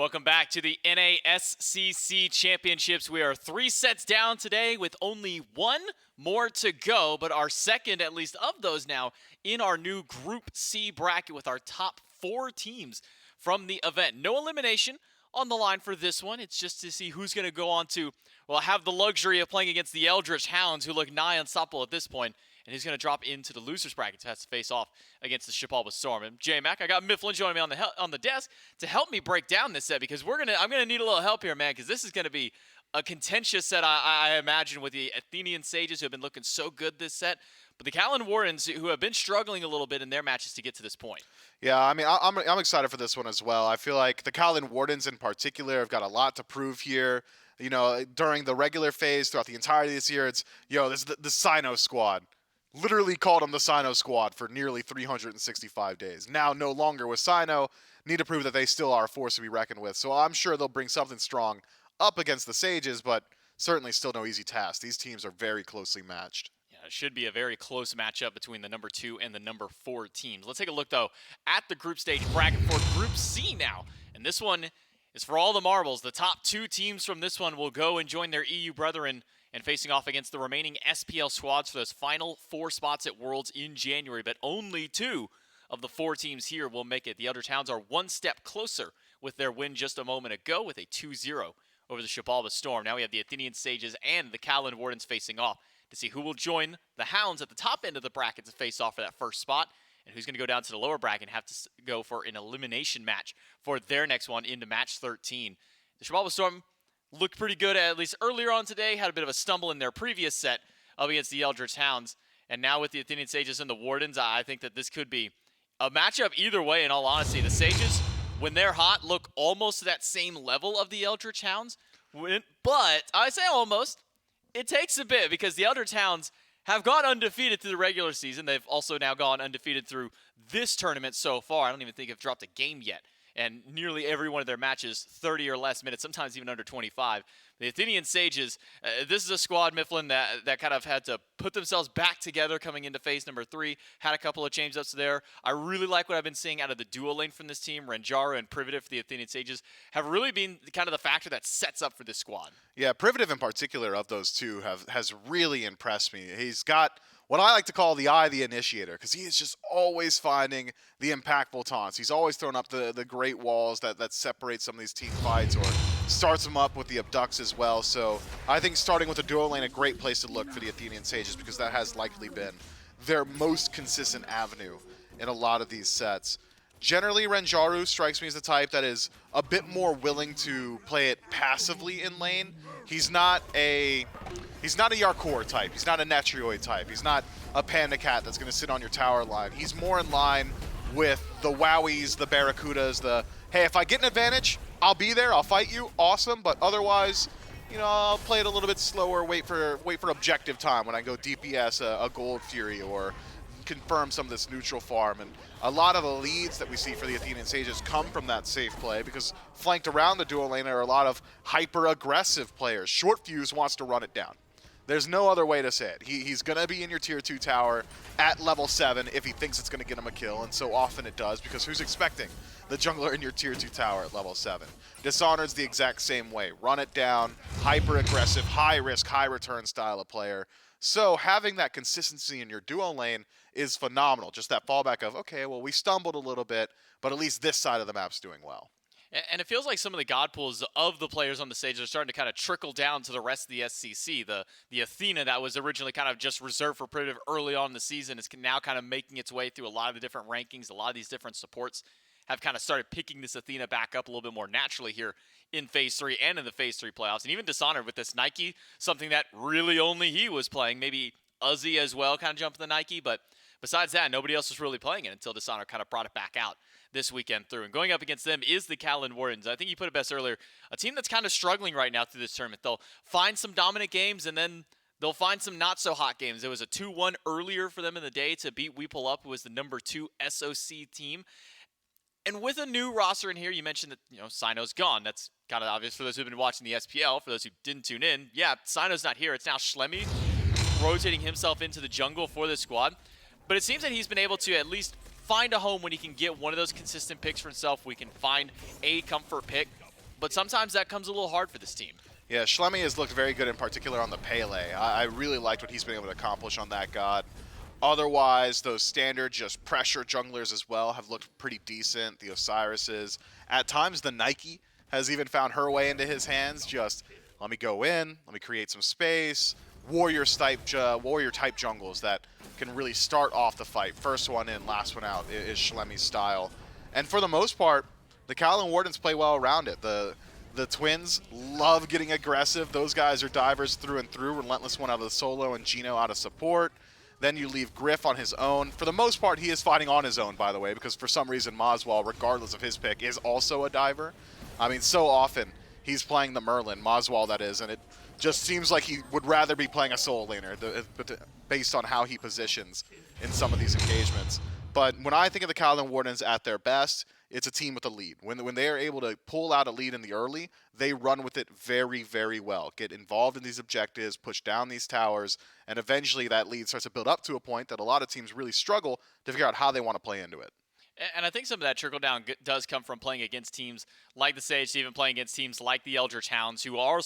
welcome back to the NASCC Championships. We are 3 sets down today with only 1 more to go, but our second, at least, of those now in our new Group C bracket with our top 4 teams from the event. No elimination on the line for this one. It's just to see who's going to go on to, well, have the luxury of playing against the Eldritch Hounds, who look nigh unstoppable at this point, and who's going to drop into the losers bracket to have to face off against the Shipalba Storm. And J-Mac, I got Mifflin joining me on the desk to help me break down this set, because I'm gonna need a little help here, man, because this is gonna be a contentious set, I imagine, with the Athenian Sages, who have been looking so good this set, but the Kaolin Wardens, who have been struggling a little bit in their matches to get to this point. Yeah, I mean, I'm excited for this one as well. I feel like the Kaolin Wardens in particular have got a lot to prove here. You know, during the regular phase, throughout the entirety of this year, it's, this is the Sino squad. Literally called them the Sino squad for nearly 365 days. Now, no longer with Sino, need to prove that they still are a force to be reckoned with. So I'm sure they'll bring something strong up against the Sages, but certainly still no easy task. These teams are very closely matched. Yeah, it should be a very close matchup between the number 2 and the number 4 teams. Let's take a look, though, at the group stage bracket for Group C now. And this one is for all the marbles. The top 2 teams from this one will go and join their EU brethren and facing off against the remaining SPL squads for those final 4 spots at Worlds in January. But only 2 of the 4 teams here will make it. The Elder Towns are 1 step closer with their win just a moment ago with a 2-0 over the Shipalba Storm. Now we have the Athenian Sages and the Kaolin Wardens facing off to see who will join the Hounds at the top end of the bracket to face off for that first spot, and who's going to go down to the lower bracket and have to go for an elimination match for their next one into match 13. The Shipalba Storm looked pretty good, at least earlier on today. Had a bit of a stumble in their previous set up against the Eldritch Hounds. And now with the Athenian Sages and the Wardens, I think that this could be a matchup either way, in all honesty. The Sages, when they're hot, look almost to that same level of the Eldritch Hounds. But I say almost. It takes a bit, because the Eldritch Hounds have gone undefeated through the regular season. They've also now gone undefeated through this tournament so far. I don't even think they've dropped a game yet. And nearly every one of their matches, 30 or less minutes, sometimes even under 25. The Athenian Sages, this is a squad, Mifflin, that kind of had to put themselves back together coming into phase number 3. Had a couple of change-ups there. I really like what I've been seeing out of the duo lane from this team. Renjaru and Privative for the Athenian Sages have really been kind of the factor that sets up for this squad. Yeah, Privative in particular of those two has really impressed me. He's got what I like to call the eye of the initiator, because he is just always finding the impactful taunts. He's always throwing up the great walls that separate some of these team fights, or starts them up with the abducts as well. So I think starting with a duo lane, a great place to look for the Athenian Sages, because that has likely been their most consistent avenue in a lot of these sets. Generally, Renjaru strikes me as the type that is a bit more willing to play it passively in lane. He's not a Yarkor type. He's not a Netrioid type. He's not a Panda Cat that's going to sit on your tower line. He's more in line with the Wowies, the Barracudas, the, hey, if I get an advantage, I'll be there, I'll fight you, awesome, but otherwise, I'll play it a little bit slower, wait for objective time when I go DPS a Gold Fury, or confirm some of this neutral farm. And a lot of the leads that we see for the Athenian Sages come from that safe play, because flanked around the duo lane are a lot of hyper-aggressive players. Shortfuse wants to run it down. There's no other way to say it. He's going to be in your tier 2 tower at level 7 if he thinks it's going to get him a kill, and so often it does, because who's expecting the jungler in your tier 2 tower at level 7? Dishonored's the exact same way. Run it down, hyper-aggressive, high-risk, high-return style of player. So having that consistency in your duo lane is phenomenal. Just that fallback of, okay, well, we stumbled a little bit, but at least this side of the map's doing well. And it feels like some of the god pools of the players on the stage are starting to kind of trickle down to the rest of the SCC. The Athena that was originally kind of just reserved for Privative early on in the season is now kind of making its way through a lot of the different rankings. A lot of these different supports have kind of started picking this Athena back up a little bit more naturally here in Phase 3 and in the Phase 3 playoffs. And even Dishonored with this Nike, something that really only he was playing. Maybe Uzi as well kind of jumped the Nike, but besides that, nobody else was really playing it until Dishonored kind of brought it back out this weekend through. And going up against them is the Kaolin Wardens. I think you put it best earlier. A team that's kind of struggling right now through this tournament. They'll find some dominant games, and then they'll find some not-so-hot games. There was a 2-1 earlier for them in the day to beat Weeple Up, who was the number 2 SOC team. And with a new roster in here, you mentioned that, Sino's gone. That's kind of obvious for those who've been watching the SPL. For those who didn't tune in, yeah, Sino's not here. It's now Schlemy rotating himself into the jungle for this squad. But it seems that he's been able to at least find a home when he can get one of those consistent picks for himself. We can find a comfort pick but sometimes that comes a little hard for this team. Yeah, Schlemy has looked very good, in particular on the Pele. I really liked what he's been able to accomplish on that god. Otherwise, those standard just pressure junglers as well have looked pretty decent. The Osiris's. At times, the Nike has even found her way into his hands. Just, let me go in, let me create some space. Warrior-type jungles that can really start off the fight. First one in, last one out is Schlemy's style. And for the most part, the Kaolin Wardens play well around it. The Twins love getting aggressive. Those guys are divers through and through. RelentlessOne out of the solo and Geno out of support. Then you leave Griff on his own. For the most part, he is fighting on his own, by the way, because for some reason moswal, regardless of his pick, is also a diver. I mean, so often he's playing the Merlin, moswal that is, and it just seems like he would rather be playing a solo laner based on how he positions in some of these engagements. But when I think of the Kaolin Wardens at their best, it's a team with a lead. When they are able to pull out a lead in the early, they run with it very, very well. Get involved in these objectives, push down these towers, and eventually that lead starts to build up to a point that a lot of teams really struggle to figure out how they want to play into it. And I think some of that trickle down does come from playing against teams like the Sage, even playing against teams like the Eldritch Hounds, who are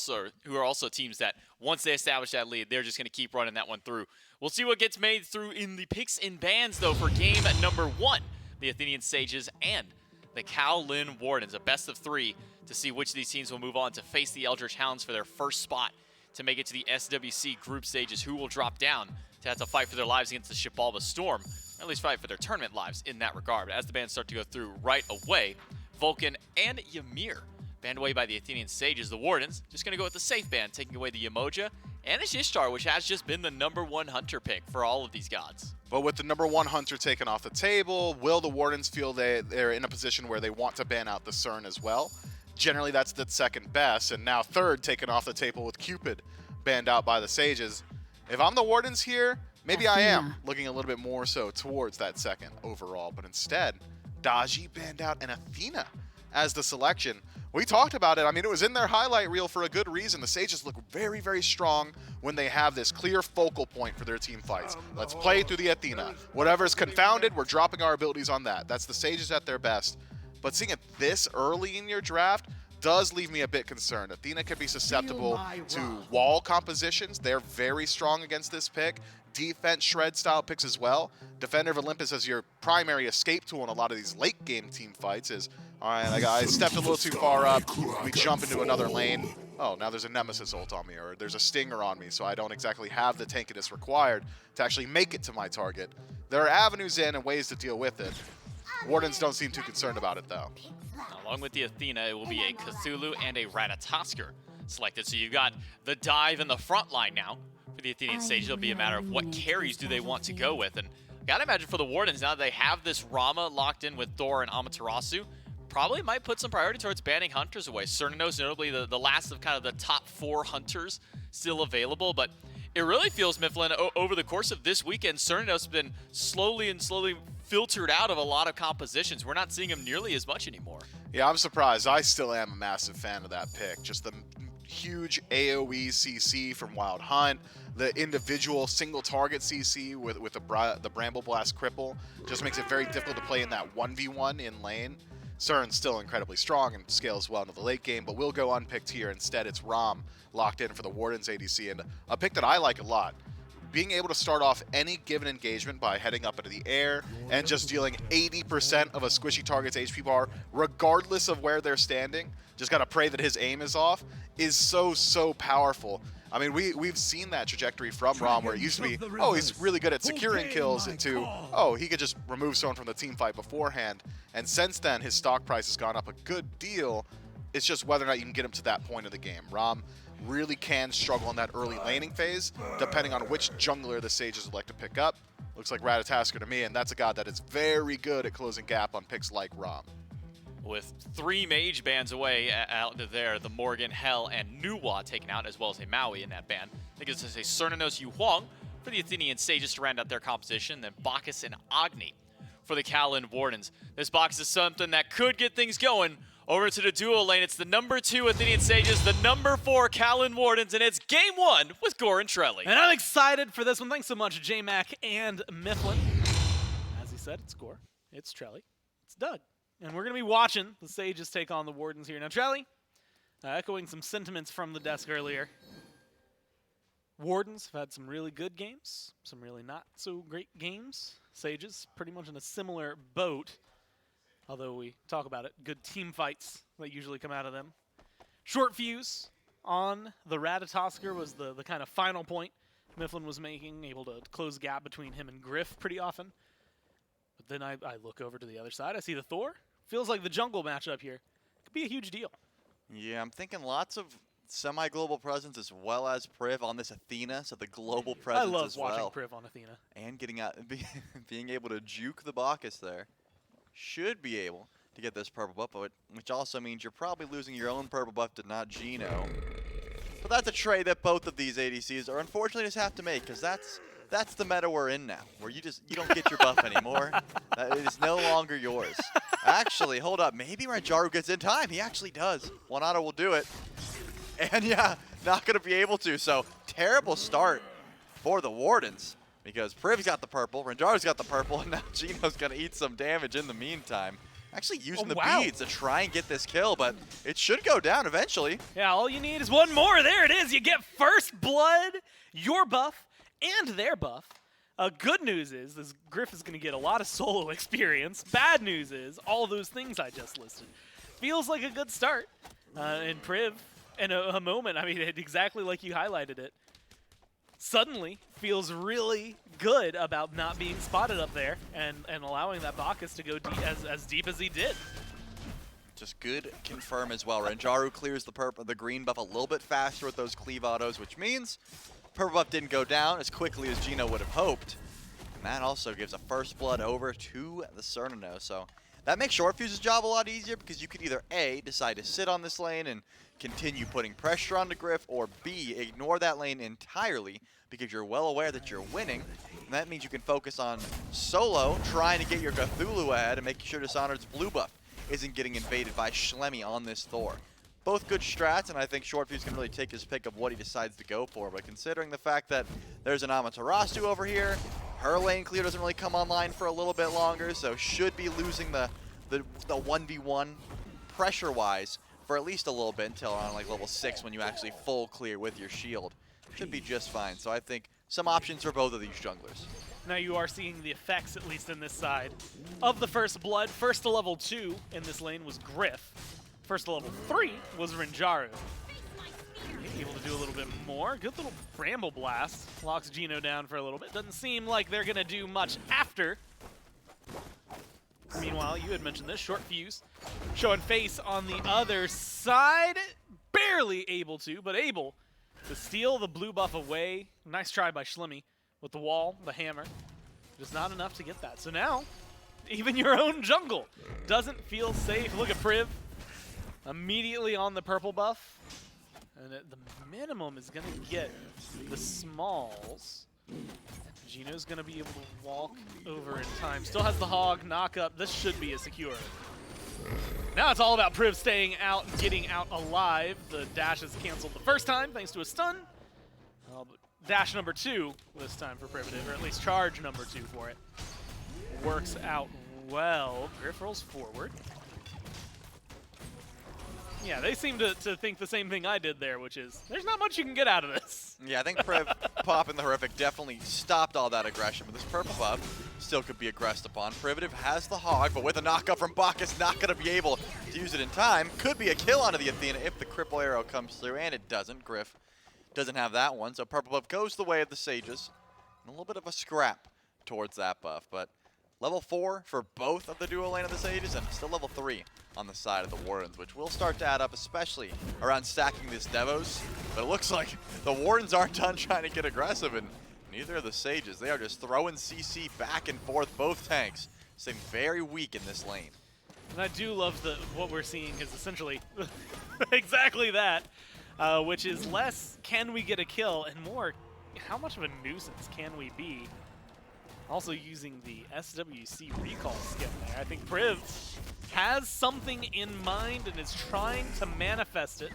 also teams that once they establish that lead, they're just going to keep running that one through. We'll see what gets made through in the picks and bans, though, for game number 1. The Athenian Sages and the Kaolin Wardens, a best of 3 to see which of these teams will move on to face the Eldritch Hounds for their first spot to make it to the SWC group stages, who will drop down to have to fight for their lives against the Shibalba Storm, or at least fight for their tournament lives in that regard. As the bans start to go through right away, Vulcan and Ymir banned away by the Athenian Sages. The Wardens just going to go with the safe ban, taking away the Yemoja and the Ishtar, which has just been the #1 hunter pick for all of these gods. But with the #1 hunter taken off the table, will the Wardens feel they're in a position where they want to ban out the Cern as well? Generally, that's the second best, and now third taken off the table with Cupid banned out by the Sages. If I'm the Wardens here, maybe I am looking a little bit more so towards that second overall, but instead, Daji banned out and Athena as the selection. We talked about it. I mean, it was in their highlight reel for a good reason. The Sages look very, very strong when they have this clear focal point for their team fights. Let's play through the Athena. Whatever's confounded, we're dropping our abilities on that. That's the Sages at their best. But seeing it this early in your draft does leave me a bit concerned. Athena could be susceptible to wall compositions. They're very strong against this pick. Defense shred style picks as well. Defender of Olympus as your primary escape tool in a lot of these late game team fights is, all right, I stepped a little too far up. We jump into another lane. Oh, now there's a Nemesis ult on me, or there's a Stinger on me, so I don't exactly have the tankiness required to actually make it to my target. There are avenues in and ways to deal with it. Wardens don't seem too concerned about it, though. Along with the Athena, it will be a Cthulhu and a Ratatoskr selected. So you've got the dive in the front line now. For the Athenian Sage, it'll be a matter of what carries do they want to go with. And gotta imagine for the Wardens, now that they have this Rama locked in with Thor and Amaterasu, probably might put some priority towards banning hunters away. Cernunnos, notably the last of kind of the top 4 hunters still available, but it really feels, Mifflin, over the course of this weekend, Cernunnos has been slowly filtered out of a lot of compositions. We're not seeing him nearly as much anymore. Yeah, I'm surprised. I still am a massive fan of that pick. Just the huge AoE CC from Wild Hunt, the individual single target CC with the Bramble Blast Cripple just makes it very difficult to play in that 1v1 in lane. Cern's still incredibly strong and scales well into the late game, but will go unpicked here. Instead, it's Ram locked in for the Wardens ADC, and a pick that I like a lot. Being able to start off any given engagement by heading up into the air and just dealing 80% of a squishy target's HP bar, regardless of where they're standing, just gotta pray that his aim is off, is so powerful. I mean, we've seen that trajectory from Ram where it used to be, oh, he's really good at securing kills, to, oh, he could just remove someone from the team fight beforehand. And since then, his stock price has gone up a good deal. It's just whether or not you can get him to that point of the game. Ram really can struggle in that early laning phase, depending on which jungler the Sages would like to pick up. Looks like Ratatoskr to me, and that's a god that is very good at closing gap on picks like Ram. With 3 mage bans away out there, the Morgan, Hell, and Nuwa taken out, as well as a Maui in that ban. I think it's a Cernunnos Huang for the Athenian Sages to round out their composition, then Bacchus and Agni for the Kaolin Wardens. This Bacchus is something that could get things going over to the duo lane. It's the #2 Athenian Sages, the #4 Kaolin Wardens, and it's game 1 with Gore and Trelly. And I'm excited for this one. Thanks so much, J-Mac and Mifflin. As he said, it's Gore, it's Trelly, it's Doug. And we're going to be watching the Sages take on the Wardens here. Now, Trelly, Echoing some sentiments from the desk earlier. Wardens have had some really good games, some really not so great games. Sages pretty much in a similar boat, although we talk about it. Good team fights that usually come out of them. Shortfuse on the Ratatoskr was the kind of final point Mifflin was making, able to close the gap between him and Griff pretty often. But then I look over to the other side. I see the Thor. Feels like the jungle matchup here could be a huge deal. Yeah, I'm thinking lots of semi-global presence as well as Priv on this Athena, so the global presence as well. I love watching Priv on Athena. And getting out, being able to juke the Bacchus there. Should be able to get this purple buff, which also means you're probably losing your own purple buff to NotGeno. But that's a trade that both of these ADCs are unfortunately just have to make, because that's the meta we're in now, where you don't get your buff anymore. It is no longer yours. Actually, hold up, maybe Renjaru gets in time. He actually does. One auto will do it. And yeah, not going to be able to. So terrible start for the Wardens, because Priv's got the purple, Renjaru's got the purple, and now Geno's going to eat some damage in the meantime. Actually using the beads to try and get this kill, but it should go down eventually. Yeah, all you need is one more. There it is. You get first blood, your buff, and their buff. Good news is this Griff is going to get a lot of solo experience. Bad news is all those things I just listed. Feels like a good start. And Priv, in a moment, I mean, exactly like you highlighted it, suddenly feels really good about not being spotted up there and allowing that Bacchus to go as deep as he did. Just good confirm as well. Renjaru clears the green buff a little bit faster with those cleave autos, which means purple buff didn't go down as quickly as Geno would have hoped. And that also gives a first blood over to the Cernunnos. So that makes Shortfuse's job a lot easier, because you could either A, decide to sit on this lane and continue putting pressure on the Griff, or B, ignore that lane entirely because you're well aware that you're winning. And that means you can focus on solo, trying to get your Cthulhu ahead and making sure Dishonored's blue buff isn't getting invaded by Schlemy on this Thor. Both good strats, and I think Shortfuse can really take his pick of what he decides to go for. But considering the fact that there's an Amaterasu over here, her lane clear doesn't really come online for a little bit longer, so should be losing the 1v1 pressure-wise for at least a little bit until around like level 6 when you actually full clear with your shield. Should be just fine. So I think some options for both of these junglers. Now you are seeing the effects, at least in this side, of the first blood. First to level 2 in this lane was Griff. First to level 3 was Renjaru. Able to do a little bit more. Good little Bramble Blast. Locks Geno down for a little bit. Doesn't seem like they're going to do much after. Meanwhile, you had mentioned this, Shortfuse showing face on the other side. Barely able to, but able to steal the blue buff away. Nice try by Schlemy with the wall, the hammer. Just not enough to get that. So now, even your own jungle doesn't feel safe. Look at Priv. Immediately on the purple buff. And the minimum is going to get the smalls. Geno's going to be able to walk over in time. Still has the hog, knock up. This should be a secure. Now it's all about Priv staying out and getting out alive. The dash is canceled the first time thanks to a stun. Dash number 2 this time for Privative, or at least charge number 2 for it. Works out well. Griff rolls forward. Yeah, they seem to think the same thing I did there, which is there's not much you can get out of this. Yeah, I think Priv popping the Horrific definitely stopped all that aggression, but this purple buff still could be aggressed upon. Privative has the hog, but with a knockup from Bacchus, not going to be able to use it in time. Could be a kill onto the Athena if the cripple arrow comes through, and it doesn't. Griff doesn't have that one, so purple buff goes the way of the Sages. And a little bit of a scrap towards that buff, but level 4 for both of the dual lane of the Sages, and still level 3 on the side of the Wardens, which will start to add up, especially around stacking this Devos. But it looks like the Wardens aren't done trying to get aggressive, and neither are the Sages. They are just throwing CC back and forth, both tanks, staying very weak in this lane. And I do love what we're seeing is essentially exactly that, which is less can we get a kill and more how much of a nuisance can we be. Also using the SWC recall skill there. I think Priv has something in mind and is trying to manifest it.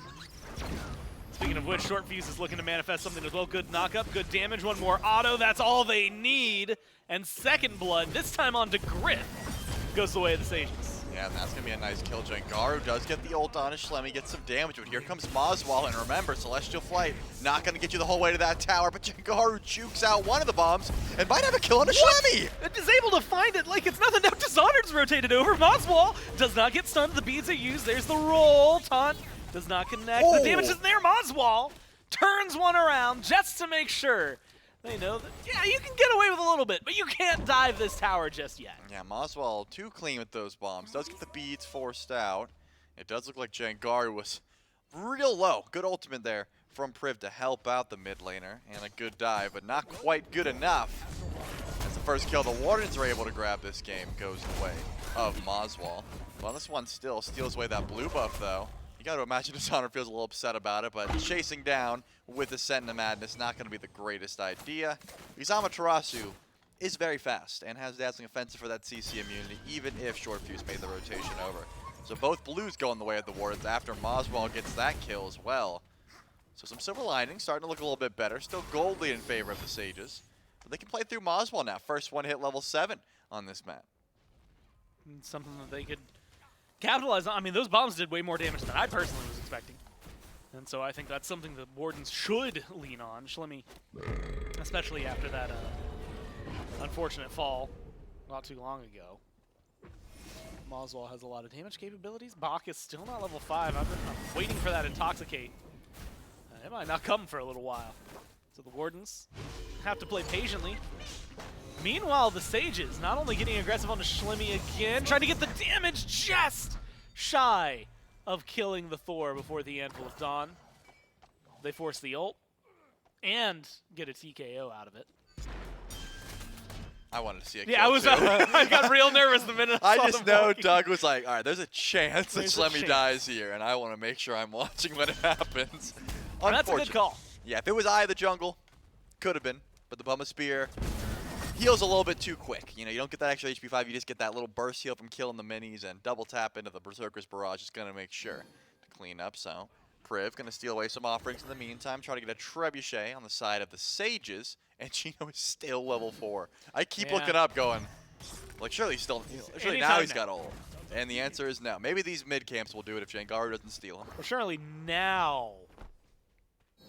Speaking of which, Shortfuse is looking to manifest something as well. Good knockup, good damage, one more auto. That's all they need. And second blood, this time onto Griff, goes the way of the Sages. Yeah, Yeah, and that's going to be a nice kill. Jangaru does get the ult on his Schlemy, gets some damage, but here comes moswal, and remember, Celestial Flight not going to get you the whole way to that tower, but Jangaru jukes out one of the bombs and might have a kill on a Schlemy! It is able to find it like it's nothing. Now Dishonored's rotated over. Moswal does not get stunned. The beads are used. There's the roll. Taunt does not connect. Oh. The damage isn't there. Moswal turns one around just to make sure they know that, yeah, you can get away with a little bit, but you can't dive this tower just yet. Yeah, moswal too clean with those bombs. Does get the beads forced out. It does look like Jangaru was real low. Good ultimate there from Priv to help out the mid laner, and a good dive, but not quite good enough. As the first kill, the Wardens are able to grab this game, goes the way of moswal. Well, this one still steals away that blue buff, though. You got to imagine Dishonored feels a little upset about it, but chasing down with the Sentinel Madness not going to be the greatest idea. Because Amaterasu is very fast and has dazzling offensive for that CC immunity, even if Shortfuse made the rotation over. So both blues go in the way of the Wardens after moswal gets that kill as well. So some silver linings, starting to look a little bit better. Still gold lead in favor of the Sages. But they can play through moswal now. First one hit level 7 on this map. Something that they could capitalize on. I mean, those bombs did way more damage than I personally was expecting. And so I think that's something the Wardens should lean on. Schlemy, especially after that unfortunate fall not too long ago. Moswal has a lot of damage capabilities. Bacchus still not level 5. I'm waiting for that Intoxicate. It might not come for a little while. So the Wardens have to play patiently. Meanwhile, the Sages not only getting aggressive on the Schlemy again, trying to get the damage just shy of killing the Thor before the Anvil of Dawn. They force the ult and get a TKO out of it. I wanted to see a kill Yeah, too. I got real nervous the minute I saw just them know walking. Doug was like, all right, there's a chance that There's a Schlemy chance. dies here, and I want to make sure I'm watching when it happens. And that's a good call. Yeah, if it was Eye of the Jungle, could have been, but the Bumma Spear heals a little bit too quick. You know, you don't get that extra HP 5, you just get that little burst heal from killing the minis, and double tap into the Berserker's Barrage is going to make sure to clean up. So Priv going to steal away some offerings in the meantime, try to get a Trebuchet on the side of the Sages, and Geno is still level 4. I keep looking up going, like, surely he's still, surely now Anytime he's got ult. And the answer is no. Maybe these mid camps will do it if Jangaru doesn't steal him. Well, surely now.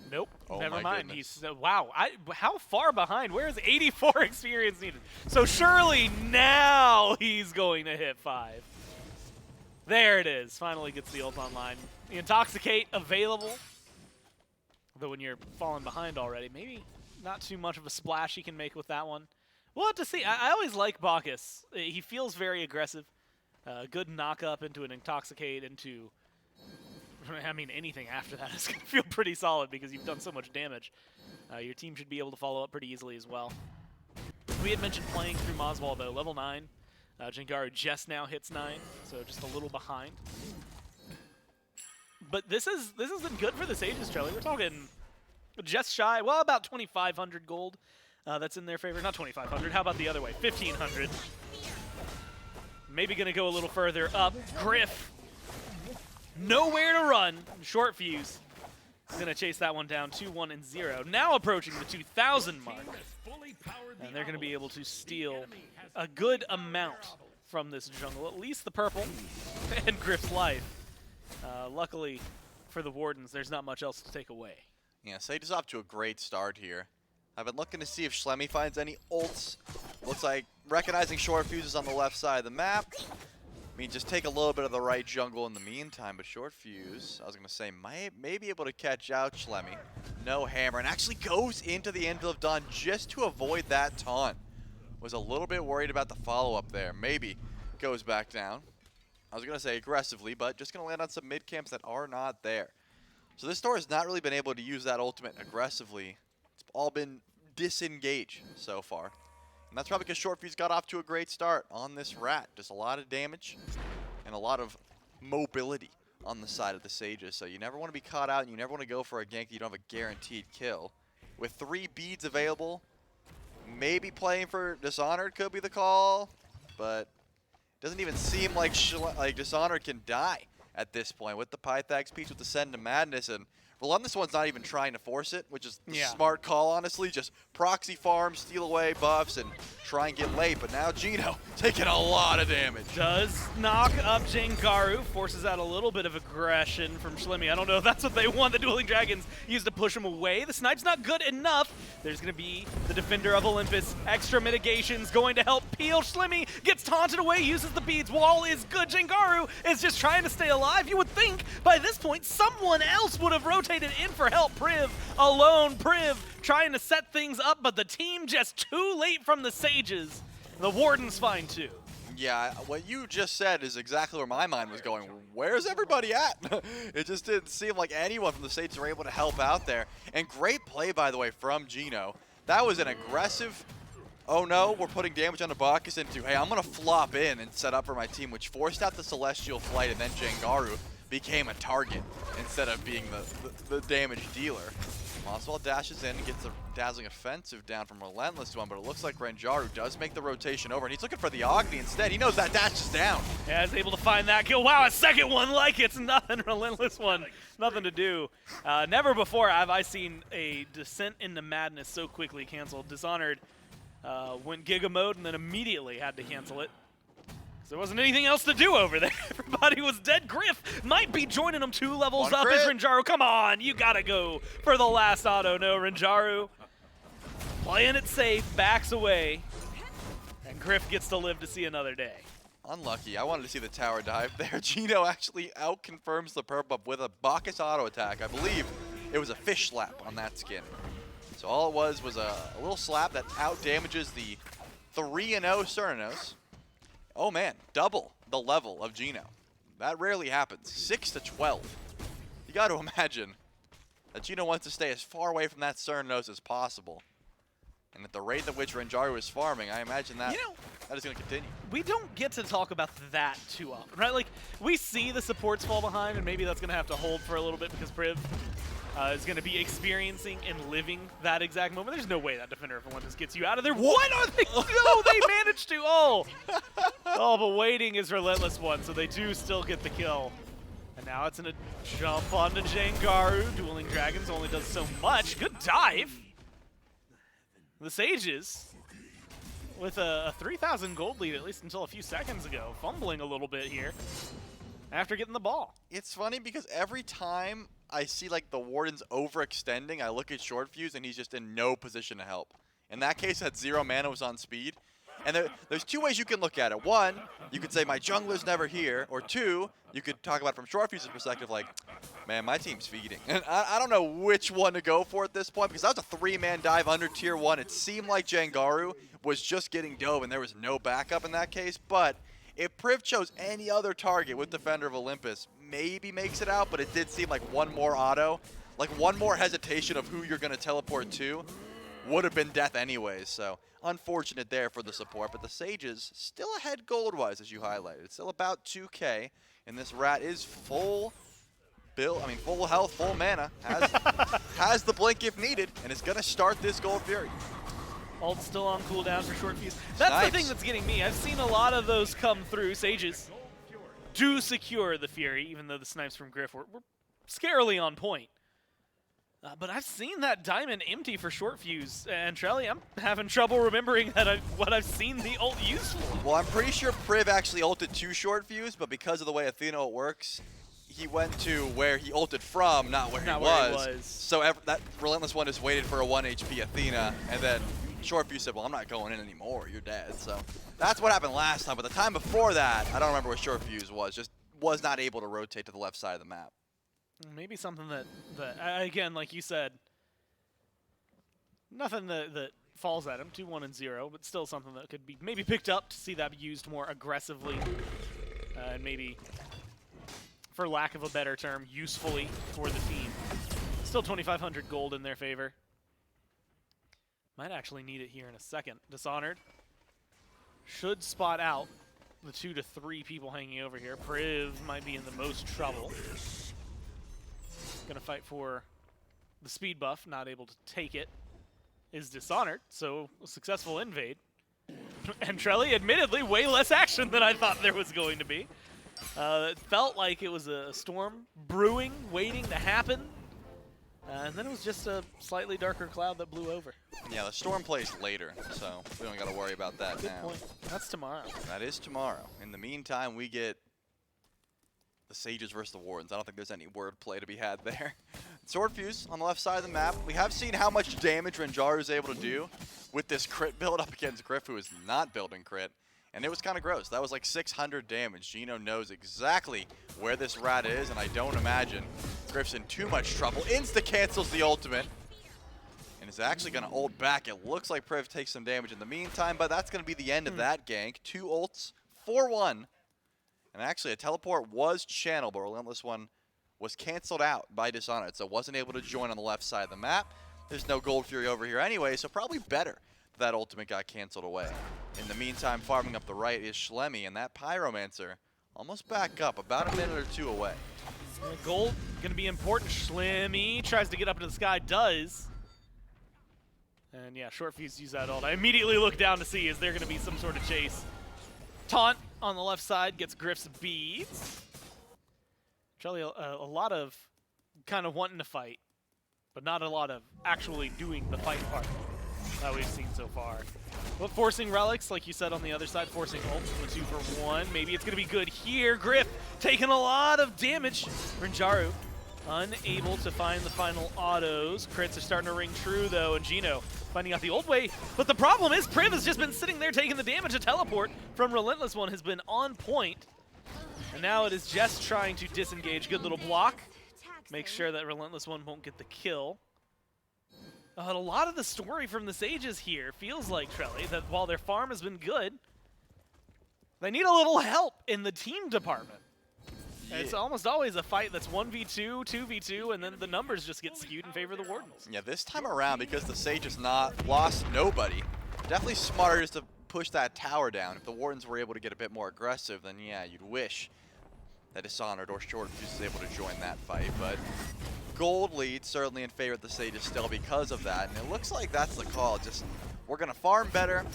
Nope. Oh Never my mind. goodness. He's wow. How far behind? Where is 84 experience needed? So surely now he's going to hit 5. There it is. Finally gets the ult online. The Intoxicate available. Though when you're falling behind already, maybe not too much of a splash he can make with that one. We'll have to see. I always like Bacchus. He feels very aggressive. Good knock up into an Intoxicate, into, I mean, anything after that is going to feel pretty solid because you've done so much damage. Your team should be able to follow up pretty easily as well. We had mentioned playing through moswal, though. Level 9. Jangaru just now hits 9, so just a little behind. But this has been good for the Sages, Charlie. We're talking just shy, well, about 2,500 gold. That's in their favor. Not 2,500. How about the other way? 1,500. Maybe going to go a little further up. Griff. Nowhere to run. Shortfuse. Going to chase that one down 2-1 and 0. Now approaching the 2,000 mark. And they're going to be able to steal a good amount from this jungle. At least the purple and Griff's life. Luckily for the Wardens, there's not much else to take away. Yeah, Sage is off to a great start here. I've been looking to see if Schlemy finds any ults. Looks like recognizing Shortfuse is on the left side of the map. I mean, just take a little bit of the right jungle in the meantime, but Shortfuse, I was going to say, may be able to catch out Schlemy. No hammer, and actually goes into the Anvil of Dawn just to avoid that taunt. Was a little bit worried about the follow-up there. Maybe goes back down. I was going to say aggressively, but just going to land on some mid-camps that are not there. So this Thor has not really been able to use that ultimate aggressively. It's all been disengaged so far. And that's probably because Shortfuse got off to a great start on this rat. Just a lot of damage and a lot of mobility on the side of the Sages. So you never want to be caught out and you never want to go for a gank that you don't have a guaranteed kill. With 3 beads available, maybe playing for Dishonored could be the call, but doesn't even seem like Dishonored can die at this point with the Pythax piece, with the Send to Madness, and RelentlessOne's not even trying to force it, which is the Yeah. smart call, honestly. Just proxy farm, steal away buffs, and try and get late. But now Geno taking a lot of damage. Does knock up Jangaru, forces out a little bit of aggression from Schlemy. I don't know if that's what they want. The Dueling Dragons used to push him away. The snipe's not good enough. There's going to be the Defender of Olympus. Extra mitigations going to help peel. Schlemy gets taunted away, uses the beads. Wall is good. Jangaru is just trying to stay alive. You would think by this point someone else would have rotated in for help. Priv alone. Priv trying to set things up, but the team just too late from the Sages. The Warden's fine too. Yeah, what you just said is exactly where my mind was going. Where's everybody at? It just didn't seem like anyone from the Sages were able to help out there. And great play, by the way, from Geno. That was an aggressive, oh no, we're putting damage on the Bacchus into, hey, I'm going to flop in and set up for my team, which forced out the Celestial Flight, and then Jangaru became a target instead of being the damage dealer. moswal dashes in and gets a dazzling offensive down from RelentlessOne, but it looks like Renjaru does make the rotation over, and he's looking for the Agni instead. He knows that dash is down. Yeah, is able to find that kill. Wow, a second one like it's nothing. RelentlessOne, nothing to do. Never before have I seen a descent into madness so quickly canceled. Dishonored went Giga mode and then immediately had to cancel it. There wasn't anything else to do over there. Everybody was dead. Griff might be joining them 2 levels One up. crit. Is Renjaru? Come on, you gotta go for the last auto. No, Renjaru playing it safe, backs away, and Griff gets to live to see another day. Unlucky. I wanted to see the tower dive there. Geno actually out-confirms the perp up with a Bacchus auto attack. I believe it was a fish slap on that skin. So all it was a little slap that out-damages the 3-0 Cernunnos. Oh man, double the level of Geno. That rarely happens. 6-12. You got to imagine that Geno wants to stay as far away from that Cernunnos as possible. And at the rate at which Renjaru is farming, I imagine that that is going to continue. We don't get to talk about that too often, right? Like, we see the supports fall behind, and maybe that's going to have to hold for a little bit because Priv is going to be experiencing and living that exact moment. There's no way that Defender of Olympus gets you out of there. What are they? No, they managed to. Oh, but waiting is RelentlessOne, so they do still get the kill. And now it's going to jump onto Jangaru. Dueling Dragons only does so much. Good dive. The Sages, with a 3,000 gold lead, at least until a few seconds ago, fumbling a little bit here after getting the ball. It's funny because every time I see like the Wardens overextending, I look at Shortfuse and he's just in no position to help. In that case, that 0 mana was on speed. And there's 2 ways you can look at it. 1, you could say my jungler's never here, or 2, you could talk about it from Shortfuse's perspective, like, man, my team's feeding. And I don't know which one to go for at this point, because that was a 3-man dive under tier 1. It seemed like Jangaru was just getting dove, and there was no backup in that case. But if Priv chose any other target with Defender of Olympus, maybe makes it out, but it did seem like one more auto, like one more hesitation of who you're going to teleport to, would have been death anyways. So unfortunate there for the support, but the Sages still ahead gold-wise, as you highlighted. It's still about 2K, and this rat is full full health, full mana, has the blink if needed, and is going to start this Gold Fury. Ult's still on cooldown for Shortfuse. That's the thing that's getting me. I've seen a lot of those come through. Sages do secure the Fury, even though the snipes from Griff were scarily on point. But I've seen that diamond empty for Shortfuse, and Trelly, I'm having trouble remembering that what I've seen the ult used for. Well, I'm pretty sure Priv actually ulted to Shortfuse, but because of the way Athena works, he went to where he ulted from, not where he was. So that RelentlessOne just waited for a 1 HP Athena, and then Shortfuse said, well, I'm not going in anymore, you're dead. So that's what happened last time, but the time before that, I don't remember where Shortfuse was, just was not able to rotate to the left side of the map. Maybe something that again, like you said, nothing that falls at him, 2-1 and 0, but still something that could be maybe picked up to see that used more aggressively, and maybe, for lack of a better term, usefully for the team. Still 2,500 gold in their favor. Might actually need it here in a second. Dishonored should spot out the 2 to 3 people hanging over here. Priv might be in the most trouble. Gonna fight for the speed buff, not able to take it, is Dishonored, so a successful invade. And Trelly, admittedly, way less action than I thought there was going to be. It felt like it was a storm brewing, waiting to happen. And then it was just a slightly darker cloud that blew over. Yeah, the storm plays later, so we don't got to worry about that Good now. point. That's tomorrow. That is tomorrow. In the meantime, we get the Sages versus the Wardens. I don't think there's any wordplay to be had there. Swordfuse on the left side of the map. We have seen how much damage Renjaru is able to do with this crit build up against Gryph, who is not building crit. And it was kind of gross. That was like 600 damage. Geno knows exactly where this rat is, and I don't imagine Gryph's in too much trouble. Insta-cancels the ultimate, and is actually going to ult back. It looks like Priv takes some damage in the meantime, but that's going to be the end of that gank. 2 ults, 4-1. And actually, a teleport was channeled, but RelentlessOne was canceled out by Dishonored, so wasn't able to join on the left side of the map. There's no Gold Fury over here anyway, so probably better that ultimate got canceled away. In the meantime, farming up the right is Schlemy, and that Pyromancer almost back up, about a minute or two away. Gold going to be important. Schlemy tries to get up into the sky, does. And yeah, Shortfuse used that ult. I immediately look down to see, is there going to be some sort of chase? Taunt on the left side gets Gryph's beads. Charlie, a lot of kind of wanting to fight, but not a lot of actually doing the fight part that we've seen so far. But forcing relics, like you said on the other side, forcing ults from the 2-for-1. Maybe it's going to be good here. Gryph taking a lot of damage. Renjaru unable to find the final autos. Crits are starting to ring true, though, and Geno finding out the old way. But the problem is Priv has just been sitting there taking the damage. A teleport from RelentlessOne has been on point. And now it is just trying to disengage. Good little block. Make sure that RelentlessOne won't get the kill. A lot of the story from the Sages here feels like, Trelly, that while their farm has been good, they need a little help in the team department. Yeah. It's almost always a fight that's 1v2, 2v2, and then the numbers just get skewed in favor of the Wardens. Yeah, this time around, because the Sages lost nobody, definitely smarter just to push that tower down. If the Wardens were able to get a bit more aggressive, then yeah, you'd wish that Dishonored or Shortfuse is able to join that fight, but gold lead certainly in favor of the Sages still because of that, and it looks like that's the call. Just, we're going to farm better,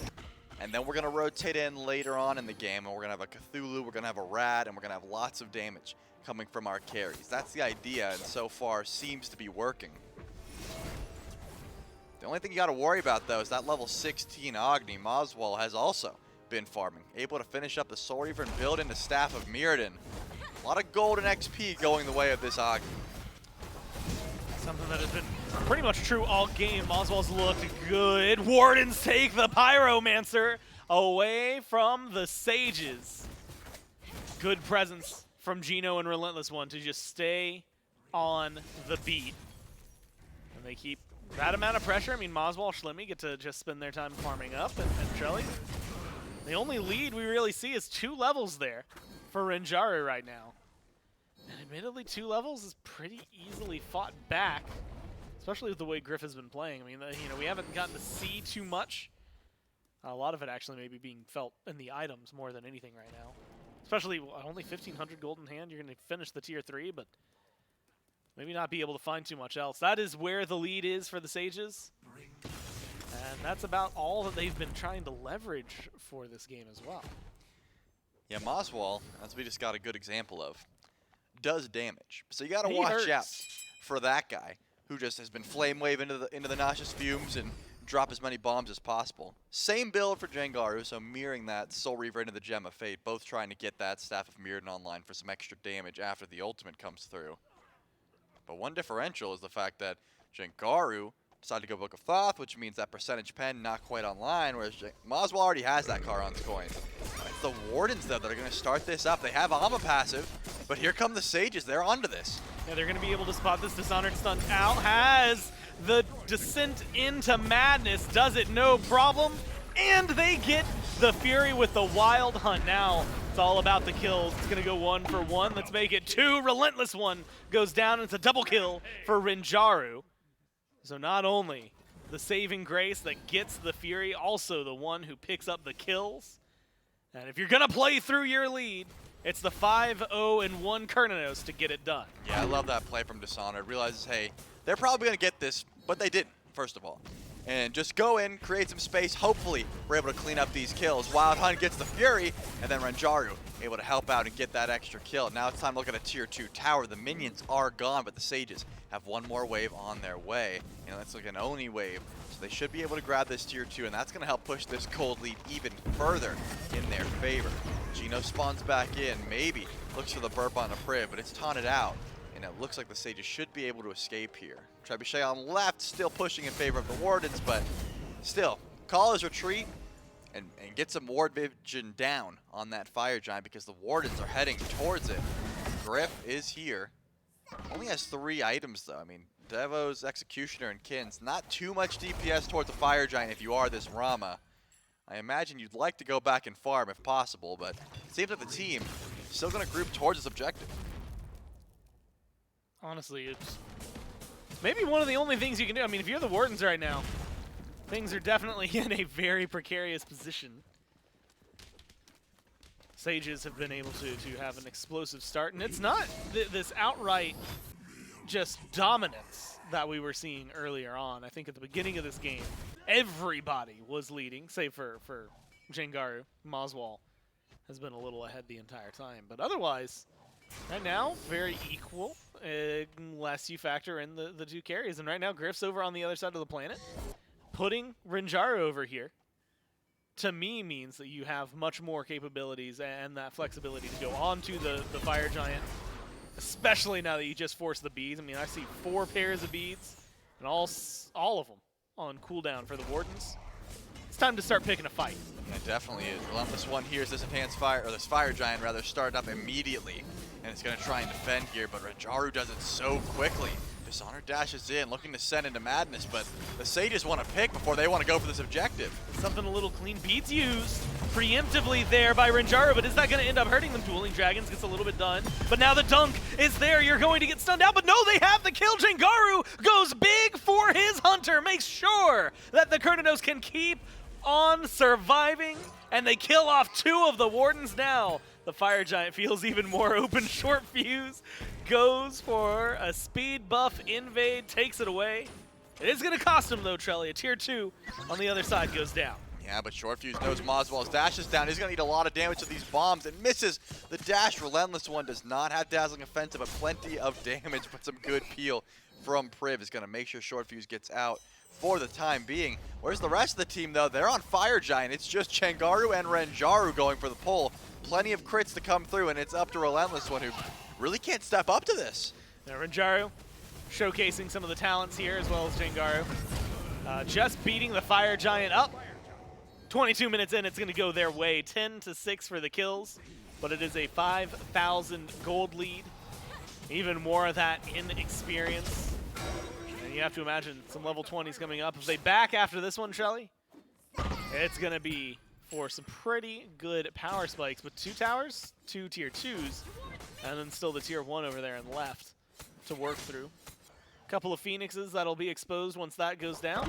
and then we're going to rotate in later on in the game, and we're going to have a Cthulhu, we're going to have a rat, and we're going to have lots of damage coming from our carries. That's the idea, and so far seems to be working. The only thing you got to worry about, though, is that level 16 Agni. Moswal has also been farming, able to finish up the Soul Reaver and build into Staff of Mirrodin. A lot of gold and XP going the way of this Agni. Something that has been pretty much true all game. Moswal's looked good. Wardens take the Pyromancer away from the Sages. Good presence from Geno and RelentlessOne to just stay on the beat. And they keep that amount of pressure. I mean, Moswal, Schlemy get to just spend their time farming up. And Trelly, the only lead we really see is 2 levels there for Renjaru right now. And admittedly, 2 levels is pretty easily fought back, especially with the way Gryph has been playing. I mean, you know, we haven't gotten to see too much. A lot of it actually maybe being felt in the items more than anything right now. Especially only 1,500 gold in hand. You're going to finish the tier 3, but maybe not be able to find too much else. That is where the lead is for the Sages. And that's about all that they've been trying to leverage for this game as well. Yeah, Moswal, as we just got a good example of, does damage. So you got to watch out for that guy who just has been flame wave into the nauseous fumes and drop as many bombs as possible. Same build for Jangaru, so mirroring that Soul Reaver into the Gem of Fate, both trying to get that Staff of Mirrodin online for some extra damage after the ultimate comes through. But one differential is the fact that Jangaru decided to go Book of Thoth, which means that percentage pen not quite online, whereas Moswal already has that Charon's coin. It's the Wardens, though, that are going to start this up. They have Ama passive, but here come the Sages. They're onto this. Yeah, they're going to be able to spot this. Dishonored stun out, has the descent into madness, does it no problem, and they get the Fury with the Wild Hunt. Now it's all about the kills. It's going to go 1 for 1. Let's make it 2. RelentlessOne goes down, and it's a double kill for Renjaru. So not only the saving grace that gets the Fury, also the one who picks up the kills. And if you're going to play through your lead, it's the 5-0-1 Cernunnos to get it done. Yeah, I love that play from Dishonored. Realizes, hey, they're probably going to get this, but they didn't, first of all. and just go in, create some space. Hopefully, we're able to clean up these kills. Wild Hunt gets the Fury, and then Renjaru able to help out and get that extra kill. Now it's time to look at a tier 2 tower. The minions are gone, but the Sages have one more wave on their way. You know, that's like an Oni wave. So they should be able to grab this tier 2, and that's going to help push this gold lead even further in their favor. Geno spawns back in, maybe looks for the burp on a Priv, but it's taunted out. And it looks like the Sages should be able to escape here. Trebuchet on left, still pushing in favor of the Wardens, but still, call his retreat and get some Ward Vision down on that Fire Giant because the Wardens are heading towards it. Gryph is here. Only has 3 items though. I mean, Devos, Executioner, and Kins. Not too much DPS towards the Fire Giant if you are this Rama. I imagine you'd like to go back and farm if possible, but it seems like the team is still going to group towards its objective. Honestly, it's maybe one of the only things you can do. I mean, if you're the Wardens right now, things are definitely in a very precarious position. Sages have been able to have an explosive start, and it's not this outright just dominance that we were seeing earlier on. I think at the beginning of this game, everybody was leading, save for Jangaru. Moswal has been a little ahead the entire time, but otherwise, right now, very equal, unless you factor in the 2 carries. And right now, Gryph's over on the other side of the planet. Putting Renjaru over here, to me, means that you have much more capabilities and that flexibility to go onto the Fire Giant, especially now that you just forced the beads. I mean, I see 4 pairs of beads, and all of them on cooldown for the Wardens. It's time to start picking a fight. It definitely is. RelentlessOne hears this this Fire Giant rather start up immediately, and it's going to try and defend here, but Renjaru does it so quickly. Dishonored dashes in, looking to send into madness, but the Sages want to pick before they want to go for this objective. Something a little clean. Beats used preemptively there by Renjaru, but is that going to end up hurting them? Dueling Dragons gets a little bit done, but now the dunk is there. You're going to get stunned out, but no, they have the kill. Jangaru goes big for his Hunter, makes sure that the Cernunnos can keep on surviving, and they kill off 2 of the Wardens now. The Fire Giant feels even more open. Shortfuse goes for a speed buff. Invade takes it away. It is going to cost him, though, Trelly. A tier 2 on the other side goes down. Yeah, but Shortfuse knows Moswal's dash is down. He's going to need a lot of damage to these bombs and misses the dash. RelentlessOne does not have Dazzling Offensive, but plenty of damage, but some good peel from Priv is going to make sure Shortfuse gets out for the time being. Where's the rest of the team, though? They're on Fire Giant. It's just Jangaru and Renjaru going for the pull. Plenty of crits to come through, and it's up to RelentlessOne, who really can't step up to this. Now Renjaru showcasing some of the talents here, as well as Jangaru. Just beating the Fire Giant up. 22 minutes in, it's going to go their way. 10-6 for the kills, but it is a 5,000 gold lead. Even more of that in experience. And you have to imagine some level 20s coming up. If they back after this one, Shelly, it's going to be for some pretty good power spikes. But 2 towers, 2 tier 2s, and then still the tier 1 over there on the left to work through. A couple of Phoenixes that'll be exposed once that goes down.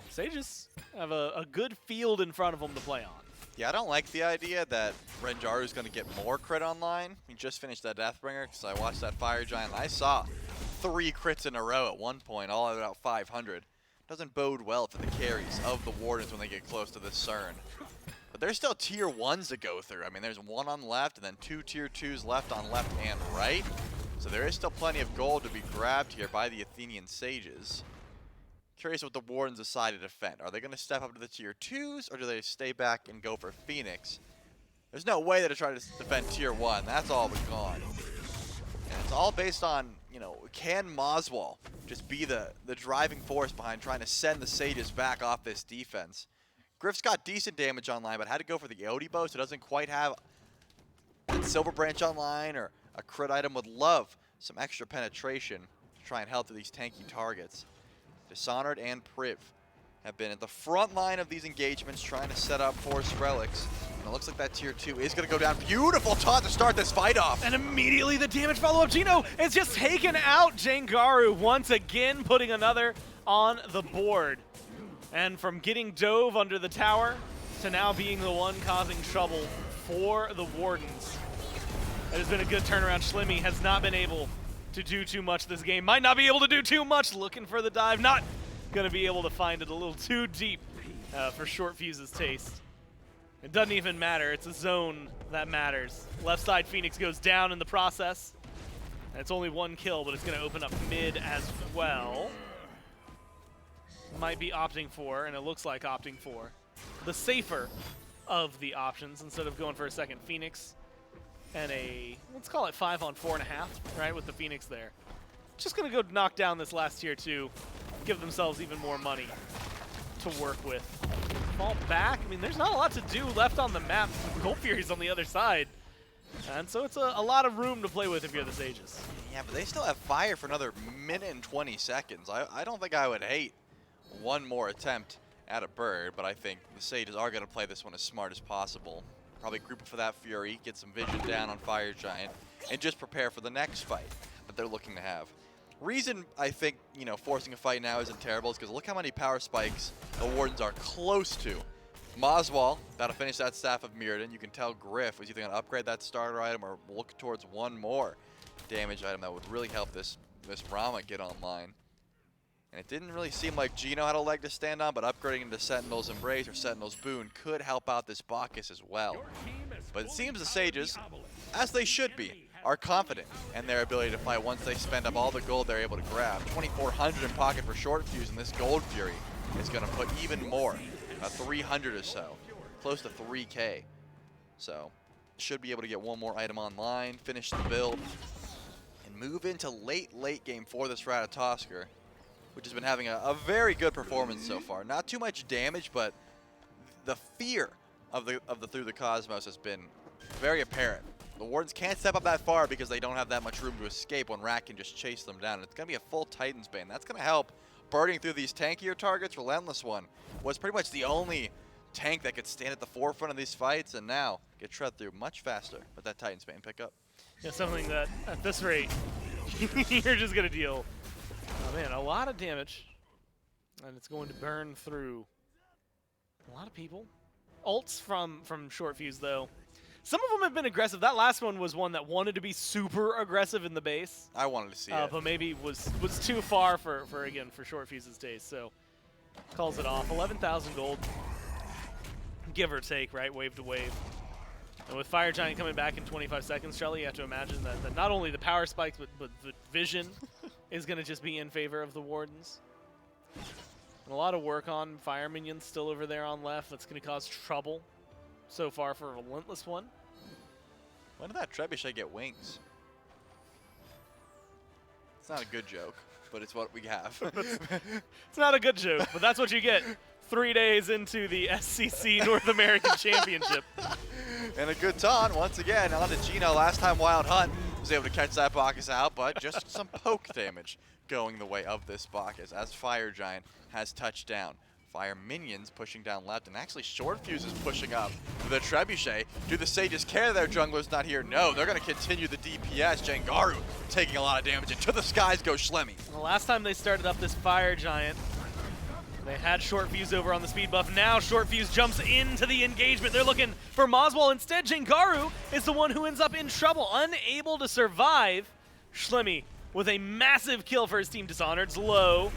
Sages have a good field in front of them to play on. Yeah, I don't like the idea that Renjaru is going to get more crit online. He just finished that Deathbringer because I watched that Fire Giant. I saw 3 crits in a row at one point, all at about 500. Doesn't bode well for the carries of the Wardens when they get close to this Cern. But there's still tier 1s to go through. I mean, there's 1 on left and then 2 tier 2s left on left and right. So there is still plenty of gold to be grabbed here by the Athenian Sages. Curious what the Wardens decide to defend. Are they going to step up to the tier 2s, or do they stay back and go for Phoenix? There's no way that to try to defend tier 1. That's all but gone. And it's all based on, you know, can Moswal just be the driving force behind trying to send the Sages back off this defense? Gryph's got decent damage online, but had to go for the Eoti bow, so doesn't quite have that Silver Branch online, or a crit item. Would love some extra penetration to try and help to these tanky targets. Dishonored and Priv have been at the front line of these engagements trying to set up Force Relics. And it looks like that tier 2 is going to go down. Beautiful taunt to start this fight off. And immediately the damage follow-up. Geno is just taken out. Jangaru once again putting another on the board. And from getting dove under the tower to now being the one causing trouble for the Wardens. It has been a good turnaround. Schlemy has not been able to do too much this game. Might not be able to do too much. Looking for the dive. Not going to be able to find it a little too deep for Shortfuse's taste. It doesn't even matter. It's a zone that matters. Left side Phoenix goes down in the process. And it's only one kill, but it's going to open up mid as well. Might be opting for, and it looks like opting for, the safer of the options instead of going for a second Phoenix and a, let's call it 5 on 4.5, right, with the Phoenix there. Just going to go knock down this last tier 2, give themselves even more money to work with. Fall back. I mean, there's not a lot to do left on the map. Gold Fury's on the other side. And so it's a lot of room to play with if you're the Sages. Yeah, but they still have fire for another minute and 20 seconds. I don't think I would hate one more attempt at a bird, but I think the Sages are going to play this one as smart as possible. Probably group it for that Fury, get some vision down on Fire Giant, and just prepare for the next fight that they're looking to have. Reason I think, you know, forcing a fight now isn't terrible is because look how many power spikes the Wardens are close to. Moswal, that'll finish that Staff of Mirrodin. You can tell Gryph was either going to upgrade that starter item or look towards one more damage item that would really help this Rama get online. And it didn't really seem like Geno had a leg to stand on, but upgrading into Sentinel's Embrace or Sentinel's Boon could help out this Bacchus as well. But it seems the Sages, as they should be, are confident in their ability to fight once they spend up all the gold they're able to grab. 2,400 in pocket for Shortfuse, and this Gold Fury is going to put even more, about 300 or so, close to 3K. So, should be able to get one more item online, finish the build, and move into late game for this Ratatoskr, which has been having a very good performance so far. Not too much damage, but the fear of the Through the Cosmos has been very apparent. The Wardens can't step up that far because they don't have that much room to escape when Rat can just chase them down. It's going to be a full Titan's Bane. That's going to help birding through these tankier targets. RelentlessOne was pretty much the only tank that could stand at the forefront of these fights, and now get shred through much faster with that Titan's Bane pickup. Yeah, something that at this rate, you're just going to deal, oh man, a lot of damage, and it's going to burn through a lot of people. Ults from Shortfuse, though. Some of them have been aggressive. That last one was one that wanted to be super aggressive in the base. I wanted to see it. But maybe was too far for Shortfuse's taste, so calls it off. 11,000 gold, give or take, right, wave to wave. And with Fire Giant coming back in 25 seconds, Shelly, you have to imagine that not only the power spikes, but the vision is going to just be in favor of the Wardens. And a lot of work on Fire Minions still over there on left. That's going to cause trouble so far for RelentlessOne. When did that Trebuchet get wings? It's not a good joke, but it's what we have. It's not a good joke, but that's what you get 3 days into the SCC North American Championship. And a good taunt, once again, on to Geno. Last time Wild Hunt was able to catch that Bacchus out, but just some poke damage going the way of this Bacchus as Fire Giant has touched down. Fire Minions pushing down left, and actually Shortfuse is pushing up the Trebuchet. Do the Sages care their jungler's not here? No, they're going to continue the DPS. Jangaru taking a lot of damage, and to the skies goes Schlemy. The last time they started up this Fire Giant, they had Shortfuse over on the speed buff. Now Shortfuse jumps into the engagement. They're looking for Moswal. Instead, Jangaru is the one who ends up in trouble, unable to survive. Schlemy with a massive kill for his team. Dishonored's low.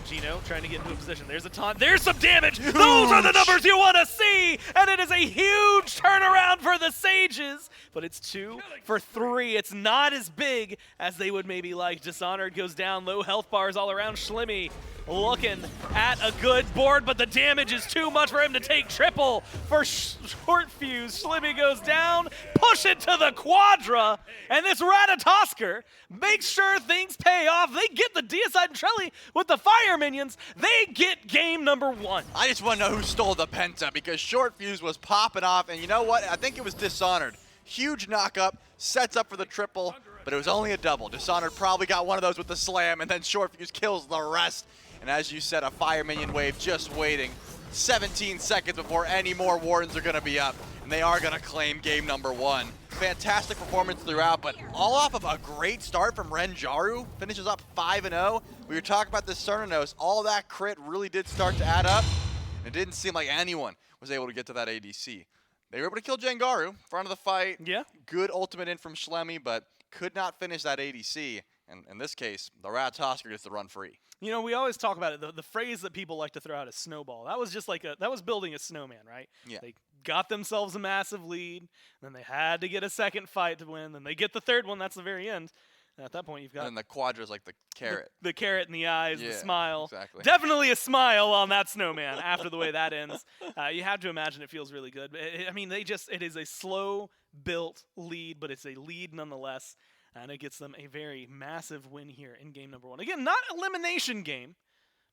Geno trying to get into a position. There's a taunt. There's some damage. Huge. Those are the numbers you want to see. And it is a huge turnaround for the Sages. But it's 2 for 3. It's not as big as they would maybe like. Dishonored goes down. Low health bars all around. Schlemy looking at a good board, but the damage is too much for him to take triple for Shortfuse. Schlemy goes down, push it to the Quadra, and this Ratatoskr makes sure things pay off. They get the Deicide and Trelly with the Fire Minions. They get game number 1. I just want to know who stole the Penta, because Shortfuse was popping off, and you know what? I think it was Dishonored. Huge knock-up, sets up for the triple, but it was only a double. Dishonored probably got one of those with the slam, and then Shortfuse kills the rest. And as you said, a Fire Minion wave just waiting. 17 seconds before any more Wardens are going to be up. And they are going to claim game number 1. Fantastic performance throughout, but all off of a great start from Renjaru. Finishes up 5-0. We were talking about this Cernunnos. All that crit really did start to add up. And it didn't seem like anyone was able to get to that ADC. They were able to kill Jangaru, front of the fight. Yeah. Good ultimate in from Schlemy, but could not finish that ADC. And in this case, the Ratatoskr gets to run free. You know, we always talk about it. The phrase that people like to throw out is snowball. That was just like that was building a snowman, right? Yeah. They got themselves a massive lead, then they had to get a second fight to win, then they get the third one. That's the very end. And at that point, you've got And then the Quadra's like the carrot. the carrot in the eyes, the Yeah, smile. exactly. Definitely a smile on that snowman after the way that ends. You have to imagine it feels really good. I mean, it is a slow built lead, but it's a lead nonetheless. And it gets them a very massive win here in game number 1. Again, not elimination game,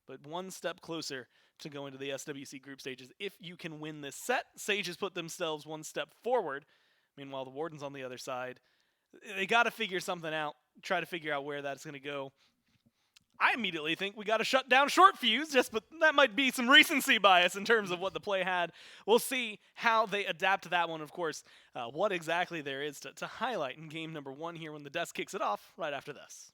but one step closer to go into the SWC group stages. If you can win this set, Sages put themselves one step forward. Meanwhile, the Wardens on the other side, they got to figure something out, try to figure out where that's going to go. I immediately think we got to shut down Shortfuse, but that might be some recency bias in terms of what the play had. We'll see how they adapt to that one, of course, what exactly there is to highlight in game number 1 here when the desk kicks it off right after this.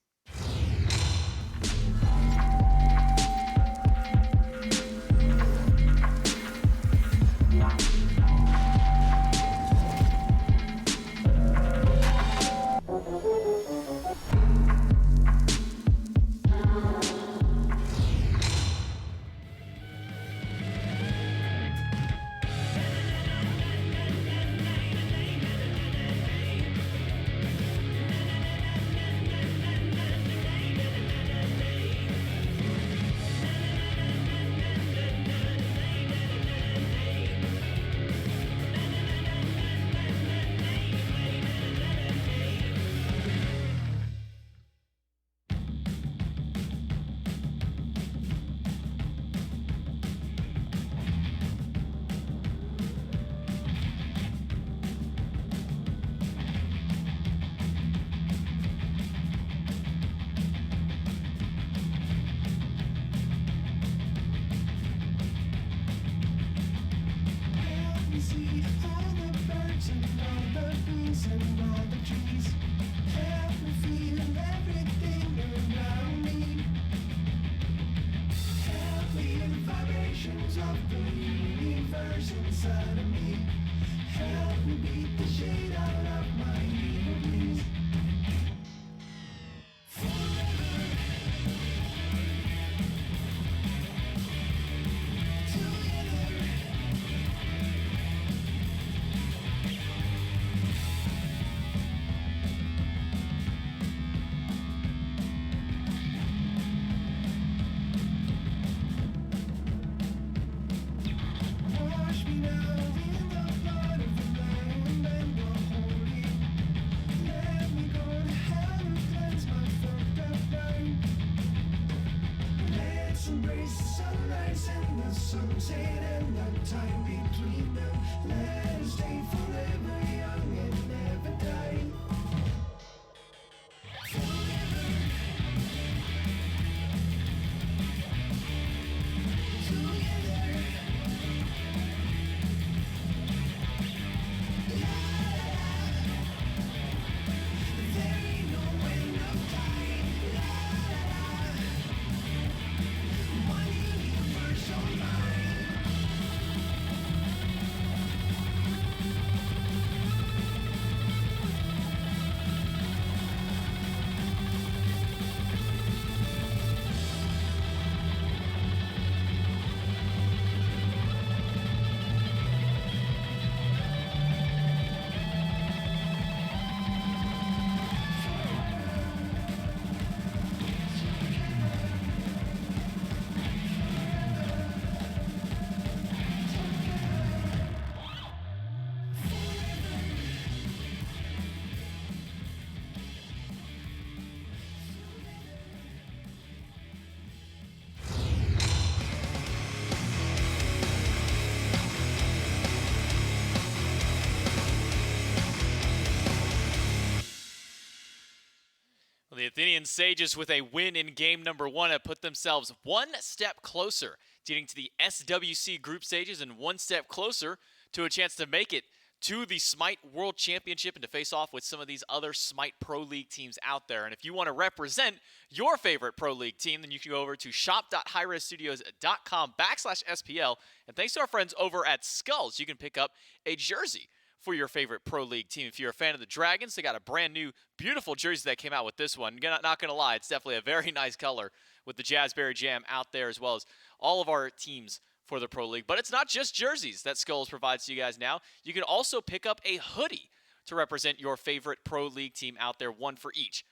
The Athenian Sages, with a win in game number 1, have put themselves one step closer to getting to the SWC group stages and one step closer to a chance to make it to the Smite World Championship and to face off with some of these other Smite Pro League teams out there. And if you want to represent your favorite Pro League team, then you can go over to shop.highresstudios.com/SPL. And thanks to our friends over at Skulls, you can pick up a jersey for your favorite Pro League team. If you're a fan of the Dragons, they got a brand new, beautiful jersey that came out with this one. Not going to lie, it's definitely a very nice color with the Jazzberry Jam out there, as well as all of our teams for the Pro League. But it's not just jerseys that Skulls provides to you guys now. You can also pick up a hoodie to represent your favorite Pro League team out there, one for each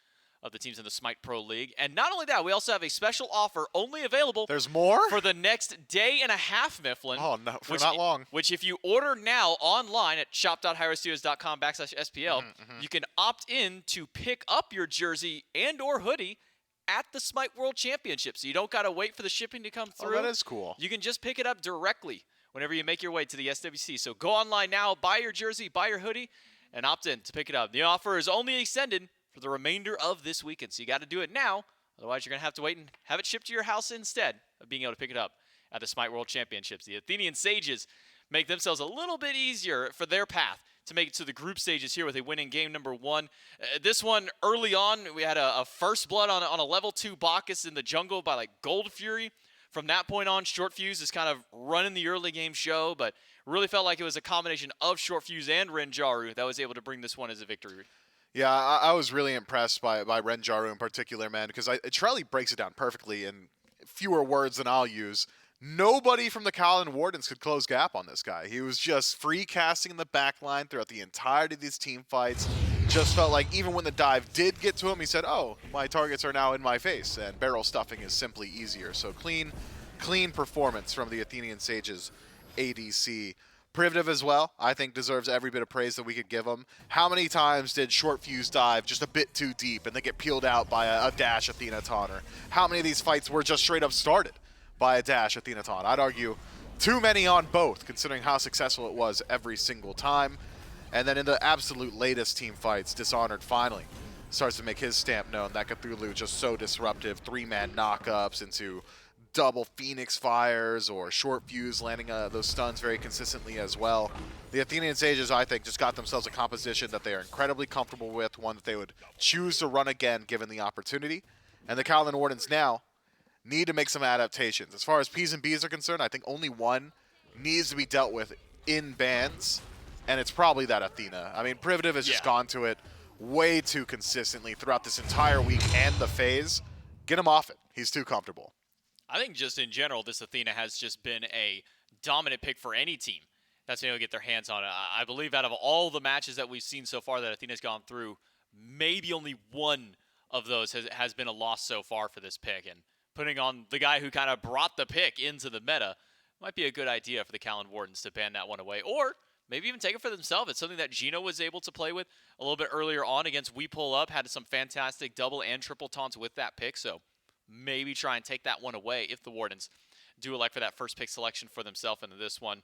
of the teams in the Smite Pro League. And not only that, we also have a special offer only available There's more? for the next day and a half, Mifflin. Oh, no, for not long. Which if you order now online at shop.hyrostudios.com/SPL, you can opt in to pick up your jersey and or hoodie at the Smite World Championship. So you don't got to wait for the shipping to come through. Oh, that is cool. You can just pick it up directly whenever you make your way to the SWC. So go online now, buy your jersey, buy your hoodie, and opt in to pick it up. The offer is only extended for the remainder of this weekend, so you got to do it now. Otherwise, you're going to have to wait and have it shipped to your house instead of being able to pick it up at the Smite World Championships. The Athenian Sages make themselves a little bit easier for their path to make it to the group stages here with a win in game number 1. This one, early on, we had a first blood on a level 2 Bacchus in the jungle by, like, Gold Fury. From that point on, Shortfuse is kind of running the early game show, but really felt like it was a combination of Shortfuse and Renjaru that was able to bring this one as a victory. Yeah, I was really impressed by Renjaru in particular, man, because Trelly breaks it down perfectly in fewer words than I'll use. Nobody from the Kaolin Wardens could close gap on this guy. He was just free casting in the back line throughout the entirety of these team fights. Just felt like even when the dive did get to him, he said, oh, my targets are now in my face, and barrel stuffing is simply easier. So clean performance from the Athenian Sages ADC. Privative as well, I think, deserves every bit of praise that we could give him. How many times did Shortfuse dive just a bit too deep and then get peeled out by a dash Athena taunter? How many of these fights were just straight up started by a dash Athena taunt? I'd argue too many on both, considering how successful it was every single time. And then in the absolute latest team fights, Dishonored finally starts to make his stamp known. That Cthulhu just so disruptive, 3-man knockups into double Phoenix fires or Shortfuse landing those stuns very consistently as well. The Athenian Sages, I think, just got themselves a composition that they are incredibly comfortable with, one that they would choose to run again given the opportunity. And the Kaolin Wardens now need to make some adaptations. As far as P's and B's are concerned, I think only one needs to be dealt with in bans, and it's probably that Athena. I mean, Privative has just gone to it way too consistently throughout this entire week and the phase. Get him off it. He's too comfortable. I think just in general, this Athena has just been a dominant pick for any team that's been able to get their hands on it. I believe out of all the matches that we've seen so far that Athena's gone through, maybe only one of those has been a loss so far for this pick. And putting on the guy who kind of brought the pick into the meta might be a good idea for the Kaolin Wardens to ban that one away. Or maybe even take it for themselves. It's something that Geno was able to play with a little bit earlier on against We Pull Up. Had some fantastic double and triple taunts with that pick. So maybe try and take that one away if the Wardens do elect for that first pick selection for themselves into this one.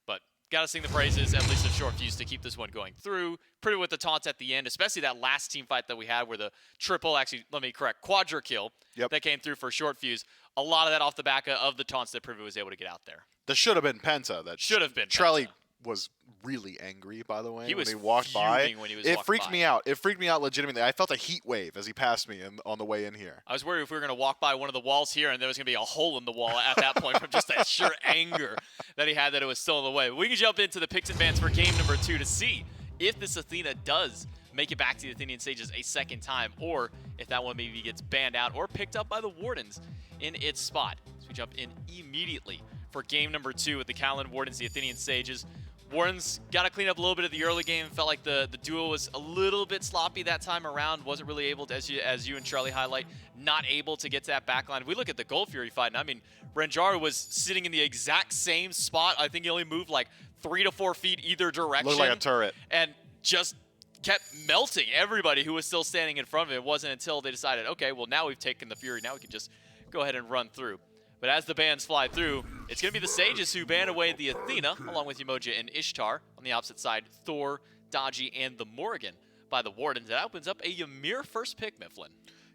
But got to sing the praises, at least of Shortfuse, to keep this one going through. Pretty with the taunts at the end, especially that last team fight that we had where the triple, actually, let me correct, quadra kill that came through for Shortfuse. A lot of that off the back of the taunts that Privative was able to get out there. That should have been Penta. That should have been Trelly Penta. Was really angry, by the way, he when was he walked by. When he was it walking freaked by. me out. It freaked me out legitimately. I felt a heat wave as he passed me on the way in here. I was worried if we were going to walk by one of the walls here and there was going to be a hole in the wall at that point from just that sheer anger that he had that it was still in the way. But we can jump into the picks and bans for game number 2 to see if this Athena does make it back to the Athenian Sages a second time, or if that one maybe gets banned out or picked up by the Wardens in its spot. So we jump in immediately for game number 2 with the Kaolin Wardens, the Athenian Sages. Wardens got to clean up a little bit of the early game. Felt like the duel was a little bit sloppy that time around. Wasn't really able to, as you and Charlie highlight, not able to get to that backline. If we look at the Gold Fury fight, and I mean, Renjaru was sitting in the exact same spot. I think he only moved like 3 to 4 feet either direction. Looked like a turret. And just kept melting everybody who was still standing in front of it. It wasn't until they decided, okay, well, now we've taken the Fury. Now we can just go ahead and run through. But as the bans fly through, it's going to be the Sages who ban away the Athena, along with Umoja and Ishtar. On the opposite side, Thor, Dodgy, and the Morrigan by the Wardens. That opens up a Ymir first pick, Mifflin.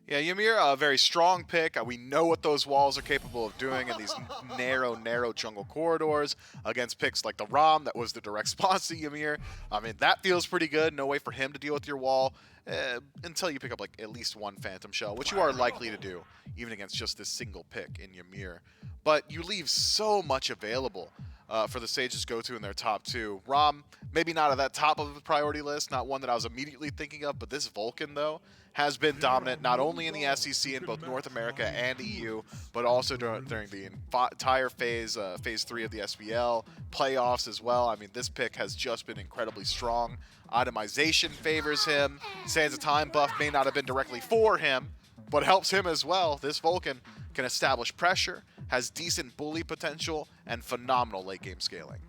Yeah, Ymir, a very strong pick. We know what those walls are capable of doing in these narrow jungle corridors against picks like the Ram that was the direct response to Ymir. I mean, that feels pretty good. No way for him to deal with your wall until you pick up like at least one Phantom Shell, which you are likely to do, even against just this single pick in Ymir. But you leave so much available for the Sages go-to in their top 2. Rom, maybe not at that top of the priority list, not one that I was immediately thinking of, but this Vulcan, though, has been dominant not only in the SEC in both North America and EU, but also during the entire phase 3 of the SBL, playoffs as well. I mean, this pick has just been incredibly strong. Itemization favors him. Sands of Time buff may not have been directly for him, but helps him as well. This Vulcan can establish pressure, has decent bully potential, and phenomenal late game scaling.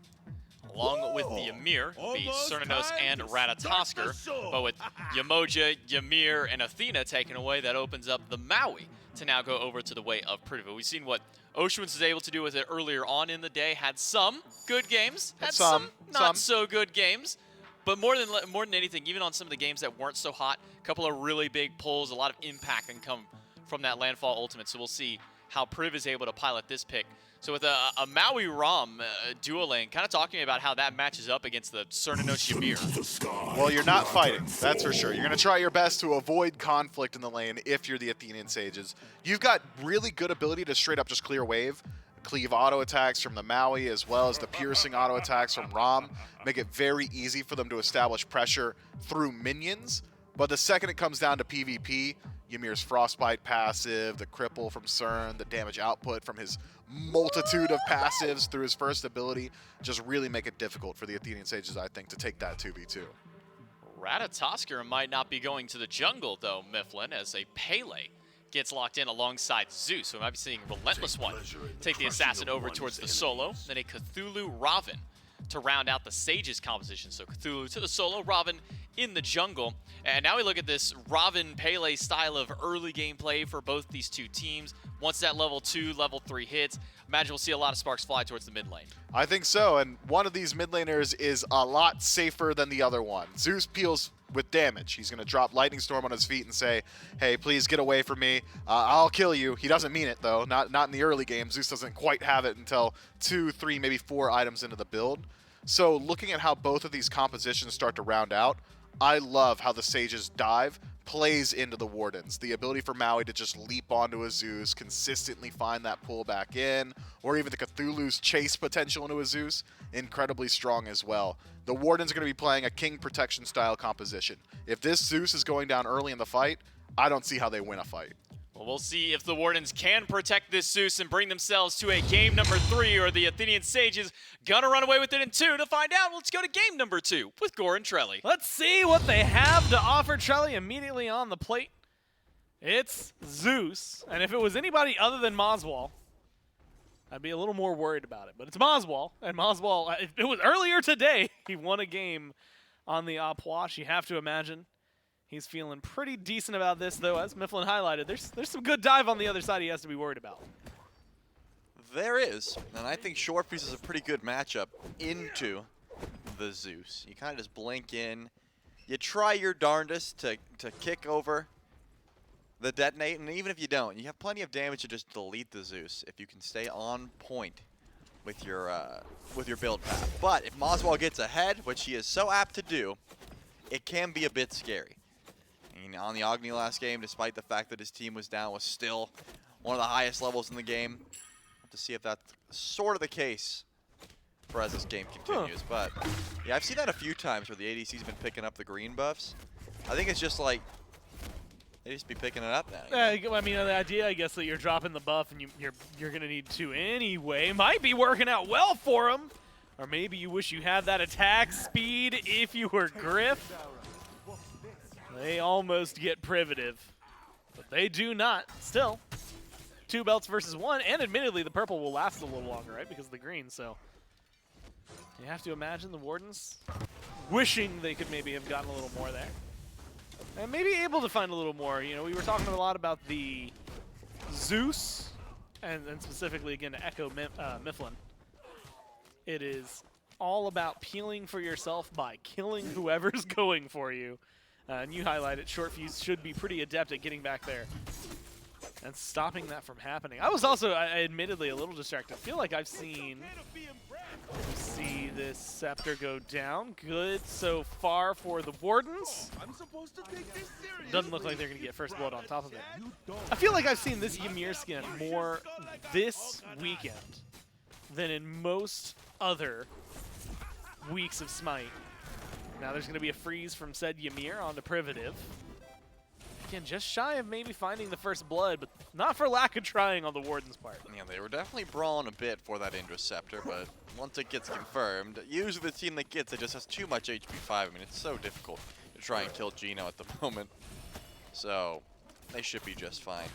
Along with the Ymir, be Cernunnos and Ratatoskr, but with Yamoja, Ymir, and Athena taken away, that opens up the Maui to now go over to the way of Privative. We've seen what Oshwins was able to do with it earlier on in the day. Had some good games, had some not so good games. But more than anything, even on some of the games that weren't so hot, a couple of really big pulls, a lot of impact can come from that Landfall Ultimate. So we'll see how Priv is able to pilot this pick. So with a Maui Rom dual lane, kind of talking about how that matches up against the Cernunnos Ymir. Well, you're not fighting, that's for sure. You're going to try your best to avoid conflict in the lane if you're the Athenian Sages. You've got really good ability to straight up just clear wave. Cleave auto attacks from the Maui as well as the piercing auto attacks from Rom make it very easy for them to establish pressure through minions. But the second it comes down to PvP, Ymir's Frostbite passive, the cripple from Cern, the damage output from his multitude of passives through his first ability just really make it difficult for the Athenian Sages, I think, to take that 2v2. Ratatoskr might not be going to the jungle, though, Mifflin, as a Pele gets locked in alongside Zeus. So we might be seeing RelentlessOne take the assassin over towards the solo, then a Cthulhu Raven to round out the Sages composition. So Cthulhu to the solo, Raven in the jungle. And now we look at this Raven Pele style of early gameplay for both these two teams. Once that level 2, level 3 hits, imagine we'll see a lot of sparks fly towards the mid lane. I think so, and one of these mid laners is a lot safer than the other one. Zeus peels with damage. He's going to drop Lightning Storm on his feet and say, hey, please get away from me. I'll kill you. He doesn't mean it, though. Not in the early game. Zeus doesn't quite have it until 2, 3, maybe 4 items into the build. So looking at how both of these compositions start to round out, I love how the Sages dive plays into the Wardens. The ability for Maui to just leap onto a Zeus, consistently find that pull back in, or even the Cthulhu's chase potential into a Zeus, incredibly strong as well. The Wardens are going to be playing a King Protection style composition. If this Zeus is going down early in the fight, I don't see how they win a fight. Well, we'll see if the Wardens can protect this Zeus and bring themselves to a game number 3, or the Athenian Sages gonna run away with it in 2. To find out, let's go to game number 2 with Gore and Trelly. Let's see what they have to offer. Trelly immediately on the plate. It's Zeus, and if it was anybody other than moswal, I'd be a little more worried about it. But it's moswal, and moswal, it was earlier today, he won a game on the Apwash. You have to imagine he's feeling pretty decent about this, though, as Mifflin highlighted. There's some good dive on the other side he has to be worried about. There is, and I think Shortfuse is a pretty good matchup into the Zeus. You kind of just blink in. You try your darndest to kick over the detonate, and even if you don't, you have plenty of damage to just delete the Zeus if you can stay on point with your build path. But if moswal gets ahead, which he is so apt to do, it can be a bit scary. And on the Agni last game, despite the fact that his team was down, was still one of the highest levels in the game. To see if that's sort of the case for as this game continues. But yeah, I've seen that a few times where the ADC's been picking up the green buffs. I think it's just like they just be picking it up now. I mean, the idea, I guess, that you're dropping the buff and you're gonna need to anyway might be working out well for him. Or maybe you wish you had that attack speed if you were Gryph. They almost get Privative, but they do not. Still, 2 belts versus 1, and admittedly the purple will last a little longer, right, because of the green. So you have to imagine the Wardens wishing they could maybe have gotten a little more there, and maybe able to find a little more. You know, we were talking a lot about the Zeus, and specifically again to echo Mifflin. It is all about peeling for yourself by killing whoever's going for you. And you highlighted Shortfuse should be pretty adept at getting back there and stopping that from happening. I was also, admittedly, a little distracted. I feel like I've seen see this scepter go down. Good so far for the Wardens. Doesn't look like they're going to get first blood on top of it. I feel like I've seen this Ymir skin more this weekend than in most other weeks of Smite. Now there's going to be a freeze from said Ymir onto Privative. Again, just shy of maybe finding the first blood, but not for lack of trying on the Warden's part. Yeah, they were definitely brawling a bit for that Interceptor, but once it gets confirmed, usually the team that gets it just has too much HP5. I mean, it's so difficult to try and kill Geno at the moment. So, they should be just fine.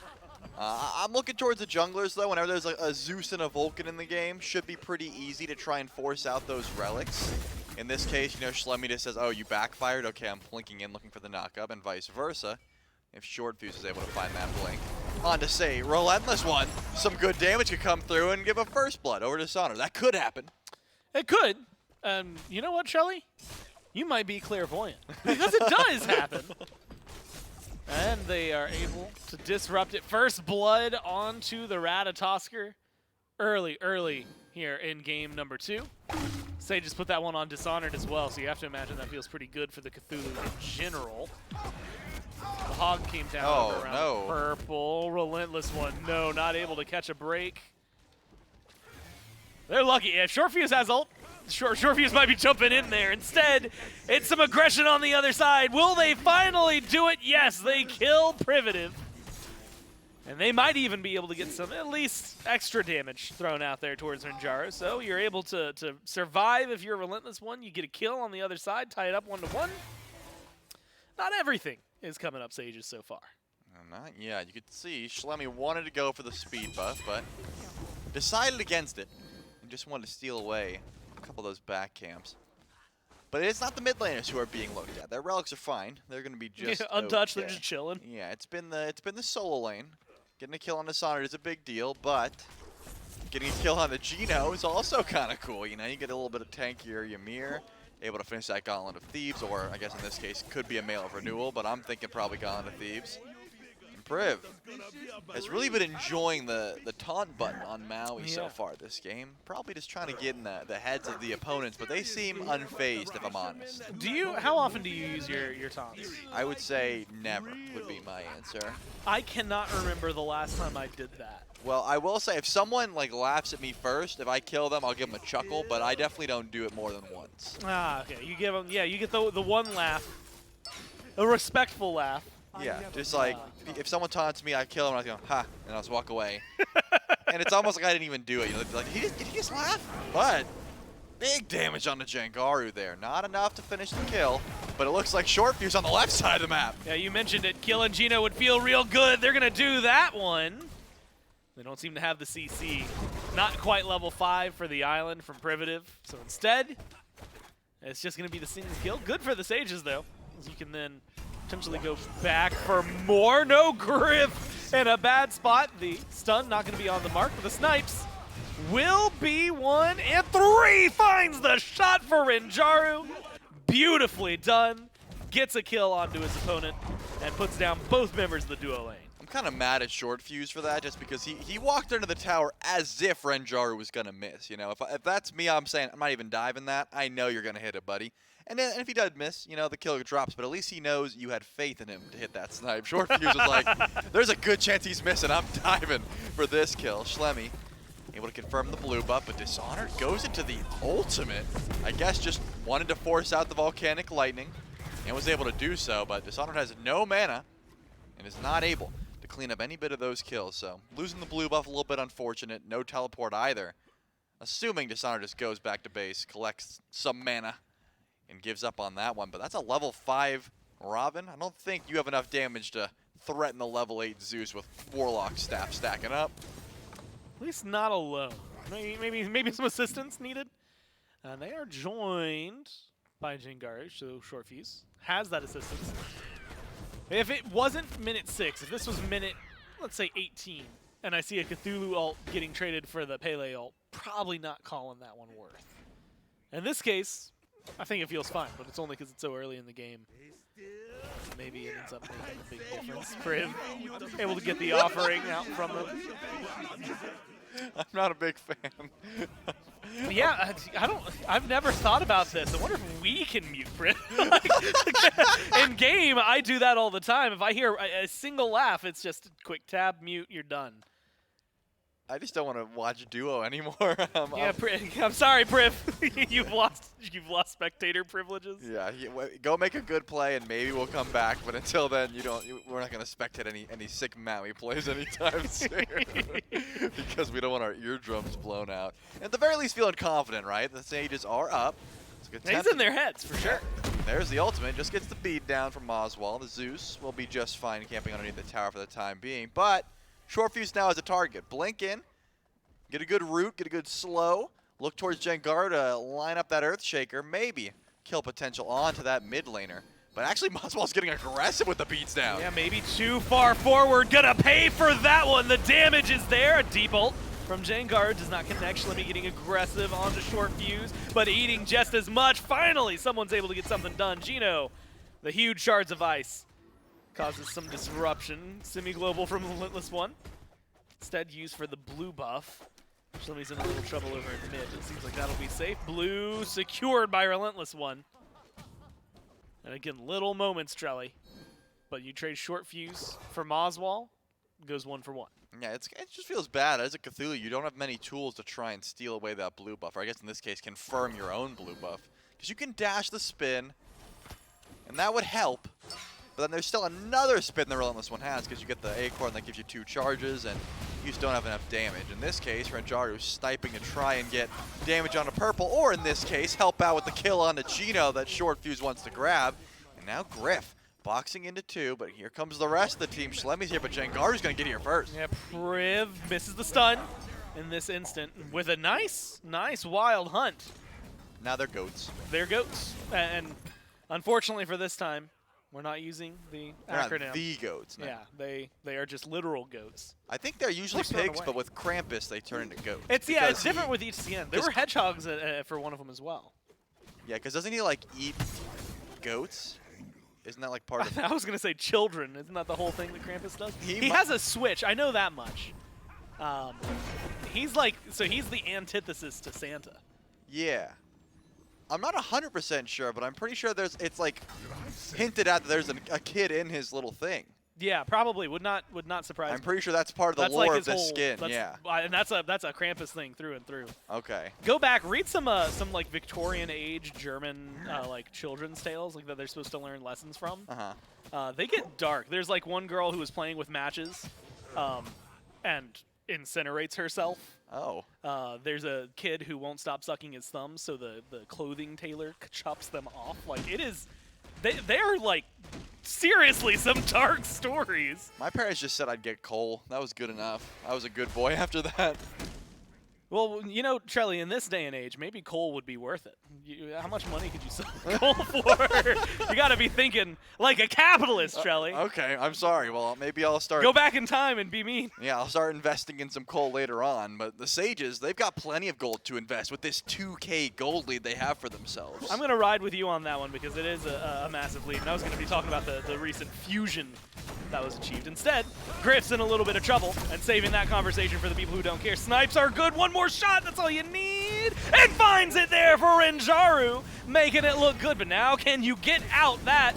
I'm looking towards the junglers, though. Whenever there's a Zeus and a Vulcan in the game, should be pretty easy to try and force out those relics. In this case, you know, Schlemy just says, oh, you backfired? Okay, I'm blinking in looking for the knockup, and vice versa. If Shortfuse is able to find that blink. On to say, RelentlessOne. Some good damage could come through and give a first blood over Dishonored. That could happen. It could. You know what, Shelly? You might be clairvoyant. Because it does happen. And they are able to disrupt it. First blood onto the Ratatoskr. Early here in game number 2. Sages put that one on Dishonored as well, so you have to imagine that feels pretty good for the Cthulhu in general. The Hog came down around purple. RelentlessOne, no, not able to catch a break. They're lucky. If Shortfuse has ult, Shortfuse might be jumping in there. Instead, it's some aggression on the other side. Will they finally do it? Yes, they kill Privative. And they might even be able to get some, at least, extra damage thrown out there towards Renjaru. So you're able to survive if you're RelentlessOne. You get a kill on the other side, tie it up 1-1. Not everything is coming up Sages so far. Not yet. You could see Schlemy wanted to go for the speed buff, but decided against it. And just wanted to steal away a couple of those back camps. But it's not the mid laners who are being looked at. Their relics are fine. They're going to be just untouched. okay. They're just chilling. Yeah, it's been the solo lane. Getting a kill on Dishonored is a big deal, but getting a kill on the Geno is also kind of cool. You know, you get a little bit of tankier Ymir, able to finish that Gauntlet of Thieves, or I guess in this case could be a Mail of Renewal, but I'm thinking probably Gauntlet of Thieves. And Priv has really been enjoying the taunt button on Maui so far this game. Probably just trying to get in the heads of the opponents, but they seem unfazed if I'm honest. How often do you use your taunts? I would say never would be my answer. I cannot remember the last time I did that. Well, I will say if someone like laughs at me first, if I kill them, I'll give them a chuckle, but I definitely don't do it more than once. Ah, okay. You give them, you get the one laugh, a respectful laugh. Yeah, just like if someone taunts me, I kill them, and I go, ha, and I'll just walk away. And it's almost like I didn't even do it. You know, like, did he just laugh? But big damage on the Jangaru there. Not enough to finish the kill, but it looks like Shortfuse on the left side of the map. Yeah, you mentioned it. Killing Geno would feel real good. They're going to do that one. They don't seem to have the CC. Not quite level 5 for the island from Privative. So instead, it's just going to be the single kill. Good for the Sages, though, as you can then potentially go back for more. No Gryph in a bad spot. The stun not going to be on the mark, but the snipes will be 1 and 3. Finds the shot for Renjaru. Beautifully done. Gets a kill onto his opponent and puts down both members of the duo lane. I'm kind of mad at Shortfuse for that, just because he walked into the tower as if Renjaru was going to miss. You know, if that's me, I'm saying I'm not even diving that. I know you're going to hit it, buddy. And then if he does miss, you know, the kill drops, but at least he knows you had faith in him to hit that snipe. Shortfuse was like, there's a good chance he's missing. I'm diving for this kill. Schlemy able to confirm the blue buff, but Dishonored goes into the ultimate. I guess just wanted to force out the volcanic lightning and was able to do so, but Dishonored has no mana and is not able to clean up any bit of those kills. So losing the blue buff a little bit unfortunate. No teleport either. Assuming Dishonored just goes back to base, collects some mana, and gives up on that one. But that's a level 5 Robin. I don't think you have enough damage to threaten the level 8 Zeus with Warlock staff stacking up. At least not alone. Maybe some assistance needed. And they are joined by Jangaru, so Shortfuse has that assistance. If it wasn't minute 6, if this was minute, let's say 18, and I see a Cthulhu ult getting traded for the Pele ult, probably not calling that one worth. In this case, I think it feels fine, but it's only because it's so early in the game. Maybe it ends up making a big difference. Priv able to get the offering out from them. I'm not a big fan. Yeah, I've never thought about this. I wonder if we can mute Priv. In game, I do that all the time. If I hear a single laugh, it's just quick tab, mute, you're done. I just don't want to watch Duo anymore. Yeah, I'm sorry, Priv. you've lost spectator privileges. Yeah, go make a good play and maybe we'll come back. But until then, we're not gonna spectate any sick Maui plays anytime soon because we don't want our eardrums blown out. At the very least, feeling confident, right? The Sages are up. It's a good He's in their heads for sure. There's the ultimate. Just gets the bead down from moswal. The Zeus will be just fine camping underneath the tower for the time being. But Shortfuse now as a target. Blink in. Get a good root, get a good slow. Look towards Jangaru to line up that Earthshaker. Maybe kill potential onto that mid laner. But actually, moswal's getting aggressive with the beats down. Yeah, maybe too far forward. Gonna pay for that one. The damage is there. A deep ult from Jangaru does not connect. Schlemy getting aggressive onto Shortfuse, but eating just as much. Finally, someone's able to get something done. Geno, the huge shards of ice, causes some disruption. Semi-global from RelentlessOne. Instead used for the blue buff. Schlemy's in a little trouble over in mid. It seems like that'll be safe. Blue secured by RelentlessOne. And again, little moments, Trelly. But you trade Shortfuse for moswal, goes 1 for 1. Yeah, it just feels bad. As a Cthulhu, you don't have many tools to try and steal away that blue buff. Or I guess in this case, confirm your own blue buff. Because you can dash the spin, and that would help. But then there's still another spin the RelentlessOne has because you get the acorn that gives you 2 charges and you just don't have enough damage. In this case, Renjaru sniping to try and get damage onto purple, or in this case, help out with the kill onto Geno that Shortfuse wants to grab. And now Gryph boxing into 2, but here comes the rest of the team. Schlemy's here, but Jangaru's going to get here first. Yeah, Priv misses the stun in this instant with a nice wild hunt. Now they're goats. They're goats. And unfortunately for this time, we're not using the acronym. They're not the goats. No. Yeah, they are just literal goats. I think they're usually They're thrown pigs, away. but with Krampus, they turn into goats. It's different with each CN. There were hedgehogs for one of them as well. Yeah, because doesn't he like eat goats? Isn't that like part of? I was gonna say children. Isn't that the whole thing that Krampus does? He He has a switch. I know that much. He's the antithesis to Santa. Yeah. I'm not 100% sure, but I'm pretty sure it's like hinted at that there's a kid in his little thing. Yeah, probably would not surprise me. I'm pretty sure that's part of the That's lore like of the skin. Yeah. And that's a Krampus thing through and through. Okay. Go back, read some like Victorian age German like children's tales like that they're supposed to learn lessons from. They get dark. There's like one girl who was playing with matches, and incinerates herself. Oh. There's a kid who won't stop sucking his thumbs, so the clothing tailor chops them off. Like it is, they're like seriously some dark stories. My parents just said I'd get coal. That was good enough. I was a good boy after that. Well, you know, Trelly, in this day and age, maybe coal would be worth it. How much money could you sell coal for? You got to be thinking like a capitalist, Trelly. Okay, I'm sorry. Well, maybe I'll start. Go back in time and be mean. Yeah, I'll start investing in some coal later on. But the Sages, they've got plenty of gold to invest with this 2K gold lead they have for themselves. I'm going to ride with you on that one because it is a massive lead. And I was going to be talking about the recent fusion that was achieved. Instead, Gryph's in a little bit of trouble and saving that conversation for the people who don't care. Snipes are good. One more shot. That's all you need. And finds it there for Renjaru, making it look good. But now, can you get out that?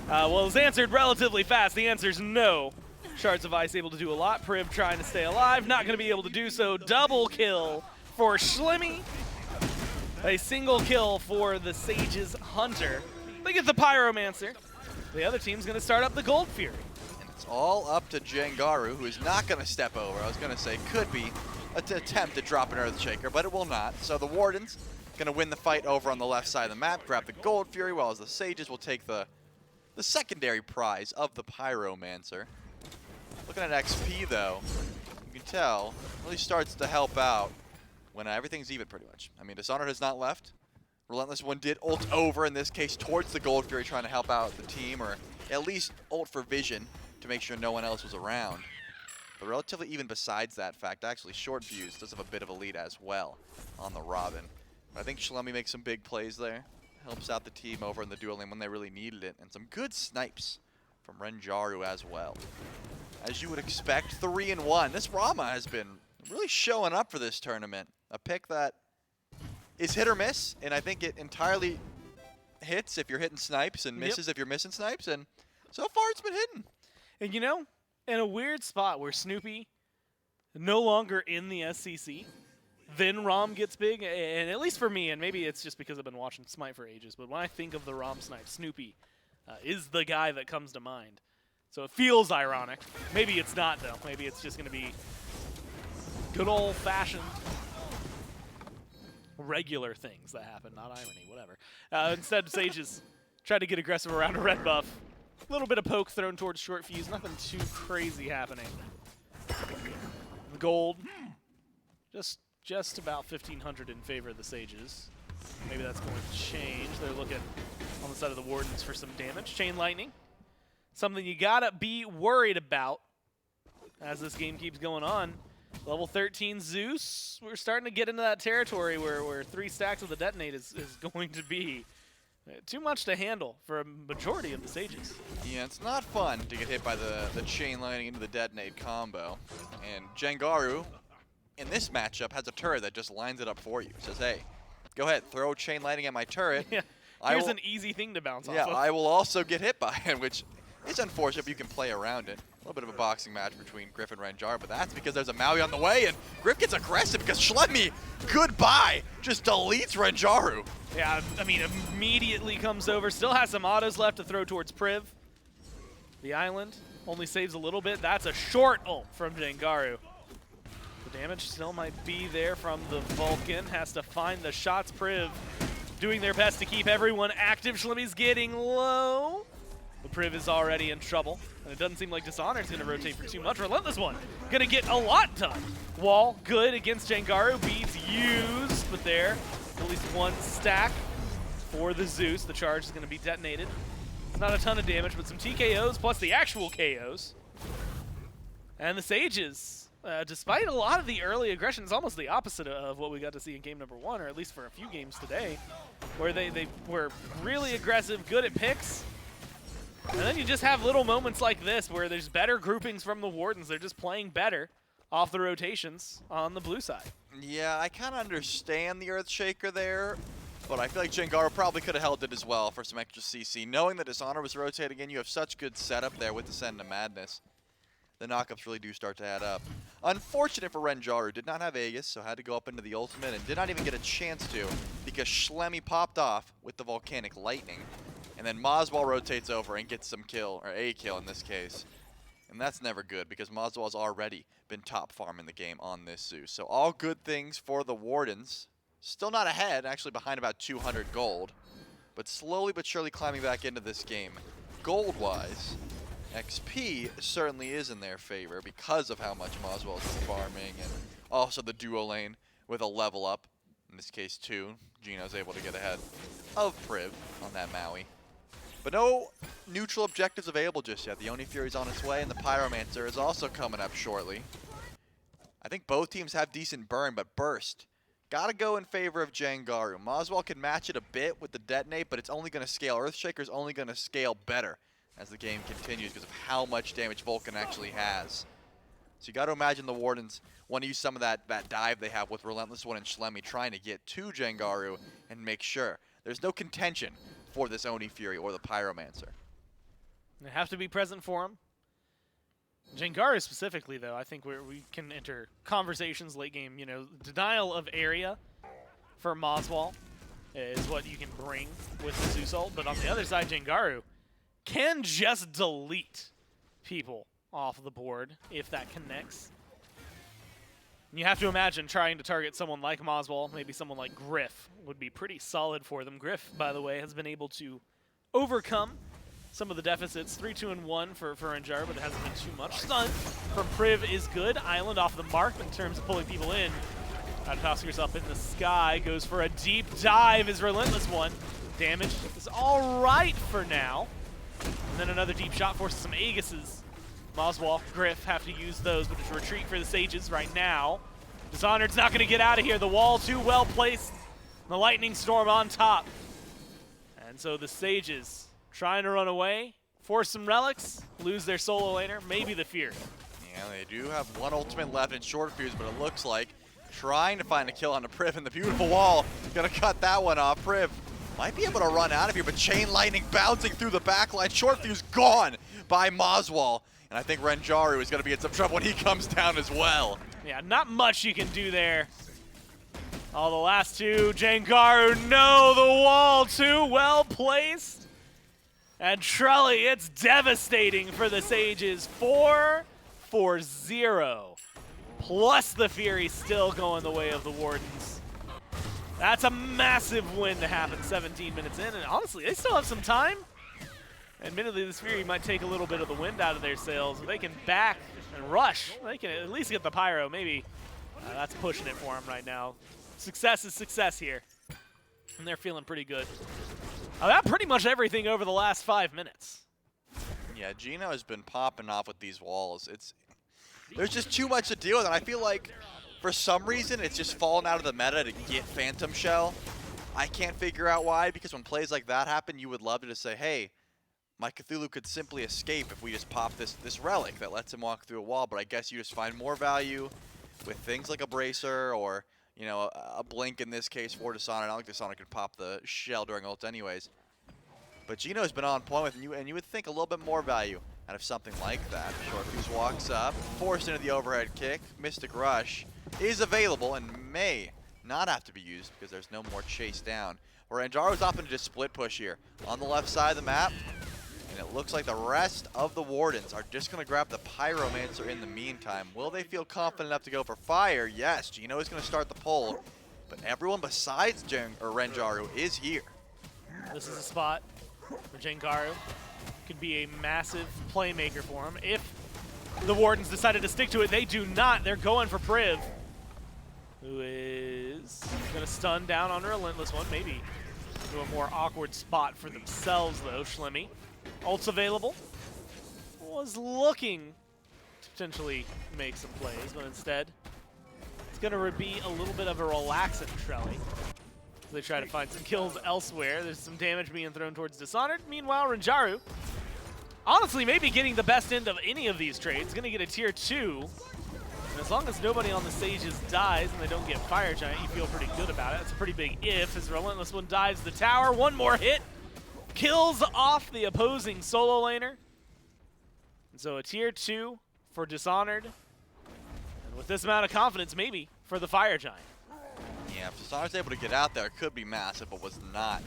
Well, it's answered relatively fast. The answer's no. Shards of Ice able to do a lot. Priv trying to stay alive. Not going to be able to do so. Double kill for Schlemy. A single kill for the Sages Hunter. They get the Pyromancer. The other team's going to start up the Gold Fury. And it's all up to Jangaru, who is not going to step over. I was going to say could be an attempt to drop an Earthshaker, but it will not. So the Wardens going to win the fight over on the left side of the map, grab the Gold Fury, while as the Sages will take the secondary prize of the Pyromancer. Looking at XP, though, you can tell really starts to help out when everything's even, pretty much. I mean, Dishonored has not left. RelentlessOne did ult over, in this case, towards the Gold Fury, trying to help out the team, or at least ult for vision to make sure no one else was around. But relatively even besides that fact, actually, Shortfuse does have a bit of a lead as well on the Robin. But I think Schlemy makes some big plays there. Helps out the team over in the dual lane when they really needed it. And some good snipes from Renjaru as well. As you would expect, 3-1. This Rama has been really showing up for this tournament. A pick that is hit or miss, and I think it entirely hits if you're hitting snipes and misses if you're missing snipes. And so far, it's been hitting. And you know, in a weird spot where Snoopy no longer in the SCC, then Rom gets big. And at least for me, and maybe it's just because I've been watching Smite for ages, but when I think of the Rom snipe, Snoopy is the guy that comes to mind. So it feels ironic. Maybe it's not, though. Maybe it's just going to be good old-fashioned regular things that happen, not irony, whatever. Instead, Sages tried to get aggressive around a red buff. A little bit of poke thrown towards Shortfuse. Nothing too crazy happening. Gold, just about 1,500 in favor of the Sages. Maybe that's going to change. They're looking on the side of the Wardens for some damage. Chain Lightning, something you gotta be worried about as this game keeps going on. Level 13 Zeus, we're starting to get into that territory where 3 stacks of the Detonate is going to be too much to handle for a majority of the Sages. Yeah, it's not fun to get hit by the Chain Lightning into the Detonate combo. And Jangaru, in this matchup, has a turret that just lines it up for you. Says, hey, go ahead, throw Chain Lightning at my turret. Yeah, here's an easy thing to bounce off of. Yeah, I will also get hit by it, which is unfortunate, but you can play around it. A little bit of a boxing match between Griff and Renjaru, but that's because there's a Maui on the way, and Griff gets aggressive because Schlemy, goodbye, just deletes Renjaru. Yeah, I mean, immediately comes over. Still has some autos left to throw towards Priv. The island only saves a little bit. That's a short ult from Jangaru. The damage still might be there from the Vulcan. Has to find the shots. Priv doing their best to keep everyone active. Schlemy's getting low. The Priv is already in trouble, and it doesn't seem like Dishonored's going to rotate for too much. RelentlessOne going to get a lot done. Wall good against Jangaru. Beads used, but there, at least 1 stack for the Zeus. The charge is going to be detonated. It's not a ton of damage, but some TKOs plus the actual KOs. And the Sages, despite a lot of the early aggression, it's almost the opposite of what we got to see in game number 1, or at least for a few games today, where they were really aggressive, good at picks. And then you just have little moments like this where there's better groupings from the Wardens. They're just playing better off the rotations on the blue side. Yeah, I kind of understand the Earthshaker there, but I feel like Jangaru probably could have held it as well for some extra CC. Knowing that Dishonored was rotating in, you have such good setup there with Descent into Madness. The knockups really do start to add up. Unfortunate for Renjaru, did not have Aegis, so had to go up into the ultimate and did not even get a chance to because Schlemy popped off with the Volcanic Lightning. And then moswal rotates over and gets some kill, or a kill in this case. And that's never good because moswal's already been top farm in the game on this Zeus. So all good things for the Wardens. Still not ahead, actually behind about 200 gold. But slowly but surely climbing back into this game. Gold-wise, XP certainly is in their favor because of how much moswal is farming. And also the duo lane with a level up. In this case 2. Geno's able to get ahead of Priv on that Maui. But no neutral objectives available just yet. The Oni Fury's on its way, and the Pyromancer is also coming up shortly. I think both teams have decent burn, but Burst gotta go in favor of Jangaru. moswal can match it a bit with the Detonate, but it's only going to scale. Earthshaker's only going to scale better as the game continues because of how much damage Vulcan actually has. So you got to imagine the Wardens want to use some of that dive they have with RelentlessOne and Schlemy trying to get to Jangaru and make sure there's no contention for this Oni Fury or the Pyromancer. They have to be present for him. Jangaru specifically, though, I think we can enter conversations late game. You know, denial of area for moswal is what you can bring with the Zeus ult. But on the other side, Jangaru can just delete people off the board if that connects. And you have to imagine trying to target someone like moswal, maybe someone like Griff, would be pretty solid for them. Griff, by the way, has been able to overcome some of the deficits. 3-2-1 for Renjaru, but it hasn't been too much. Stun from Priv is good. Island off the mark in terms of pulling people in. Ratatoskr up in the sky, goes for a deep dive as RelentlessOne. Damage is all right for now. And then another deep shot forces some Aegises. moswal, Griff have to use those, but it's a retreat for the Sages right now. Dishonored's not going to get out of here. The wall too well placed. The lightning storm on top. And so the Sages trying to run away, force some relics, lose their solo laner, maybe the Fury. Yeah, they do have one ultimate left in Shortfuse, but it looks like trying to find a kill on the Priv, and the beautiful wall gonna cut that one off. Priv might be able to run out of here, but Chain Lightning bouncing through the backline. Shortfuse gone by moswal. And I think Renjaru is gonna be in some trouble when he comes down as well. Yeah, not much you can do there. Oh, the last two. Jangaru, no, the wall too well placed. And Trelly, it's devastating for the Sages. 4-0. Plus the Fury still going the way of the Wardens. That's a massive win to happen 17 minutes in. And honestly, they still have some time. Admittedly, this Fury might take a little bit of the wind out of their sails. If they can back and rush, they can at least get the Pyro. Maybe that's pushing it for them right now. Success is success here. And they're feeling pretty good. About pretty much everything over the last 5 minutes. Yeah, Geno has been popping off with these walls. There's just too much to deal with, and I feel like for some reason it's just fallen out of the meta to get Phantom Shell. I can't figure out why, because when plays like that happen, you would love to just say, hey, my Cthulhu could simply escape if we just pop this relic that lets him walk through a wall, but I guess you just find more value with things like a Bracer or, you know, a Blink in this case for Dishonored. I don't think Dishonored could pop the shell during ult anyways. But Geno's been on point with, and you would think a little bit more value out of something like that. Shortfuse walks up, forced into the overhead kick. Mystic Rush is available and may not have to be used because there's no more chase down. Renjaru's opting to just split push here on the left side of the map. And it looks like the rest of the Wardens are just going to grab the Pyromancer in the meantime. Will they feel confident enough to go for fire? Yes, Geno is going to start the pull. But everyone besides Renjaru is here. This is a spot for Jangaru. Could be a massive playmaker for him. If the Wardens decided to stick to it, they do not. They're going for Priv, who is going to stun down on RelentlessOne. Maybe to a more awkward spot for themselves, though. Schlemy. Ult's available. Was looking to potentially make some plays, but instead it's going to be a little bit of a relaxing Trelly. They try to find some kills elsewhere. There's some damage being thrown towards Dishonored. Meanwhile, Renjaru, honestly, maybe getting the best end of any of these trades. Going to get a tier 2. And as long as nobody on the Sages dies and they don't get Fire Giant, you feel pretty good about it. That's a pretty big if as RelentlessOne dives the tower. One more hit. Kills off the opposing solo laner. And so a tier 2 for Dishonored. And with this amount of confidence, maybe for the Fire Giant. Yeah, if Dishonored's able to get out there, it could be massive, but was not.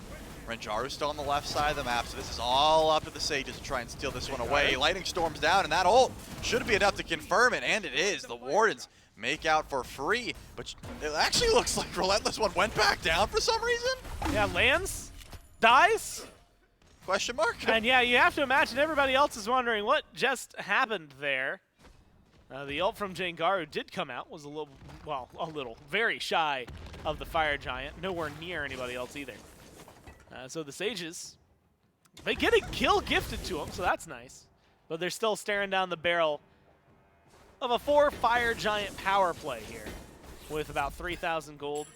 Renjaru's still on the left side of the map, so this is all up to the Sages to try and steal this one away. Lightning Storm's down, and that ult should be enough to confirm it, and it is. The Wardens make out for free, but it actually looks like RelentlessOne went back down for some reason. Yeah, lands, dies. Question mark? And yeah, you have to imagine everybody else is wondering what just happened there. The ult from Jangaru did come out, was a little, very shy of the Fire Giant. Nowhere near anybody else either. So the Sages, they get a kill gifted to them, so that's nice. But they're still staring down the barrel of a 4 Fire Giant power play here with about 3,000 gold.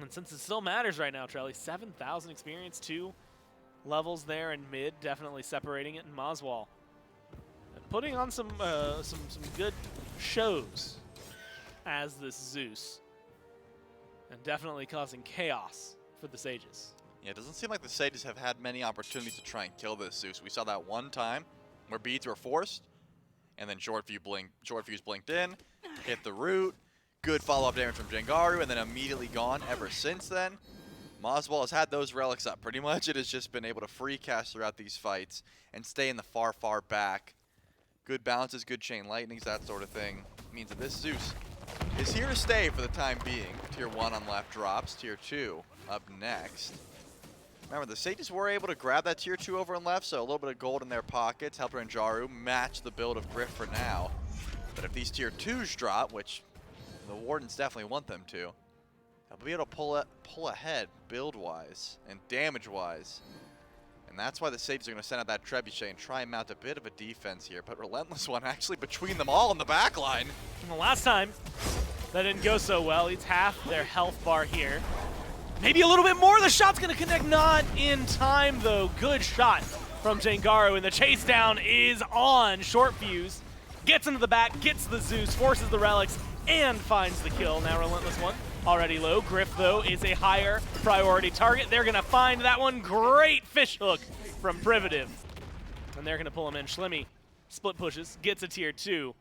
And since it still matters right now, Trelly, 7,000 experience, 2 levels there in mid, definitely separating it in moswal. And putting on some good shows as this Zeus. And definitely causing chaos for the Sages. Yeah, it doesn't seem like the Sages have had many opportunities to try and kill this Zeus. We saw that one time where beads were forced, and then Shortfuse blinked in, hit the root, good follow-up damage from Jangaru, and then immediately gone ever since then. moswal has had those relics up. Pretty much it has just been able to free cast throughout these fights and stay in the far, far back. Good bounces, good chain lightnings, that sort of thing. Means that this Zeus is here to stay for the time being. Tier 1 on left drops, Tier 2 up next. Remember, the Sages were able to grab that Tier 2 over on left, so a little bit of gold in their pockets. Helped Renjaru match the build of Gryph for now. But if these Tier 2s drop, which the Wardens definitely want them to, they'll be able to pull ahead build-wise and damage-wise. And that's why the Sages are going to send out that Trebuchet and try and mount a bit of a defense here. But RelentlessOne actually between them all in the back line. And the last time, that didn't go so well. It's half their health bar here. Maybe a little bit more. The shot's going to connect. Not in time, though. Good shot from Jangaru, and the chase down is on. Shortfuse gets into the back, gets the Zeus, forces the relics, and finds the kill. Now RelentlessOne already low. Gryph, though, is a higher priority target. They're going to find that one. Great fish hook from Privative. And they're going to pull him in. Schlemy split pushes, gets a Tier 2.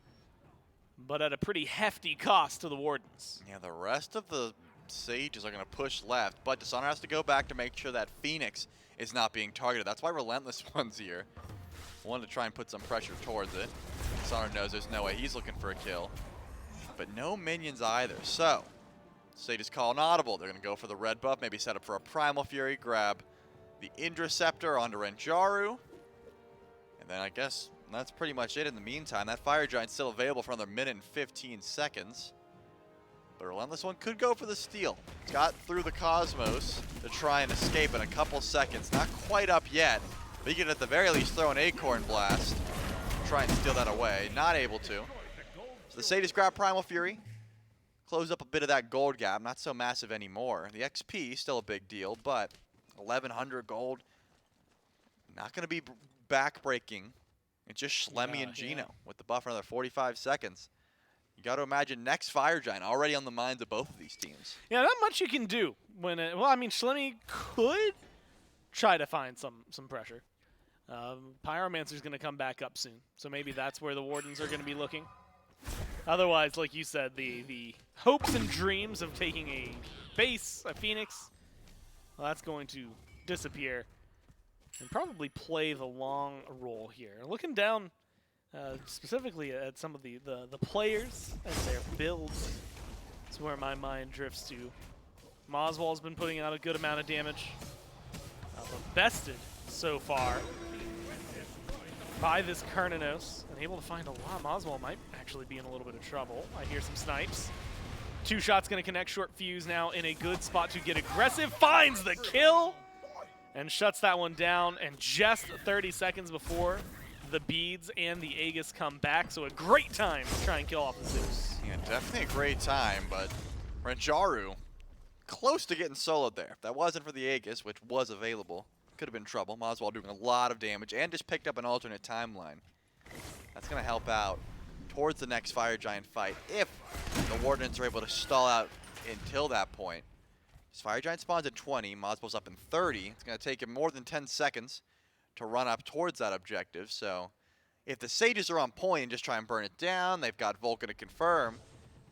but at a pretty hefty cost to the Wardens. Yeah, the rest of the Sages are going to push left, but Dishonored has to go back to make sure that Phoenix is not being targeted. That's why RelentlessOne's here. Wanted to try and put some pressure towards it. Dishonored knows there's no way he's looking for a kill, but no minions either. So, Sages call an audible. They're going to go for the red buff, maybe set up for a Primal Fury, grab the Indra Scepter onto Renjaru, and then I guess that's pretty much it in the meantime. That Fire Giant's still available for another minute and 15 seconds. But RelentlessOne could go for the steal. Got through the Cosmos to try and escape in a couple seconds. Not quite up yet, but he could at the very least throw an Acorn Blast. Try and steal that away. Not able to. So the Sages grab Primal Fury. Close up a bit of that gold gap. Not so massive anymore. The XP, still a big deal, but 1,100 gold. Not going to be back-breaking. It's just Schlemy and Geno with the buff for another 45 seconds. You got to imagine next Fire Giant already on the minds of both of these teams. Yeah, not much you can do when well, I mean, Schlemy could try to find some pressure. Pyromancer's going to come back up soon, so maybe that's where the Wardens are going to be looking. Otherwise, like you said, the hopes and dreams of taking a base, a Phoenix, well, that's going to disappear and probably play the long role here. Looking down specifically at some of the players and their builds, that's where my mind drifts to. Moswal's been putting out a good amount of damage. But bested so far by this Cernunnos, and able to find a lot. Moswal might actually be in a little bit of trouble. I hear some snipes. 2 shots going to connect. Shortfuse now in a good spot to get aggressive. Finds the kill and shuts that one down. And just 30 seconds before the beads and the Aegis come back, so a great time to try and kill off the Zeus. Yeah, definitely a great time, but Renjaru close to getting soloed there. If that wasn't for the Aegis, which was available, could have been trouble. Moswal doing a lot of damage and just picked up an alternate timeline. That's going to help out towards the next Fire Giant fight if the Wardens are able to stall out until that point. This Fire Giant spawns at 20, Moswal's up in 30. It's going to take him more than 10 seconds to run up towards that objective. So if the Sages are on point and just try and burn it down, they've got Vulcan to confirm.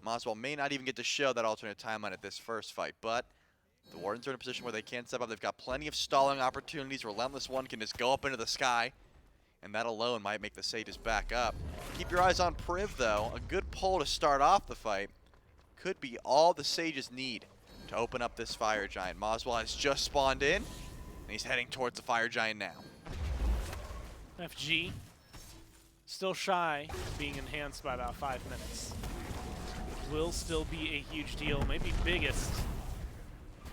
Moswal may not even get to show that alternate timeline at this first fight, but the Wardens are in a position where they can step up. They've got plenty of stalling opportunities. RelentlessOne can just go up into the sky, and that alone might make the Sages back up. Keep your eyes on Priv, though. A good pull to start off the fight could be all the Sages need to open up this Fire Giant. Moswal has just spawned in, and he's heading towards the Fire Giant now. FG still shy of being enhanced by about 5 minutes. Will still be a huge deal, maybe biggest.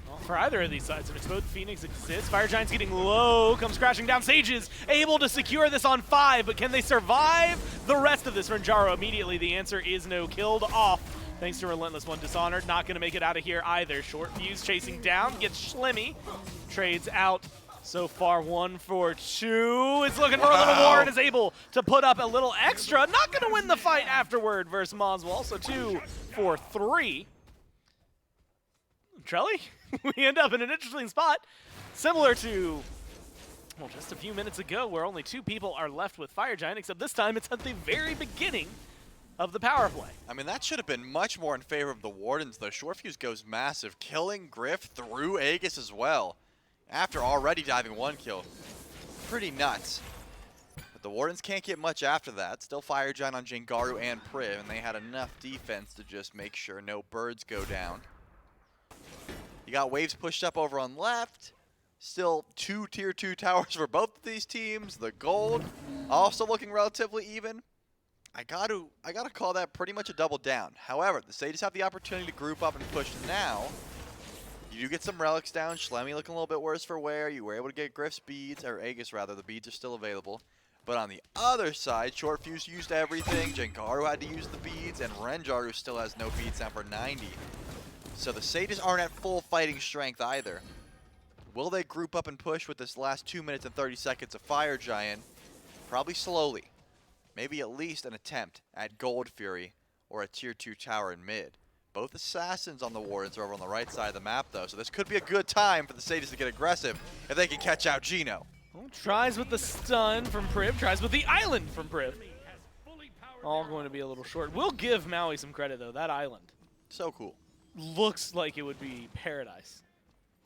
Well, for either of these sides, if it's both Phoenix exists, Fire Giant's getting low, comes crashing down. Sages able to secure this on 5, but can they survive the rest of this? Renjaru immediately, the answer is no. Killed off thanks to RelentlessOne. Dishonored not going to make it out of here either. Shortfuse chasing down, gets Schlemy, trades out. So far, 1 for 2. It's looking for a little more and is able to put up a little extra. Not going to win the fight afterward versus Moswal. So 2 for 3. Trelly, we end up in an interesting spot. Similar to, well, just a few minutes ago where only 2 people are left with Fire Giant, except this time it's at the very beginning of the power play. I mean, that should have been much more in favor of the Wardens, though. Shortfuse goes massive, killing Griff through Aegis as well. After already diving 1 kill. Pretty nuts. But the Wardens can't get much after that. Still Fire Giant on Jangaru and Priv, and they had enough defense to just make sure no birds go down. You got waves pushed up over on left. Still 2 tier 2 towers for both of these teams. The gold also looking relatively even. I gotta call that pretty much a double down. However, the Sages have the opportunity to group up and push now. You do get some relics down. Schlemy looking a little bit worse for wear. You were able to get Griff's beads, or Aegis rather. The beads are still available. But on the other side, Shortfuse used everything. Jangaru had to use the beads, and Renjaru still has no beads down for 90. So the Sages aren't at full fighting strength either. Will they group up and push with this last 2 minutes and 30 seconds of Fire Giant? Probably slowly. Maybe at least an attempt at Gold Fury or a tier 2 tower in mid. Both Assassins on the Wardens are over on the right side of the map, though, so this could be a good time for the Sages to get aggressive if they can catch out Geno. Well, tries with the stun from Priv, tries with the island from Priv. All going to be a little short. We'll give Maui some credit, though. That island So cool. looks like it would be paradise.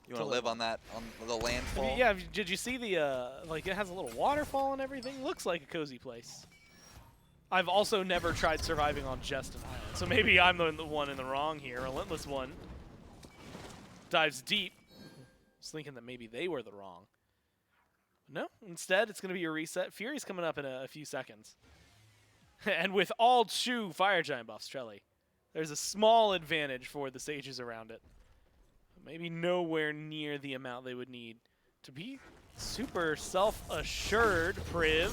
You want to live on that, on the landfall? Yeah, did you see the, like, it has a little waterfall and everything? Looks like a cozy place. I've also never tried surviving on just an island, so maybe I'm the one in the wrong here. RelentlessOne dives deep. I was thinking that maybe they were the wrong. No, instead it's going to be a reset. Fury's coming up in a few seconds. And with all 2 Fire Giant buffs, Trelly, there's a small advantage for the Sages around it. Maybe nowhere near the amount they would need to be super self-assured. Priv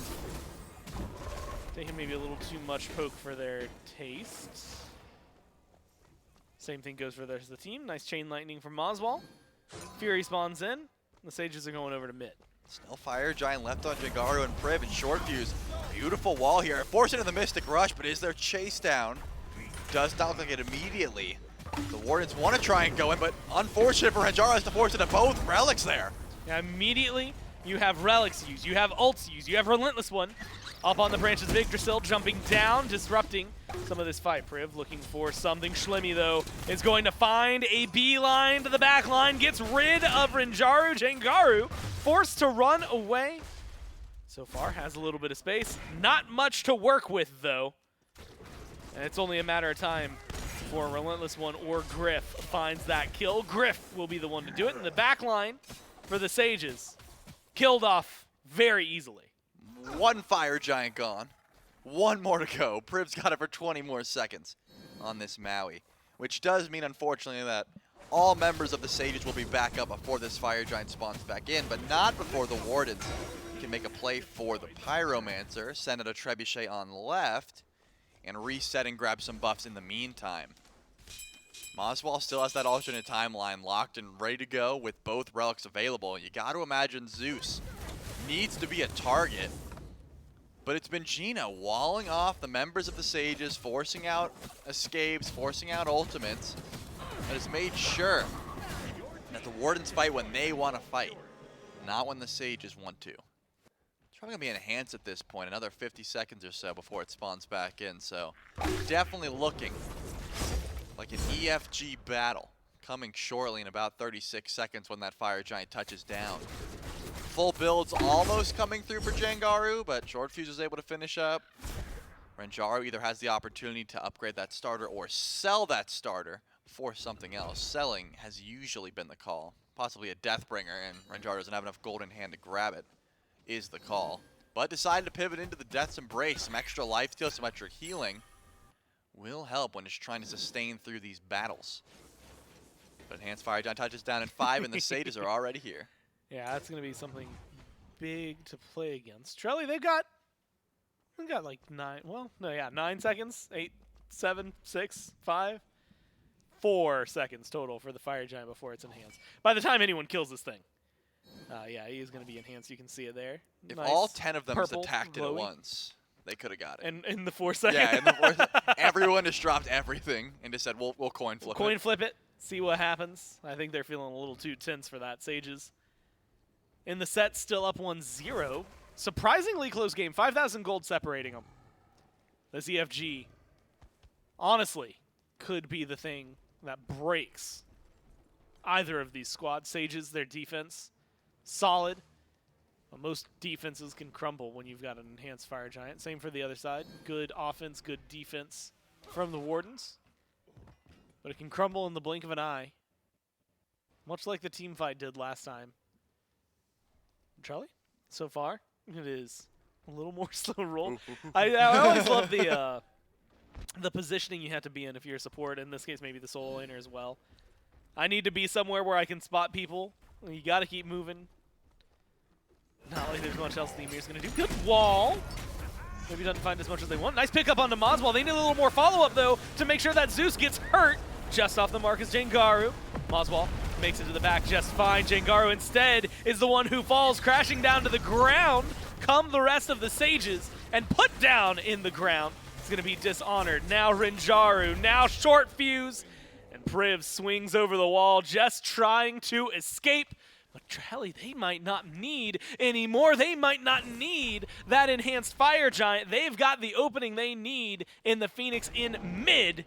taking maybe a little too much poke for their taste. Same thing goes for the rest of the team. Nice chain lightning from moswal. Fury spawns in. The Sages are going over to mid. Still Fire Giant left on Jangaru and Priv and Shortfuse. Beautiful wall here. Forced into the Mystic Rush, but is there chase down? Does not look like it immediately. The Wardens want to try and go in, but unfortunate for Renjaru has to force into both relics there. Now immediately you have relics used, you have ults used, you have RelentlessOne up on the branches of Yggdrasil, jumping down, disrupting some of this fight. Priv looking for something. Schlemy, though, is going to find a beeline to the back line, gets rid of Renjaru. Jangaru forced to run away. So far has a little bit of space. Not much to work with, though. And it's only a matter of time before RelentlessOne or oGryph finds that kill. oGryph will be the one to do it. In the back line for the Sages, killed off very easily. 1 Fire Giant gone. 1 more to go. Priv's got it for 20 more seconds on this Maui, which does mean, unfortunately, that all members of the Sages will be back up before this Fire Giant spawns back in, but not before the Wardens can make a play for the Pyromancer, send out a Trebuchet on left, and reset and grab some buffs in the meantime. moswal still has that alternate timeline locked and ready to go with both relics available. You got to imagine Zeus needs to be a target, but it's been Geno walling off the members of the Sages, forcing out escapes, forcing out ultimates, that has made sure that the Wardens fight when they want to fight, not when the Sages want to. It's probably going to be enhanced at this point, another 50 seconds or so before it spawns back in, so definitely looking like an EFG battle coming shortly in about 36 seconds when that Fire Giant touches down. Full builds almost coming through for Jangaru, but Shortfuse is able to finish up. Renjaru either has the opportunity to upgrade that starter or sell that starter for something else. Selling has usually been the call. Possibly a Deathbringer, and Renjaru doesn't have enough gold in hand to grab it, is the call. But decided to pivot into the Death's Embrace. Some extra life steal, some extra healing will help when it's trying to sustain through these battles. But Enhanced Fire Giant touches down in 5, and the Sages are already here. Yeah, that's going to be something big to play against. Trelly, they've got like 9 seconds. 8, 7, 6, 5, 4 seconds total for the Fire Giant before it's enhanced. By the time anyone kills this thing, yeah, he is going to be enhanced. You can see it there. If Nice all 10 of them is purple, attacked at glowy. once, they could have got it. And in the 4 seconds. Yeah, in the 4th, everyone just dropped everything and just said, we'll coin flip Coin it. flip it. See what happens. I think they're feeling a little too tense for that. Sages in the set, still up 1-0. Surprisingly close game. 5,000 gold separating them. This EFG, honestly, could be the thing that breaks either of these squads. Sages, their defense, solid. But most defenses can crumble when you've got an enhanced Fire Giant. Same for the other side. Good offense, good defense from the Wardens. But it can crumble in the blink of an eye. Much like the team fight did last time. Charlie, so far, it is a little more slow roll. I always love the positioning you have to be in if you're a support. In this case, maybe the solo laner as well. I need to be somewhere where I can spot people. You got to keep moving. Not like there's much else the Ymir's going to do. Good wall. Maybe doesn't find as much as they want. Nice pickup onto moswal. They need a little more follow-up, though, to make sure that Zeus gets hurt. Just off the mark is Jangaru. moswal makes it to the back just fine. Jangaru instead is the one who falls crashing down to the ground. Come the rest of the Sages and put down in the ground. It's going to be Dishonored. Now Renjaru. Now Shortfuse. And Priv swings over the wall just trying to escape. But Trelly, they might not need anymore. They might not need that enhanced fire giant. They've got the opening they need in the Phoenix in mid.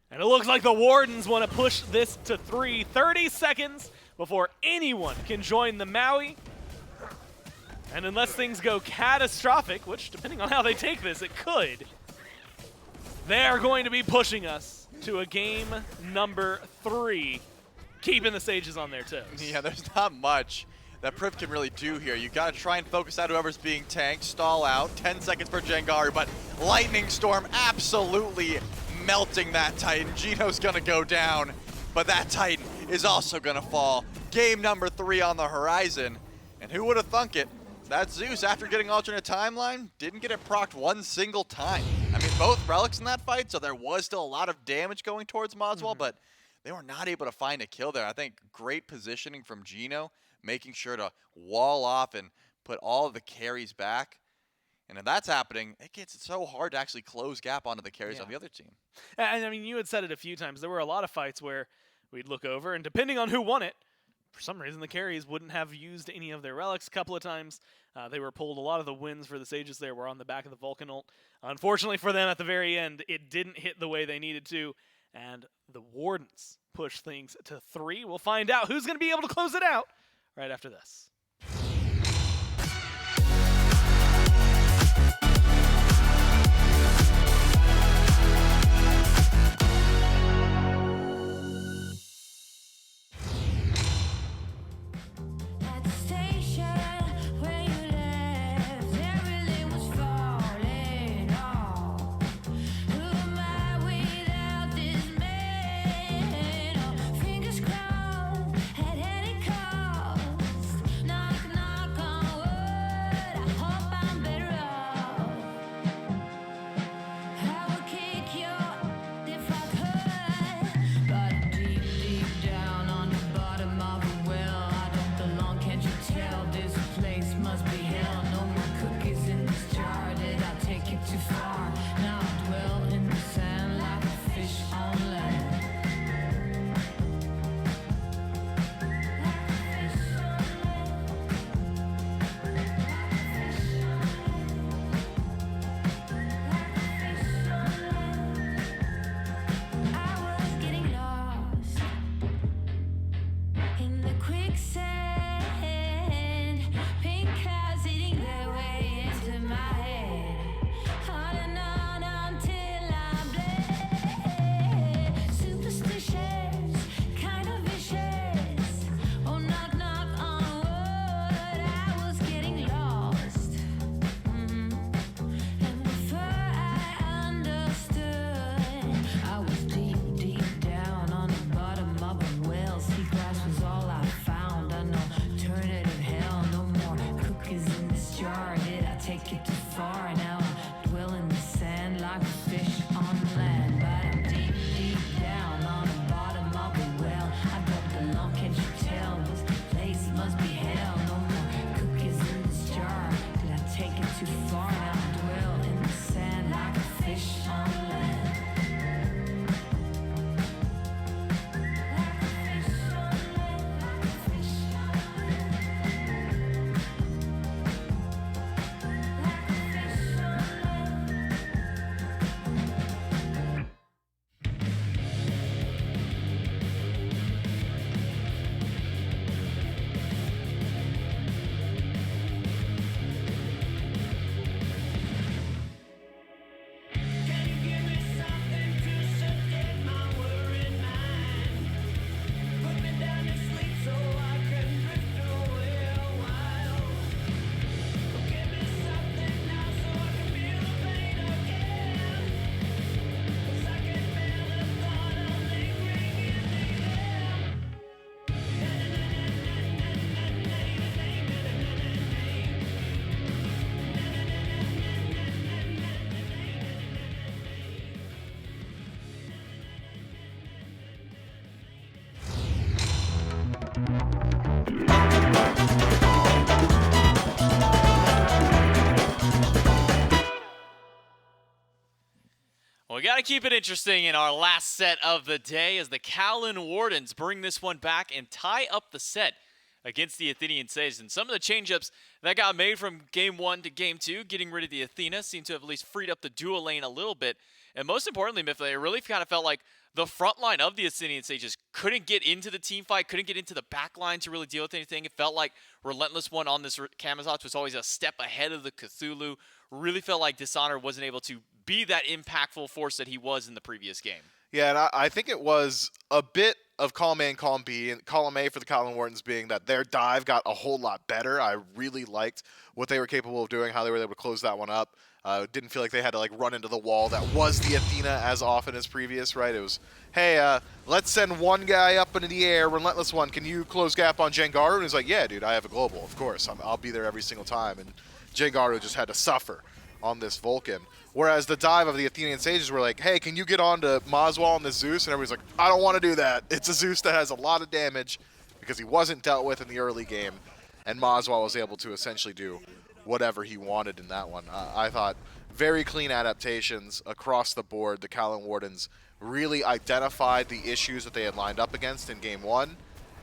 And it looks like the Wardens want to push this to 3. 30 seconds before anyone can join the Maui. And unless things go catastrophic, which depending on how they take this, it could, they're going to be pushing us to a game number 3. Keeping the Sages on their toes. Yeah, there's not much that Priv can really do here. You gotta try and focus out whoever's being tanked, stall out, 10 seconds for Jangaru, but Lightning Storm absolutely melting that Titan. Geno's gonna go down, but that Titan is also gonna fall. Game number 3 on the horizon, and who would have thunk it? That Zeus, after getting alternate timeline, didn't get it procced one single time. I mean, both relics in that fight, so there was still a lot of damage going towards moswal, but they were not able to find a kill there. I think great positioning from Geno, making sure to wall off and put all of the carries back. And if that's happening, it gets so hard to actually close gap onto the carries on the other team. And I mean, you had said it a few times. There were a lot of fights where we'd look over, and depending on who won it, for some reason the carries wouldn't have used any of their relics. A couple of times they were pulled. A lot of the wins for the Sages there were on the back of the Vulcan ult. Unfortunately for them, at the very end, it didn't hit the way they needed to. And the Wardens push things to 3. We'll find out who's going to be able to close it out right after this. We got to keep it interesting in our last set of the day as the Kaolin Wardens bring this one back and tie up the set against the Athenian Sages. And some of the change-ups that got made from Game 1 to Game 2, getting rid of the Athena, seemed to have at least freed up the dual lane a little bit. And most importantly, Mifflin, it really kind of felt like the front line of the Athenian Sages couldn't get into the team fight, couldn't get into the back line to really deal with anything. It felt like RelentlessOne on this Kamazotz was always a step ahead of the Cthulhu. Really felt like Dishonored wasn't able to be that impactful force that he was in the previous game. Yeah, and I think it was a bit of column A and column B, and column A for the Kaolin Wardens being that their dive got a whole lot better. I really liked what they were capable of doing, how they were able to close that one up. Didn't feel like they had to run into the wall that was the Athena as often as previous, right? It was, hey, let's send one guy up into the air, RelentlessOne, can you close gap on Jangaru? And he's like, yeah, dude, I have a global, of course. I'll be there every single time. And Jangaru just had to suffer on this Vulcan. Whereas the dive of the Athenian Sages were like, hey, can you get on to moswal and the Zeus? And everybody's like, I don't want to do that. It's a Zeus that has a lot of damage because he wasn't dealt with in the early game. And moswal was able to essentially do whatever he wanted in that one. I thought very clean adaptations across the board. The Kaolin Wardens really identified the issues that they had lined up against in Game 1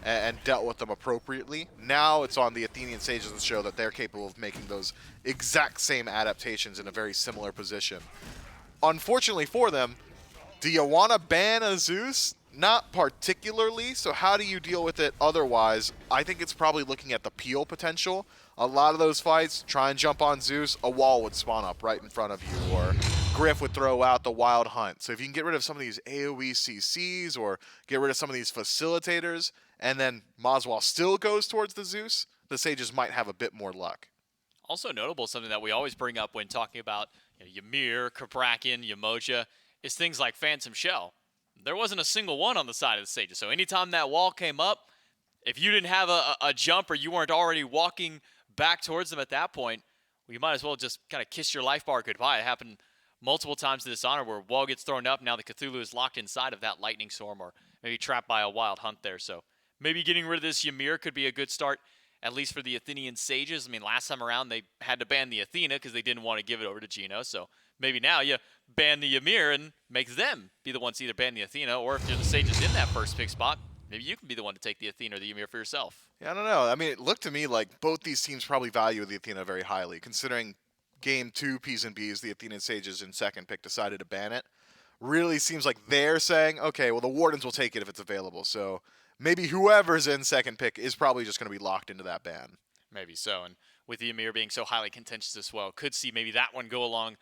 and dealt with them appropriately. Now it's on the Athenian Sages to show that they're capable of making those exact same adaptations in a very similar position. Unfortunately for them, do you want to ban a Zeus? Not particularly, so how do you deal with it otherwise? I think it's probably looking at the peel potential. A lot of those fights, try and jump on Zeus, a wall would spawn up right in front of you, or Griff would throw out the wild hunt. So if you can get rid of some of these AoE CCs or get rid of some of these facilitators, and then moswal still goes towards the Zeus, the Sages might have a bit more luck. Also notable, something that we always bring up when talking about Ymir, Kabrakan, Yamoja, is things like Phantom Shell. There wasn't a single one on the side of the Sages. So anytime that wall came up, if you didn't have a jump or you weren't already walking back towards them at that point, well, you might as well just kind of kiss your life bar goodbye. It happened multiple times in Dishonored where wall gets thrown up. Now the Cthulhu is locked inside of that lightning storm or maybe trapped by a wild hunt there. So maybe getting rid of this Ymir could be a good start, at least for the Athenian Sages. I mean, last time around they had to ban the Athena because they didn't want to give it over to Geno. So maybe now you ban the Ymir and make them be the ones to either ban the Athena, or if you're the Sages in that first pick spot, maybe you can be the one to take the Athena or the Ymir for yourself. Yeah, I don't know. I mean, it looked to me like both these teams probably value the Athena very highly, considering Game 2 P's and B's, the Athenian Sages in second pick decided to ban it. Really seems like they're saying, okay, well, the Wardens will take it if it's available. So maybe whoever's in second pick is probably just going to be locked into that ban. Maybe so. And with the Ymir being so highly contentious as well, could see maybe that one go along,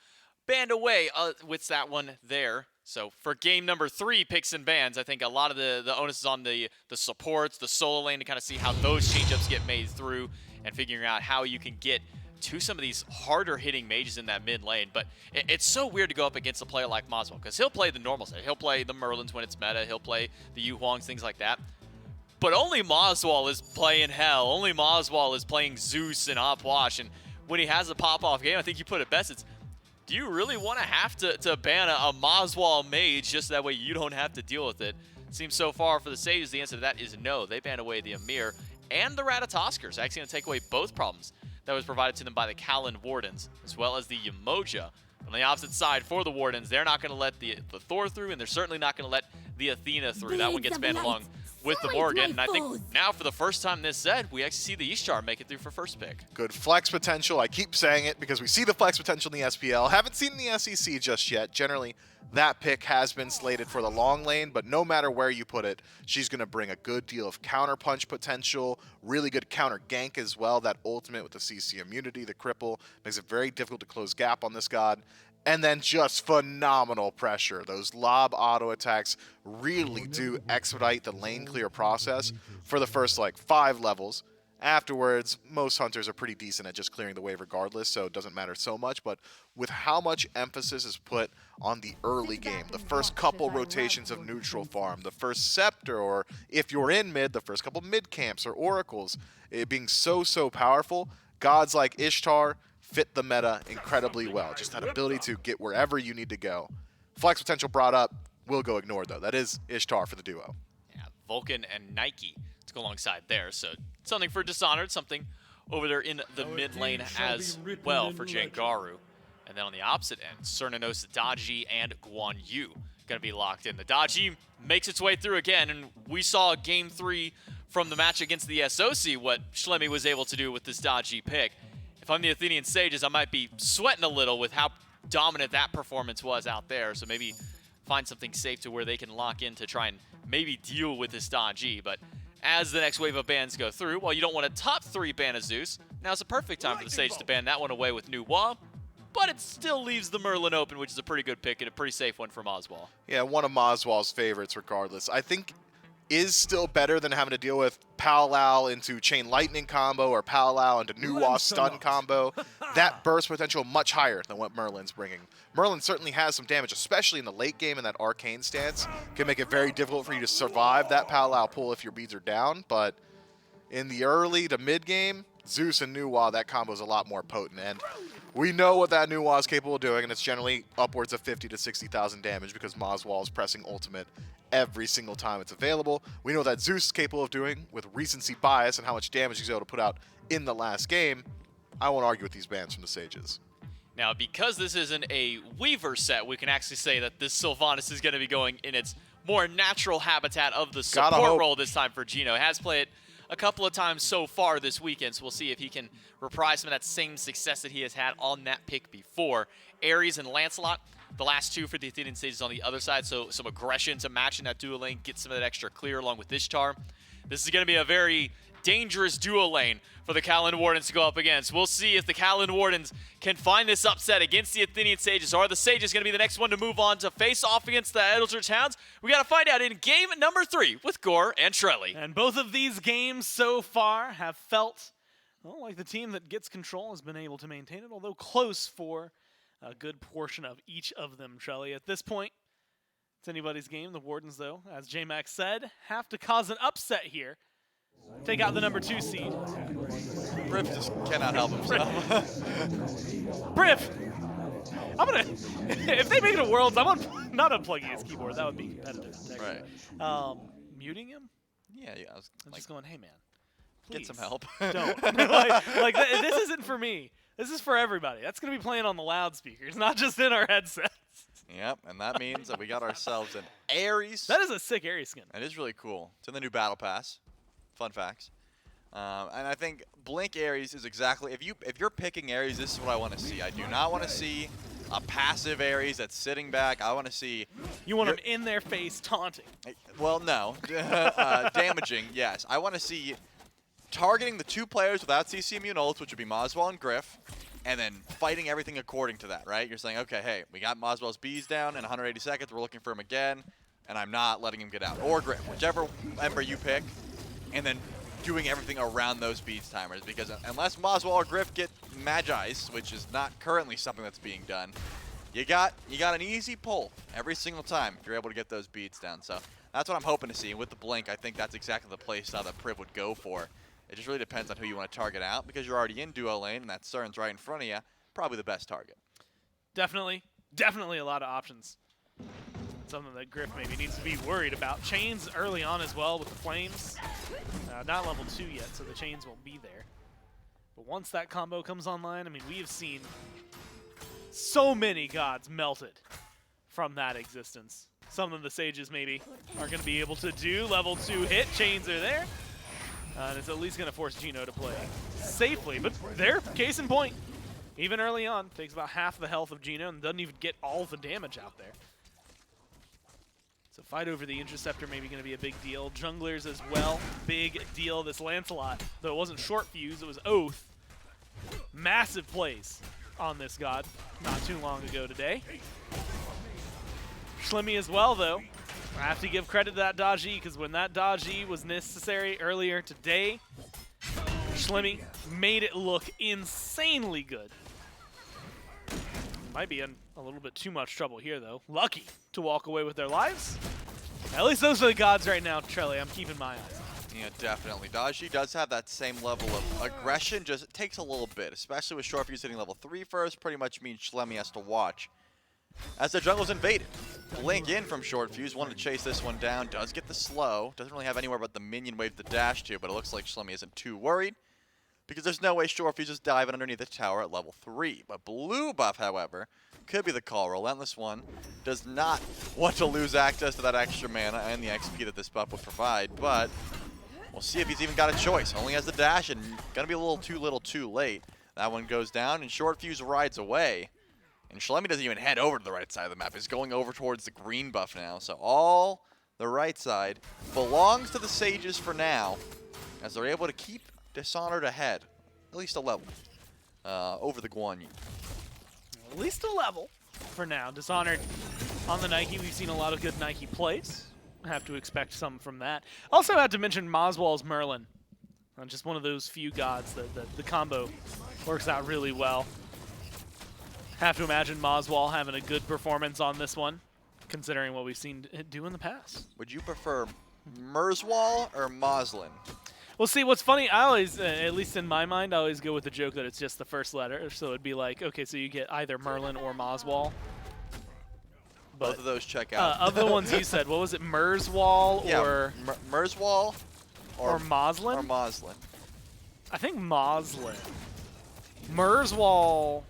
banned away with that one there. So for game number 3, picks and bans, I think a lot of the onus is on the supports, the solo lane, to kind of see how those change-ups get made through and figuring out how you can get to some of these harder hitting mages in that mid lane. But it's so weird to go up against a player like moswal, because he'll play the normal set. He'll play the Merlins when it's meta. He'll play the Huangs, things like that. But only moswal is playing hell. Only moswal is playing Zeus and Opwash. And when he has a pop-off game, I think you put it best, it's, do you really want to have to ban a moswal mage just that way you don't have to deal with it? Seems so far for the Sages, the answer to that is no. They ban away the Ymir and the Ratatoskrs. Actually going to take away both problems that was provided to them by the Kaolin Wardens, as well as the Yamoja. On the opposite side for the Wardens, they're not going to let the Thor through, and they're certainly not going to let the Athena through. That one gets banned along with the Morgan, and I think now for the first time this set, we actually see the Ishtar make it through for first pick. Good flex potential. I keep saying it because we see the flex potential in the SPL. Haven't seen in the SEC just yet. Generally, that pick has been slated for the long lane, but no matter where you put it, she's going to bring a good deal of counter punch potential, really good counter gank as well. That ultimate with the CC immunity, the cripple, makes it very difficult to close gap on this god. And then just phenomenal pressure. Those lob auto attacks really do expedite the lane clear process for the first 5 levels. Afterwards, most hunters are pretty decent at just clearing the wave regardless, so it doesn't matter so much. But with how much emphasis is put on the early game, the first couple rotations of neutral farm, the first scepter, or if you're in mid, the first couple mid camps or oracles, it being so powerful, gods like Ishtar fit the meta incredibly well. Just that ability to get wherever you need to go. Flex potential brought up, will go ignored though. That is Ishtar for the duo. Yeah, Vulcan and Nike to go alongside there. So something for Dishonored, something over there in the mid lane as well for Jangaru. And then on the opposite end, Cernunnos, Daji, and Guan Yu going to be locked in. The Daji makes its way through again, and we saw game 3 from the match against the SOC what Schlemy was able to do with this dodgy pick. If I'm the Athenian Sages, I might be sweating a little with how dominant that performance was out there. So maybe find something safe to where they can lock in to try and maybe deal with this dodgy. But as the next wave of bans go through, while you don't want a top 3 ban of Zeus, now's the perfect time for the Sages to ban that one away with New Wall. But it still leaves the Merlin open, which is a pretty good pick and a pretty safe one for moswal. Yeah, one of moswal's favorites regardless. I think is still better than having to deal with Powwow into Chain Lightning combo or Powwow into Nuwa stun combo. That burst potential much higher than what Merlin's bringing. Merlin certainly has some damage, especially in the late game in that arcane stance. Can make it very difficult for you to survive that Powwow pull if your beads are down, but in the early to mid game, Zeus and Nuwa, that combo is a lot more potent. And we know what that Nuwa is capable of doing, and it's generally upwards of 50 to 60,000 damage because moswal is pressing ultimate every single time it's available. We know that Zeus is capable of doing with recency bias and how much damage he's able to put out in the last game. I won't argue with these bans from the Sages. Now, because this isn't a Weaver set, we can actually say that this Sylvanus is going to be going in its more natural habitat of the support role this time for Geno. Has played a couple of times so far this weekend, so we'll see if he can reprise some of that same success that he has had on that pick before. Ares and Lancelot, the last two for the Athenian Sages on the other side, so some aggression to match in that dual lane, get some of that extra clear along with Ishtar. This is going to be a very dangerous dual lane for the Kaolin Wardens to go up against. We'll see if the Kaolin Wardens can find this upset against the Athenian Sages, or are the Sages going to be the next one to move on to face off against the Eldritch Hounds? We got to find out in game number 3 with Gore and Trelly. And both of these games so far have felt, well, like the team that gets control has been able to maintain it, although close for a good portion of each of them, Trelly. At this point, it's anybody's game. The Wardens, though, as J-Max said, have to cause an upset here. Take out the number 2 seed. Priv just cannot help himself. Priv! I'm gonna, if they make it a Worlds, I'm not unplugging his keyboard. That would be competitive. Right. Muting him? Yeah, I was I'm like, just going, hey man, please, get some help. don't. This isn't for me. This is for everybody. That's going to be playing on the loudspeakers, not just in our headsets. Yep, and that means that we got ourselves an Ares. That is a sick Ares skin. It is really cool. It's in the new Battle Pass. Fun facts. And I think Blink Ares is exactly, if you're picking Ares, this is what I want to see. I do not want to see a passive Ares that's sitting back. I want to see... You want him in their face taunting. Well, no. Damaging, yes. I want to see targeting the 2 players without CC immune ults, which would be moswal and oGryph, and then fighting everything according to that, right? You're saying, okay, hey, we got moswal's bees down in 180 seconds. We're looking for him again, and I'm not letting him get out. Or oGryph, whichever member you pick, and then doing everything around those beads timers, because unless moswal or oGryph get Magi's, which is not currently something that's being done, you got an easy pull every single time if you're able to get those beads down. So that's what I'm hoping to see. And with the Blink, I think that's exactly the play style that Priv would go for. It just really depends on who you want to target out, because you're already in duo lane and that Cern's right in front of you. Probably the best target. Definitely a lot of options. Something that Griff maybe needs to be worried about. Chains early on as well with the Flames. Not level 2 yet, so the chains won't be there. But once that combo comes online, I mean, we have seen so many gods melted from that existence. Some of the Sages maybe are going to be able to do level 2 hit. Chains are there. And it's at least going to force Geno to play safely. But there, case in point, even early on, takes about half the health of Geno and doesn't even get all the damage out there. So fight over the Interceptor maybe going to be a big deal. Junglers as well, big deal. This Lancelot, though it wasn't Shortfuse, it was Oath. Massive plays on this god not too long ago today. Schlemy as well, though. I have to give credit to that dodge E, because when that dodge E was necessary earlier today, Schlemy made it look insanely good. Might be in a little bit too much trouble here, though. Lucky to walk away with their lives. At least those are the gods right now, Trelly. I'm keeping my eyes on. Yeah, definitely. Daji does have that same level of aggression, just it takes a little bit, especially with Shortfuse hitting level 3 first, pretty much means Schlemy has to watch. As the jungle's invaded, Blink in from Shortfuse, wanted to chase this one down, does get the slow, doesn't really have anywhere but the minion wave to dash to, but it looks like Schlemy isn't too worried, because there's no way Shortfuse is diving underneath the tower at level 3. But blue buff, however, could be the call. RelentlessOne does not want to lose access to that extra mana and the XP that this buff would provide, but We'll see if he's even got a choice. Only has the dash and gonna be a little too late. That one goes down and Shortfuse rides away. And Schlemy doesn't even head over to the right side of the map. He's going over towards the green buff now. So all the right side belongs to the Sages for now, as they're able to keep Dishonored ahead, at least a level, over the Guan Yu. At least a level for now. Dishonored on the Nike. We've seen a lot of good Nike plays. Have to expect some from that. Also have to mention moswal's Merlin. Just one of those few gods that the combo works out really well. Have to imagine moswal having a good performance on this one, considering what we've seen it do in the past. Would you prefer Merswal or Moslin? Well, see, what's funny, I always, at least in my mind, I always go with the joke that it's just the first letter. So it'd be like, okay, so you get either Merlin or moswal. But both of those check out. of the ones you said, what was it, Merswal yeah, or Merswal or Moslin? Or Moslin. I think Moslin. Merswal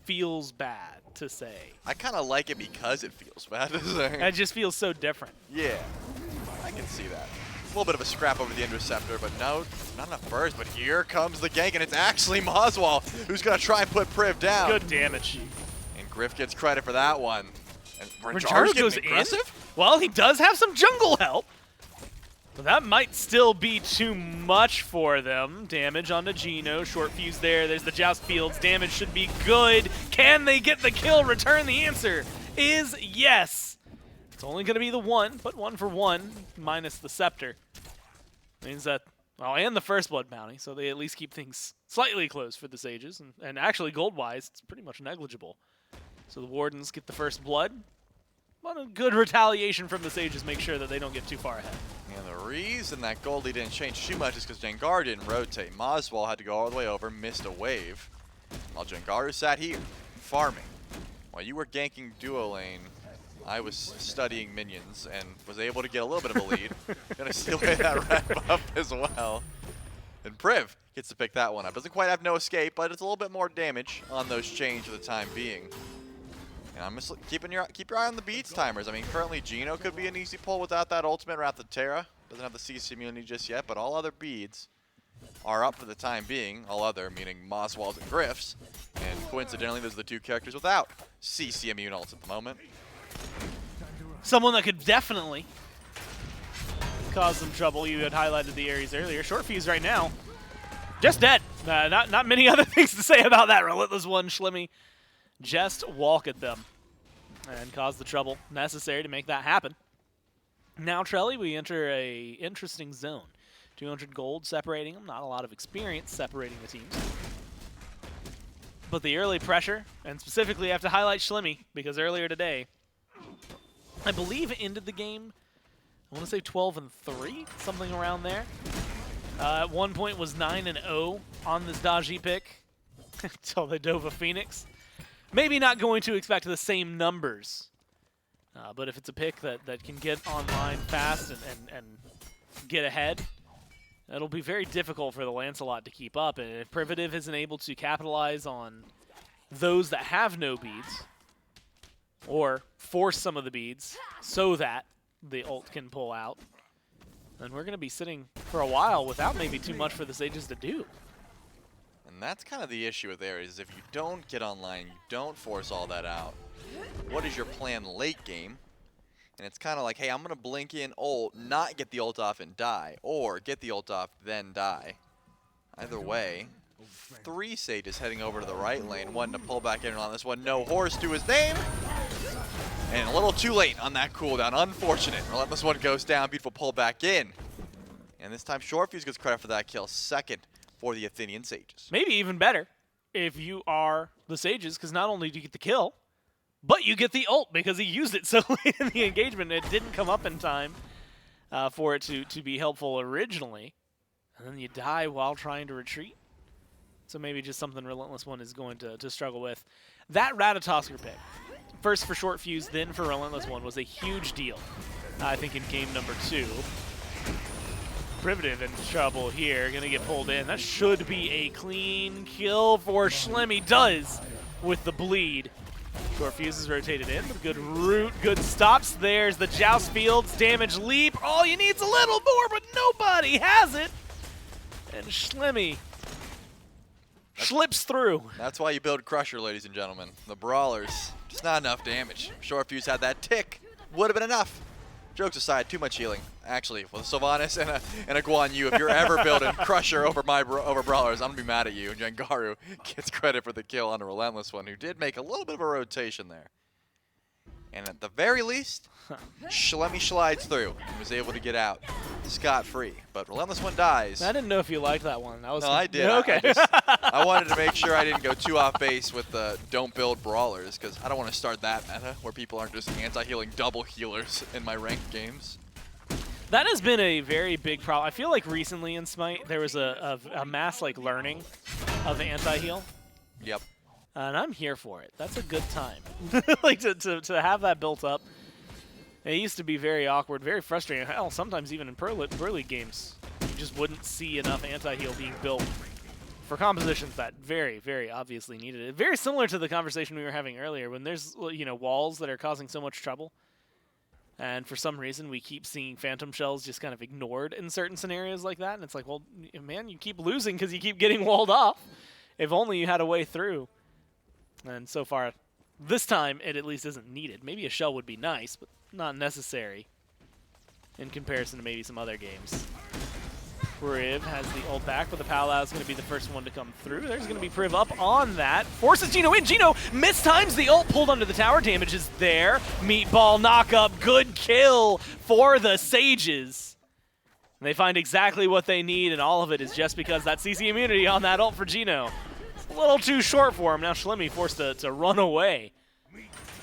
feels bad to say. I kind of like it because it feels bad to say. It just feels so different. Yeah, I can see that. A little bit of a scrap over the interceptor, but no, not enough burst. But here comes the gank, and it's actually Moswal who's going to try and put Priv down. Good damage. And Griff gets credit for that one. And Renjaru goes aggressive? in? Well, he does have some jungle help. But that might still be too much for them. Damage onto Geno. Short fuse there. There's the Joust Fields. Damage should be good. Can they get the kill? Return. The answer is yes. It's only going to be the one, but 1 for 1 minus the Scepter. Means that, well, and the First Blood bounty, so they at least keep things slightly close for the Sages. And actually, gold-wise, it's pretty much negligible. So the Wardens get the First Blood. But a good retaliation from the Sages make sure that they don't get too far ahead. And the reason that Goldie didn't change too much is because Jangaru didn't rotate. Moswal had to go all the way over, missed a wave. While Jangaru sat here, farming. While you were ganking duo lane, I was studying minions and was able to get a little bit of a lead. Gonna steal away that red buff as well. And Priv gets to pick that one up. Doesn't quite have no escape, but it's a little bit more damage on those chains for the time being. And I'm just keep your eye on the beads timers. I mean, currently Geno could be an easy pull without that ultimate. Ratatoskr doesn't have the CC immunity just yet, but all other beads are up for the time being. All other, meaning Moswals and Griffs. And coincidentally, those are the two characters without CC immune ults at the moment. Someone that could definitely cause some trouble. You had highlighted the Ares earlier. Shortfuse right now, just dead. Not many other things to say about that. RelentlessOne, Schlemy, just walk at them and cause the trouble necessary to make that happen. Now, Trelly, we enter a interesting zone. 200 gold separating them. Not a lot of experience separating the teams. But the early pressure, and specifically I have to highlight Schlemy, because earlier today, I believe it ended the game, I want to say 12-3, something around there. At one point was 9-0 on this dodgy pick until they dove a Phoenix. Maybe not going to expect the same numbers, but if it's a pick that can get online fast and get ahead, it'll be very difficult for the Lancelot to keep up. And if Privative isn't able to capitalize on those that have no beads, or force some of the beads so that the ult can pull out, then we're going to be sitting for a while without maybe too much for the Sages to do. And that's kind of the issue with there is if you don't get online, you don't force all that out, what is your plan late game? And it's kind of like, hey, I'm going to blink in ult, not get the ult off and die, or get the ult off, then die. Either way, 3 Sages heading over to the right lane, one to pull back in on this one, no horse to his name. And a little too late on that cooldown, unfortunate. RelentlessOne goes down, beautiful pull back in. And this time Shortfuse gets credit for that kill, second for the Athenian Sages. Maybe even better if you are the Sages, because not only do you get the kill, but you get the ult because he used it so late in the engagement. It didn't come up in time for it to be helpful originally. And then you die while trying to retreat. So maybe just something RelentlessOne is going to struggle with. That Ratatoskr pick, first for Shortfuse, then for RelentlessOne, was a huge deal, I think, in game number 2. Privative in trouble here, going to get pulled in. That should be a clean kill for Schlemy. Does with the bleed. Shortfuse is rotated in, but good root, good stops. There's the Joust Fields, damage leap. All you need's a little more, but nobody has it. And Schlemy slips through. That's why you build Crusher, ladies and gentlemen. The Brawlers, just not enough damage. Shortfuse had that tick, would have been enough. Jokes aside, too much healing. Actually, with Sylvanus and a Guan Yu, if you're ever building Crusher over Brawlers, I'm gonna be mad at you. Jangaru gets credit for the kill on a RelentlessOne, who did make a little bit of a rotation there. And at the very least, Schlemy slides through and was able to get out scot-free. But RelentlessOne dies. I didn't know if you liked that one. No, I did. Okay. I wanted to make sure I didn't go too off base with the don't build Brawlers, because I don't want to start that meta where people aren't just anti-healing double healers in my ranked games. That has been a very big problem. I feel like recently in Smite, there was a mass learning of anti-heal. Yep. And I'm here for it. That's a good time. to have that built up. It used to be very awkward, very frustrating. Hell, sometimes even in Pro League games, you just wouldn't see enough anti-heal being built for compositions that very, very obviously needed it. Very similar to the conversation we were having earlier when there's walls that are causing so much trouble. And for some reason, we keep seeing Phantom Shells just kind of ignored in certain scenarios like that. And it's like, well, man, you keep losing because you keep getting walled off. If only you had a way through. And so far, this time, it at least isn't needed. Maybe a shell would be nice, but not necessary in comparison to maybe some other games. Priv has the ult back, but the Palau is going to be the first one to come through. There's going to be Priv up on that. Forces Geno in. Geno mistimes the ult, pulled under the tower. Damage is there. Meatball knock up. Good kill for the Sages. And they find exactly what they need, and all of it is just because that CC immunity on that ult for Geno. A little too short for him. Now Schlemy forced to run away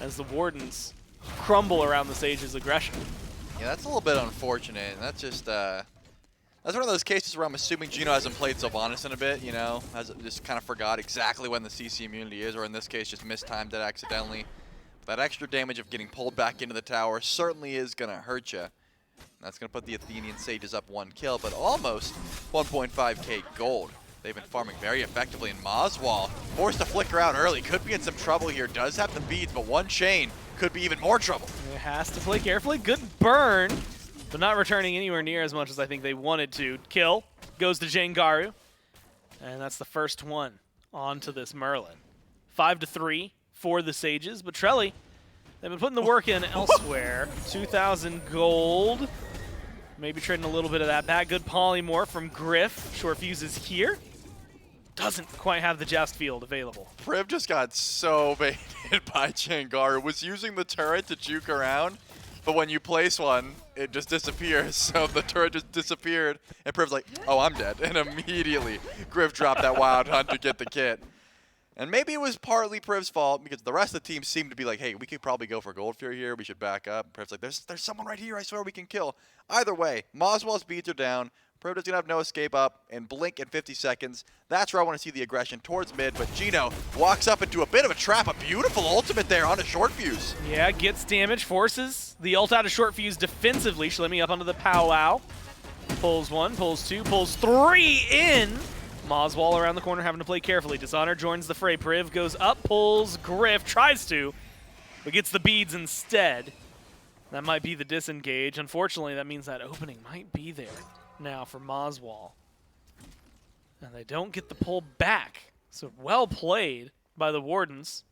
as the Wardens crumble around the Sage's aggression. Yeah, that's a little bit unfortunate. That's just that's one of those cases where I'm assuming Geno hasn't played Sylvanus in a bit, just kind of forgot exactly when the CC immunity is, or in this case just mistimed it accidentally. That extra damage of getting pulled back into the tower certainly is going to hurt you. That's going to put the Athenian Sages up 1 kill, but almost 1.5k gold. They've been farming very effectively, in moswal forced to flicker out early. Could be in some trouble here. Does have the beads, but one chain could be even more trouble. It has to play carefully. Good burn, but not returning anywhere near as much as I think they wanted to. Kill goes to Jangaru, and that's the first one onto this Merlin. 5-3 for the Sages, but Trelly, they've been putting the work in elsewhere. 2,000 gold. Maybe trading a little bit of that back. Good polymorph from Griff. Shortfuse is here. Doesn't quite have the Joust Field available. Priv just got so baited by Jangaru. Was using the turret to juke around, but when you place one, it just disappears. So the turret just disappeared, and Priv's like, oh, I'm dead. And immediately, Griff dropped that Wild Hunt to get the kit. And maybe it was partly Priv's fault, because the rest of the team seemed to be like, hey, we could probably go for Gold Fury here. We should back up. Priv's like, there's someone right here. I swear we can kill. Either way, moswal's beads are down. Priv does going to have no escape up, and blink in 50 seconds. That's where I want to see the aggression towards mid, but Geno walks up into a bit of a trap. A beautiful ultimate there on a Shortfuse. Yeah, gets damage, forces the ult out of Shortfuse defensively. Schlemy up onto the powwow. Pulls 1, pulls 2, pulls 3 in. Moswal around the corner having to play carefully. Dishonored joins the fray. Priv goes up, pulls Griff, tries to, but gets the beads instead. That might be the disengage. Unfortunately, that means that opening might be there now for Moswal. And they don't get the pull back. So well played by the Wardens.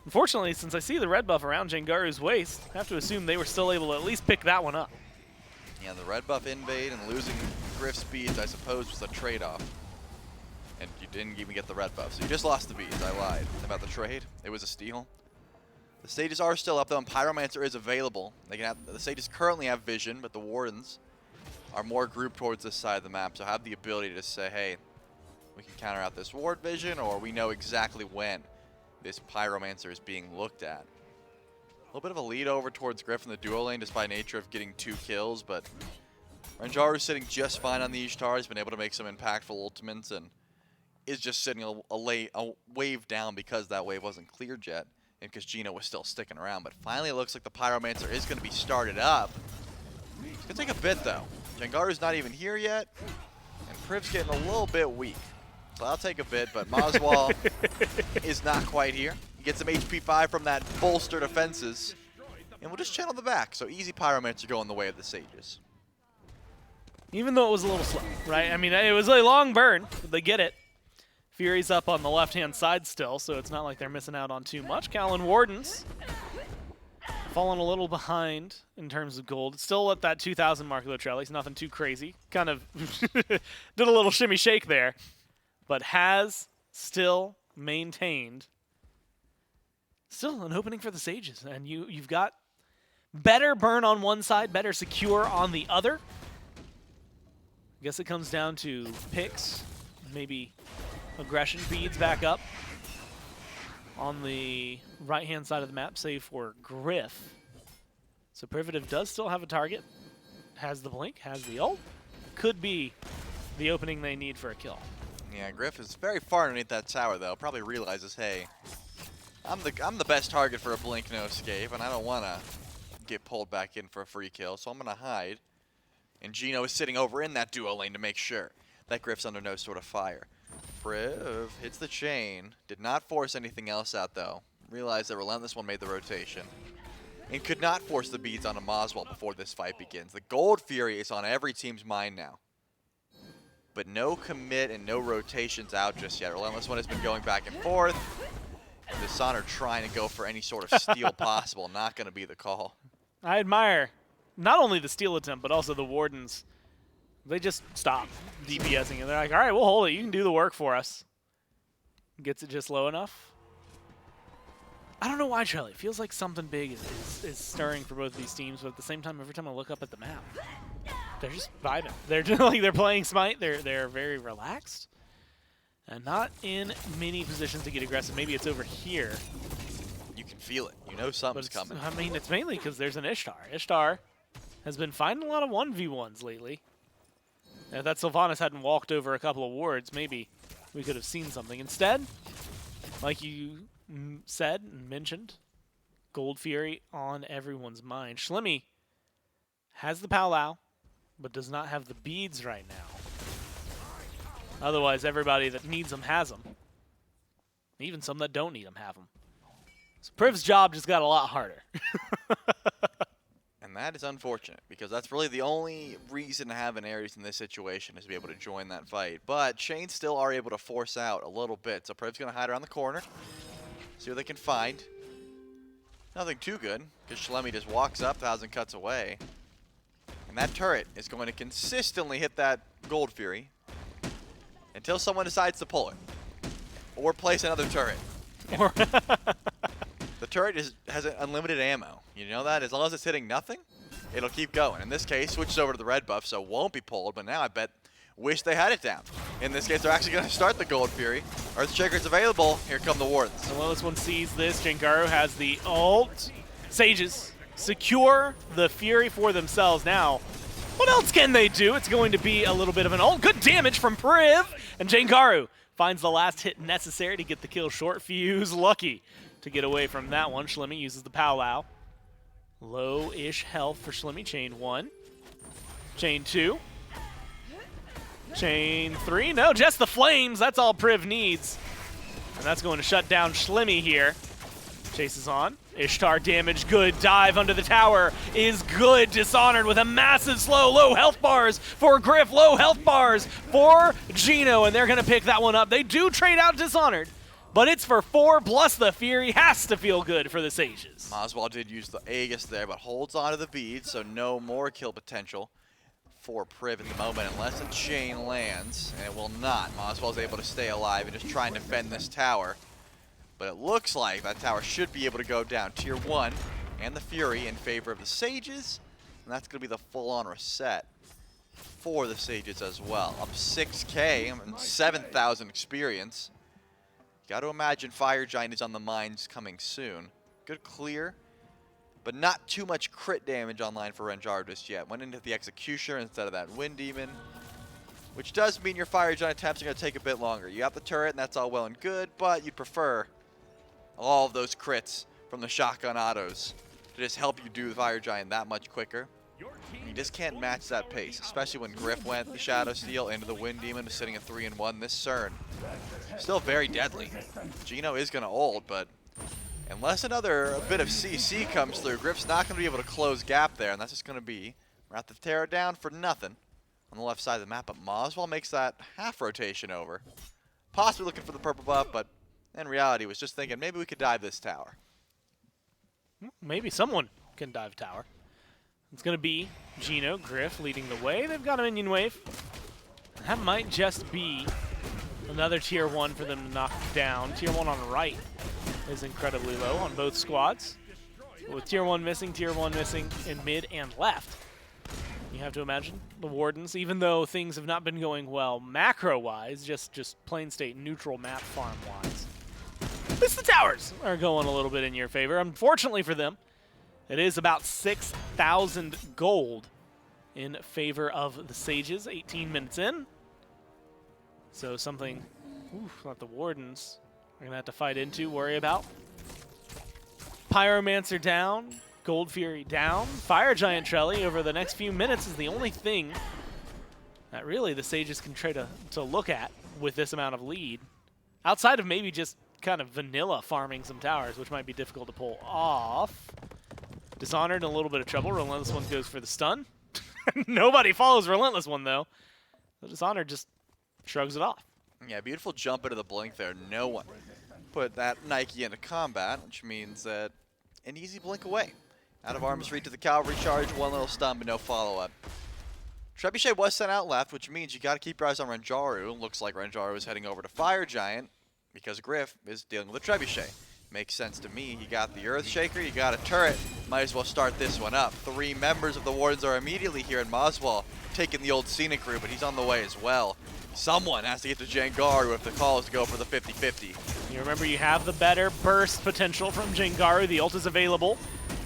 Unfortunately, since I see the red buff around Jangaru's waist, I have to assume they were still able to at least pick that one up. Yeah, the red buff invade and losing Griff speeds, I suppose, was a trade-off. And you didn't even get the red buff, so you just lost the beads. I lied about the trade. It was a steal. The Sages are still up, though, and Pyromancer is available. The Sages currently have vision, but the Wardens are more grouped towards this side of the map, so have the ability to say, hey, we can counter out this ward vision, or we know exactly when this Pyromancer is being looked at. A little bit of a lead over towards Griff in the duo lane, just by nature of getting 2 kills, but Renjaru sitting just fine on the Ishtar. He's been able to make some impactful ultimates, and is just sitting a wave down because that wave wasn't cleared yet, and because Geno was still sticking around. But finally, it looks like the Pyromancer is going to be started up. It's going to take a bit, though. Jangaru's not even here yet, and Priv's getting a little bit weak. So I'll take a bit, but Moswal is not quite here. Get some HP 5 from that bolster defenses. And we'll just channel the back. So easy Pyromancer going the way of the Sages. Even though it was a little slow, right? I mean, it was a long burn, but they get it. Fury's up on the left-hand side still, so it's not like they're missing out on too much. Kaolin Wardens falling a little behind in terms of gold. It's still at that 2,000 mark, though, Trellis. Nothing too crazy. Kind of did a little shimmy shake there, but has still maintained still an opening for the Sages. And you've got better burn on one side, better secure on the other. I guess it comes down to picks, maybe aggression beads back up on the right-hand side of the map, save for Gryph. So Privative does still have a target, has the blink, has the ult. Could be the opening they need for a kill. Yeah, Gryph is very far underneath that tower, though. Probably realizes, hey, I'm the best target for a blink no escape, and I don't want to get pulled back in for a free kill, so I'm going to hide. And Geno is sitting over in that duo lane to make sure that Gryph's under no sort of fire. Priv hits the chain. Did not force anything else out, though. Realized that RelentlessOne made the rotation. And could not force the beads on a moswal before this fight begins. The Gold Fury is on every team's mind now. But no commit and no rotations out just yet. RelentlessOne has been going back and forth. And Dishonored trying to go for any sort of steal possible. Not going to be the call. I admire not only the steal attempt, but also the Wardens. They just stop DPSing, and they're like, all right, we'll hold it. You can do the work for us. Gets it just low enough. I don't know why, Charlie. It feels like something big is stirring for both of these teams, but at the same time, every time I look up at the map, they're just vibing. They're just like they're playing Smite. They're very relaxed and not in many positions to get aggressive. Maybe it's over here. You can feel it. You know something's coming. I mean, it's mainly because there's an Ishtar. Ishtar has been finding a lot of 1v1s lately. If that Sylvanus hadn't walked over a couple of wards, maybe we could have seen something. Instead, like you said and mentioned, Gold Fury on everyone's mind. Schlemy has the Palau, but does not have the beads right now. Otherwise, everybody that needs them has them. Even some that don't need them have them. So Priv's job just got a lot harder. And that is unfortunate, because that's really the only reason to have an Ares in this situation is to be able to join that fight. But Chains still are able to force out a little bit. So Priv's going to hide around the corner, see what they can find. Nothing too good, because Schlemy just walks up 1,000 cuts away. And that turret is going to consistently hit that Gold Fury until someone decides to pull it. Or place another turret. The turret has unlimited ammo. You know that? As long as it's hitting nothing, it'll keep going. In this case, switches over to the red buff, so won't be pulled. But now I bet, wish they had it down. In this case, they're actually going to start the Gold Fury. Earthshaker's available. Here come the Wardens. RelentlessOne sees this. Jangaru has the ult. Sages secure the Fury for themselves now. What else can they do? It's going to be a little bit of an ult. Good damage from Priv. And Jangaru finds the last hit necessary to get the kill. Shortfuse lucky to get away from that one. Schlemy uses the Palau. Low-ish health for Schlemy. Chain 1. Chain 2. Chain 3. No, just the flames. That's all Priv needs. And that's going to shut down Schlemy here. Chases on. Ishtar damage, good. Dive under the tower is good. Dishonored with a massive slow. Low health bars for Gryph. Low health bars for Geno. And they're going to pick that one up. They do trade out Dishonored. But it's for 4, plus the Fury has to feel good for the Sages. Moswal did use the Aegis there, but holds onto the bead, so no more kill potential for Priv at the moment unless a chain lands, and it will not. Moswal's able to stay alive and just try and defend this tower. But it looks like that tower should be able to go down. Tier 1 and the Fury in favor of the Sages, and that's going to be the full-on reset for the Sages as well. Up 6K and 7,000 experience. Got to imagine Fire Giant is on the mines coming soon. Good clear, but not too much crit damage online for Renjaru just yet. Went into the Executioner instead of that Wind Demon, which does mean your Fire Giant attempts are going to take a bit longer. You have the turret, and that's all well and good, but you'd prefer all of those crits from the shotgun autos to just help you do the Fire Giant that much quicker. You just can't match that pace, especially when Gryph went the Shadow Steel into the Wind Demon, was sitting at 3-1. This Cern, still very deadly. Geno is going to ult, but Unless a bit of CC comes through, Griff's not going to be able to close gap there, and that's just going to be Wrath of Terror down for nothing on the left side of the map. But moswal makes that half rotation over. Possibly looking for the purple buff, but in reality was just thinking maybe we could dive this tower. Maybe someone can dive tower. It's going to be Geno, Griff leading the way. They've got a minion wave. That might just be another tier 1 for them to knock down. Tier 1 on the right is incredibly low on both squads. But with tier 1 missing in mid and left, you have to imagine the Wardens, even though things have not been going well macro-wise, just plain state neutral map farm-wise, at least the towers are going a little bit in your favor. Unfortunately for them, it is about 6,000 gold in favor of the Sages, 18 minutes in. So something that the Wardens are going to have to fight into, worry about. Pyromancer down, Gold Fury down. Fire Giant Trelly over the next few minutes is the only thing that really the Sages can try to look at with this amount of lead. Outside of maybe just kind of vanilla farming some towers, which might be difficult to pull off. Dishonored in a little bit of trouble. RelentlessOne goes for the stun. Nobody follows RelentlessOne, though. So Dishonored just shrugs it off. Yeah, beautiful jump into the blink there. No one put that Nike into combat, which means that an easy blink away. Out of arm's reach to the cavalry charge, one little stun, but no follow-up. Trebuchet was sent out left, which means you got to keep your eyes on Renjaru. Looks like Renjaru is heading over to Fire Giant because Griff is dealing with a Trebuchet. Makes sense to me. You got the Earthshaker, you got a turret. Might as well start this one up. 3 members of the Wardens are immediately here in moswal, taking the old scenic route, but he's on the way as well. Someone has to get to Jangaru if the call is to go for the 50-50. You remember you have the better burst potential from Jangaru. The ult is available,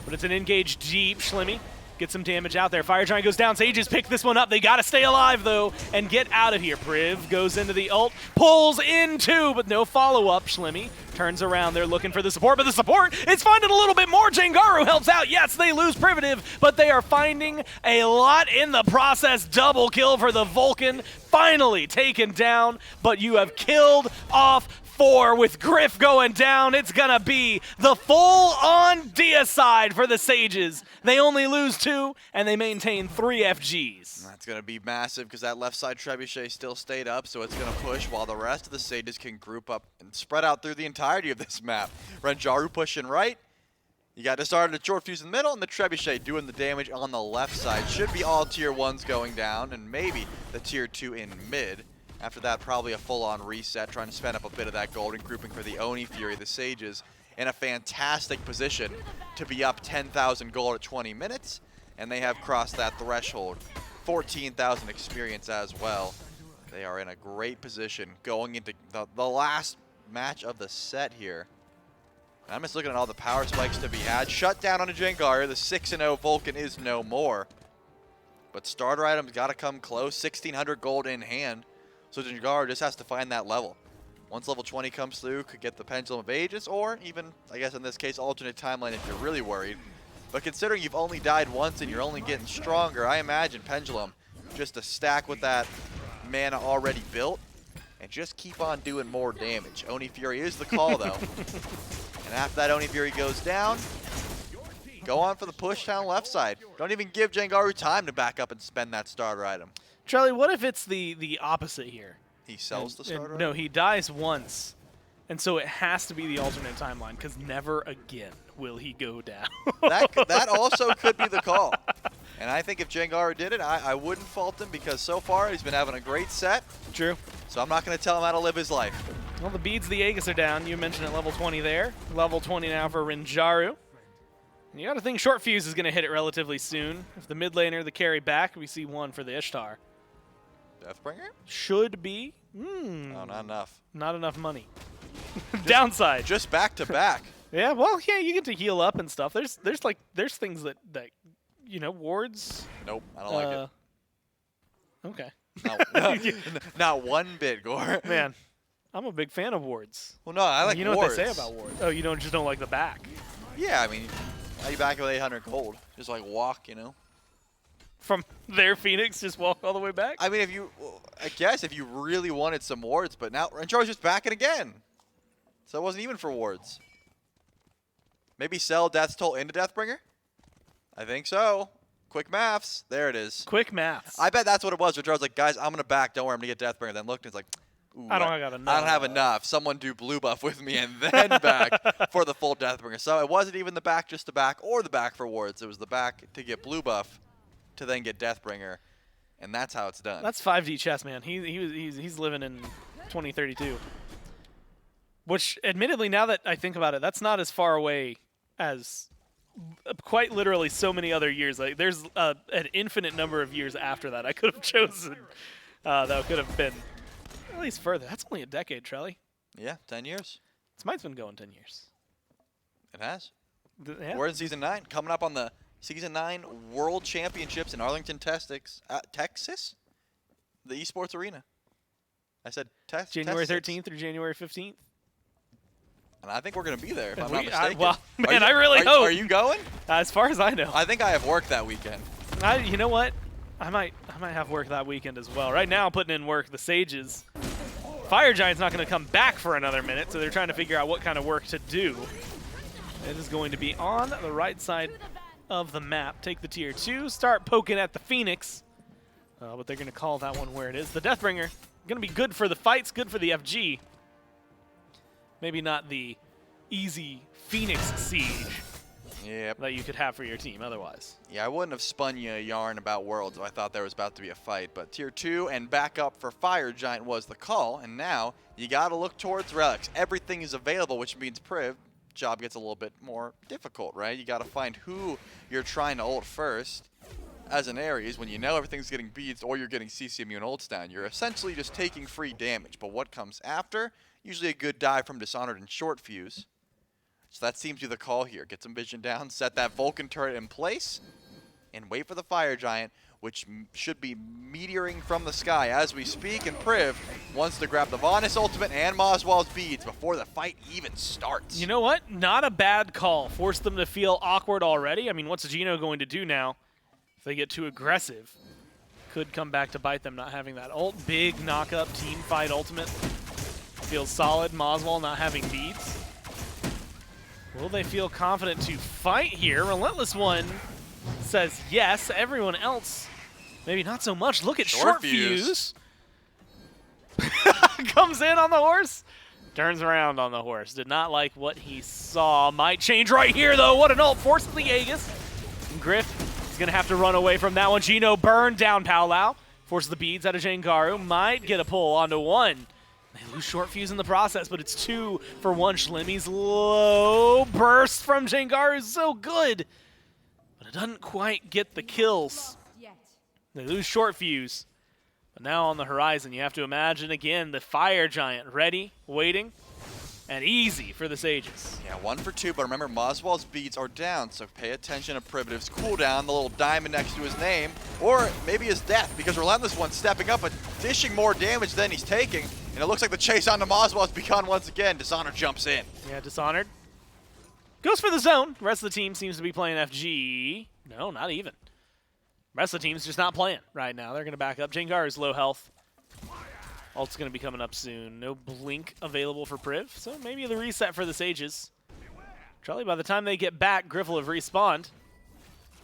but it's an engaged deep. Schlemy gets some damage out there. Fire Giant goes down. Sages pick this one up. They got to stay alive, though, and get out of here. Priv goes into the ult, pulls into, but no follow-up. Schlemy turns around. They're looking for the support, but the support is finding a little bit more. Jangaru helps out. Yes, they lose Privative, but they are finding a lot in the process. Double kill for the Vulcan. Finally taken down, but you have killed off 4 with Griff going down. It's going to be the full-on deicide for the Sages. They only lose 2, and they maintain 3 FGs. That's going to be massive because that left side Trebuchet still stayed up, so it's going to push while the rest of the Sages can group up and spread out through the entirety of this map. Renjaru pushing right. You got Dishonored and Shortfuse in the middle, and the Trebuchet doing the damage on the left side. Should be all tier 1s going down, and maybe the tier 2 in mid. After that, probably a full-on reset, trying to spend up a bit of that golden grouping for the Oni Fury. The Sages in a fantastic position to be up 10,000 gold at 20 minutes, and they have crossed that threshold. 14,000 experience as well. They are in a great position going into the last match of the set here. And I'm just looking at all the power spikes to be had. Shut down on a Jangaru. The 6-0 Vulcan is no more. But starter items got to come close. 1,600 gold in hand. So Jangaru just has to find that level. Once level 20 comes through, could get the Pendulum of Ages, or even, I guess in this case, alternate timeline if you're really worried. But considering you've only died once and you're only getting stronger, I imagine Pendulum just to stack with that mana already built and just keep on doing more damage. Oni Fury is the call, though. And after that Oni Fury goes down, go on for the push down left side. Don't even give Jangaru time to back up and spend that starter item. Charlie, what if it's the opposite here? He sells the starter item? No, he dies once, and so it has to be the alternate timeline, because never again will he go down. That also could be the call. And I think if Jangaru did it, I wouldn't fault him, because so far he's been having a great set. True. So I'm not going to tell him how to live his life. Well, the beads, the Aegis are down. You mentioned at level 20 there. Level 20 now for Renjaru. You got to think Shortfuse is going to hit it relatively soon. If the mid laner, the carry back, we see 1 for the Ishtar. Deathbringer? Should be. No, not enough. Not enough money. Downside. Just back to back. Yeah, well, yeah, you get to heal up and stuff. There's things that you know, wards. Nope, I don't like it. Okay. Not one bit, Gore. Man, I'm a big fan of wards. Well, no, I like you know wards. what they say about wards. Oh, you just don't like the back. Yeah, I mean, how you back with 800 gold? Just like walk, you know? From their Phoenix, just walk all the way back? I mean, I guess if you really wanted some wards, but now Renjaru's just backing again. So it wasn't even for wards. Maybe sell Death's Toll into Deathbringer? I think so. Quick maths. There it is. Quick maths. I bet that's what it was. Renjaru's like, guys, I'm going to back. Don't worry, I'm going to get Deathbringer. Then looked and it's like, ooh, I don't have enough. Someone do blue buff with me and then back for the full Deathbringer. So it wasn't even the back just to back or the back for wards. It was the back to get blue buff to then get Deathbringer. And that's how it's done. That's 5D chess, man. He's living in 2032. Which, admittedly, now that I think about it, that's not as far away as quite literally so many other years. Like, there's an infinite number of years after that I could have chosen that could have been at least further. That's only a decade, Trelly. Yeah, 10 years. This might's been going 10 years. It has. Yeah. We're in Season 9. Coming up on the Season 9 World Championships in Arlington, Texas. The esports arena. I said January Texas. 13th through January 15th. And I think we're going to be there, if I'm not mistaken. Well, man, I really hope. Are you going? As far as I know. I think I have work that weekend. You know what? I might have work that weekend as well. Right now, I'm putting in work. The Sages. Fire Giant's not going to come back for another minute, so they're trying to figure out what kind of work to do. It is going to be on the right side of the map. Take the tier 2, start poking at the Phoenix. But they're going to call that one where it is. The Deathbringer. Going to be good for the fights, good for the FG. Maybe not the easy Phoenix siege that you could have for your team otherwise. Yeah, I wouldn't have spun you a yarn about Worlds if I thought there was about to be a fight, but Tier 2 and backup for Fire Giant was the call, and now you got to look towards relics. Everything is available, which means Priv, job gets a little bit more difficult, right? You got to find who you're trying to ult first. As an Ares, when you know everything's getting beads or you're getting CC immune ults down, you're essentially just taking free damage, but what comes after? Usually a good dive from Dishonored and Shortfuse. So that seems to be the call here. Get some vision down, set that Vulcan turret in place, and wait for the Fire Giant, which should be meteoring from the sky as we speak. And Priv wants to grab the Vanus ultimate and moswal's beads before the fight even starts. You know what? Not a bad call. Force them to feel awkward already. I mean, what's Geno going to do now? If they get too aggressive, could come back to bite them not having that ult. Big knock-up team fight ultimate. Feels solid. Moswal not having beats. Will they feel confident to fight here? RelentlessOne says yes. Everyone else, maybe not so much. Look at Shortfuse. Comes in on the horse. Turns around on the horse. Did not like what he saw. Might change right here, though. What an ult. Forces the Aegis. Griff is going to have to run away from that one. Geno burned down Paolau. Forces the beads out of Jangaru. Might get a pull onto one. They lose Shortfuse in the process, but it's 2 for 1. Schlemy's low burst from Jangaru is so good, but it doesn't quite get the kills. They lose Shortfuse, but now on the horizon, you have to imagine again the Fire Giant ready, waiting, and easy for the Sages. Yeah, 1 for 2, but remember, Moswal's beads are down, so pay attention to Privative's cooldown, the little diamond next to his name, or maybe his death, because RelentlessOne's stepping up and dishing more damage than he's taking, and it looks like the chase onto Moswal has begun once again. Dishonored jumps in. Yeah, Dishonored goes for the zone. The rest of the team seems to be playing FG. No, not even. The rest of the team's just not playing right now. They're going to back up. Jangaru's low health. Ult's going to be coming up soon. No blink available for Priv, so maybe the reset for the Sages. Charlie, by the time they get back, Griff will have respawned.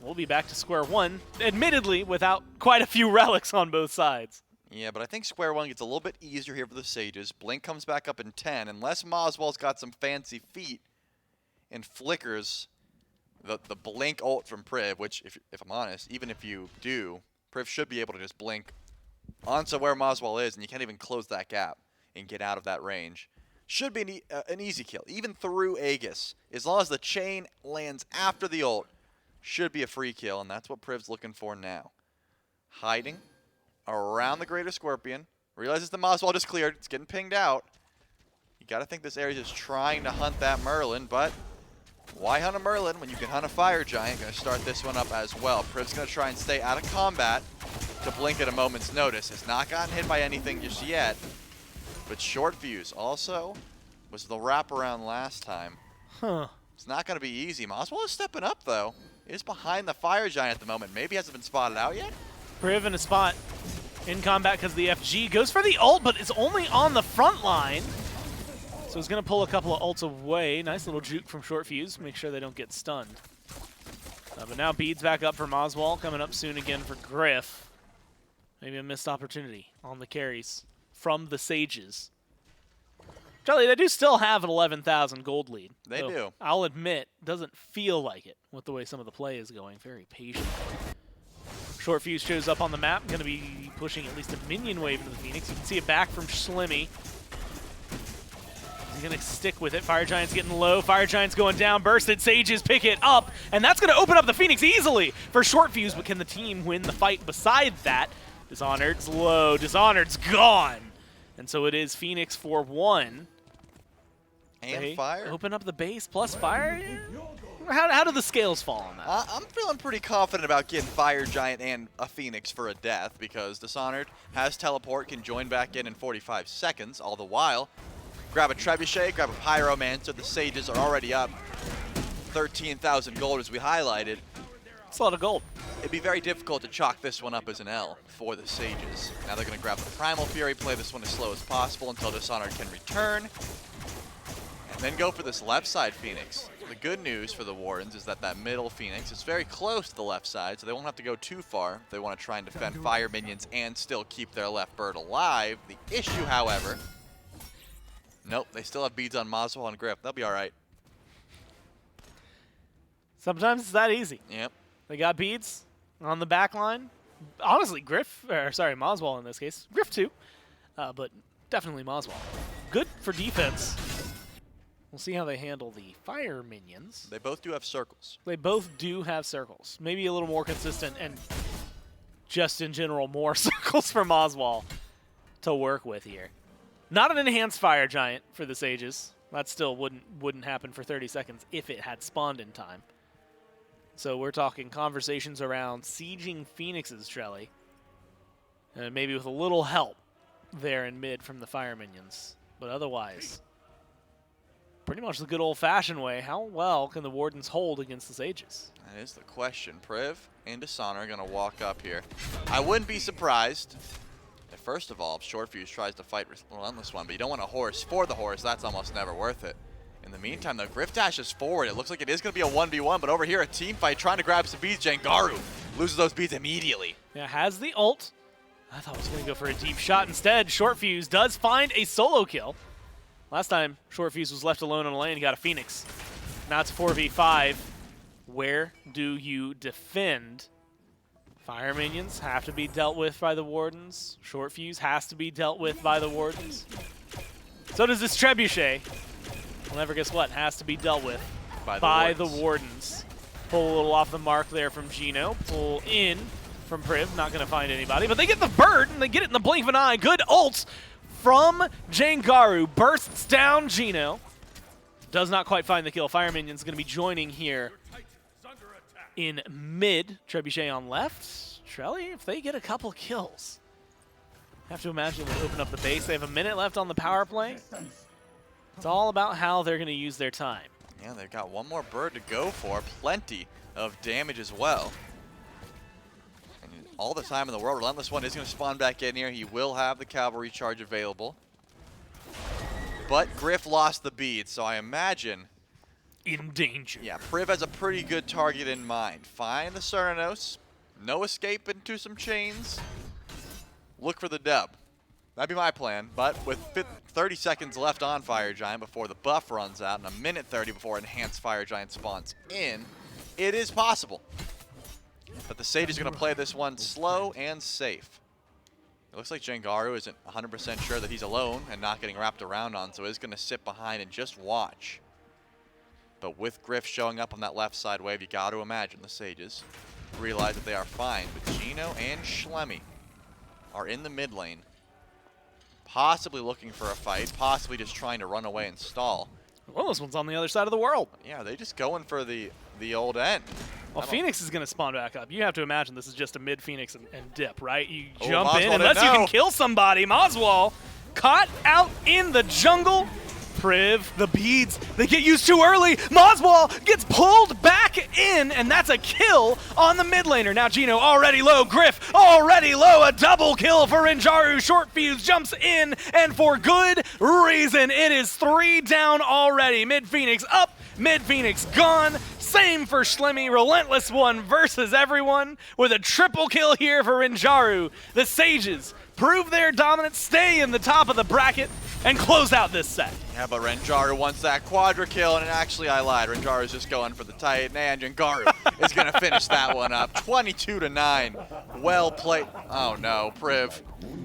We'll be back to square one, admittedly without quite a few relics on both sides. Yeah, but I think square one gets a little bit easier here for the Sages. Blink comes back up in 10, unless Moswal's got some fancy feet and flickers the blink ult from Priv, which, if I'm honest, even if you do, Priv should be able to just blink onto where Moswal is, and you can't even close that gap and get out of that range. Should be an easy kill, even through Aegis. As long as the chain lands after the ult, should be a free kill, and that's what Priv's looking for now. Hiding around the Greater Scorpion. Realizes the Moswal just cleared. It's getting pinged out. You got to think this area is trying to hunt that Merlin, but why hunt a Merlin when you can hunt a Fire Giant? Going to start this one up as well. Priv's going to try and stay out of combat to blink at a moment's notice. Has not gotten hit by anything just yet, but Shortfuse also was the wraparound last time. It's not going to be easy. Moswal is stepping up, though. He is behind the Fire Giant at the moment. Maybe hasn't been spotted out yet. Priv in a spot in combat because the FG goes for the ult, but it's only on the front line. So So he's going to pull a couple of ults away. Nice little juke from Shortfuse. Make sure they don't get stunned. But now Beads back up for moswal. Coming up soon again for Griff. Maybe a missed opportunity on the carries from the Sages. Charlie, they do still have an 11,000 gold lead. They do. I'll admit, doesn't feel like it with the way some of the play is going. Very patient. Shortfuse shows up on the map. Going to be pushing at least a minion wave into the Phoenix. You can see it back from Schlemy. He's going to stick with it. Fire Giant's getting low. Fire Giant's going down. Bursted Sages pick it up. And that's going to open up the Phoenix easily for Shortfuse. But can the team win the fight beside that? Dishonored's low. Dishonored's gone. And so it is Phoenix for 1. And they fire. Open up the base plus fire. How do the scales fall on that? I'm feeling pretty confident about getting Fire Giant and a Phoenix for a death because Dishonored has teleport, can join back in 45 seconds. All the while, grab a Trebuchet, grab a Pyromancer. The Sages are already up 13,000 gold as we highlighted. It's a lot of gold. It'd be very difficult to chalk this one up as an L for the Sages. Now they're going to grab the Primal Fury, play this one as slow as possible until Dishonored can return. And then go for this left side Phoenix. The good news for the Wardens is that that middle Phoenix is very close to the left side, so they won't have to go too far if they want to try and defend fire minions and still keep their left bird alive. The issue, however, nope, they still have beads on moswal and Griff. They'll be all right. Sometimes it's that easy. Yep. They got beads on the back line. Honestly, moswal in this case. Griff too, but definitely moswal. Good for defense. We'll see how they handle the fire minions. They both do have circles. They both do have circles. Maybe a little more consistent and just in general more circles for moswal to work with here. Not an enhanced fire giant for the Sages. That still wouldn't happen for 30 seconds if it had spawned in time. So we're talking conversations around sieging Phoenixes, Trelly. Maybe with a little help there in mid from the fire minions. But otherwise, pretty much the good old-fashioned way. How well can the Wardens hold against the Sages? That is the question. Priv and Dishonored are going to walk up here. I wouldn't be surprised if, first of all, Shortfuse tries to fight RelentlessOne, but you don't want a horse for the horse. That's almost never worth it. In the meantime, though, Griff dashes forward. It looks like it is going to be a 1v1, but over here, a team fight trying to grab some beads. Jangaru loses those beads immediately. Yeah, has the ult. I thought I was going to go for a deep shot. Instead, Shortfuse does find a solo kill. Last time, Shortfuse was left alone on the lane. He got a Phoenix. Now it's 4v5. Where do you defend? Fire minions have to be dealt with by the Wardens. Shortfuse has to be dealt with by the Wardens. So does this Trebuchet. Well, never guess what? Has to be dealt with by the Wardens. Pull a little off the mark there from Geno. Pull in from Priv. Not going to find anybody. But they get the bird, and they get it in the blink of an eye. Good ults from Jangaru. Bursts down Geno. Does not quite find the kill. Fire Minion's going to be joining here in mid. Trebuchet on left. Trelly, if they get a couple kills, I have to imagine they'll open up the base. They have a minute left on the power play. It's all about how they're going to use their time. Yeah, they've got one more bird to go for. Plenty of damage as well. And all the time in the world, RelentlessOne is going to spawn back in here. He will have the cavalry charge available. But Griff lost the bead, so I imagine In danger. yeah, Priv has a pretty good target in mind. Find the Cernunnos. No escape into some chains. Look for the dub. That'd be my plan, but with 30 seconds left on Fire Giant before the buff runs out and a minute 30 before Enhanced Fire Giant spawns in, it is possible. But the Sage is going to play this one slow and safe. It looks like Jangaru isn't 100% sure that he's alone and not getting wrapped around on, so he's going to sit behind and just watch. But with Griff showing up on that left side wave, you got to imagine the Sages realize that they are fine. But Geno and Schlemy are in the mid lane, possibly looking for a fight, possibly just trying to run away and stall. Well, this one's on the other side of the world. Yeah, they just going for the old end. Well, Phoenix is going to spawn back up. You have to imagine this is just a mid-Phoenix and dip, right? You Oh, jump in Moswal unless you didn't can know. kill somebody. Moswal caught out in the jungle. Priv, the beads, they get used too early. moswal gets pulled back in, and that's a kill on the mid laner. Now Geno already low, Gryph already low, a double kill for Renjaru. Shortfuse jumps in, and for good reason. It is 3 down already. Mid Phoenix up, Mid Phoenix gone. Same for Schlemy. RelentlessOne versus everyone with a triple kill here for Renjaru. The Sages prove their dominance, stay in the top of the bracket, and close out this set. Yeah, but Renjaru wants that quadra kill, and actually I lied. Renjaru's just going for the Titan, and Jangaru is going to finish that one up. 22-9. Well played. Oh no, Priv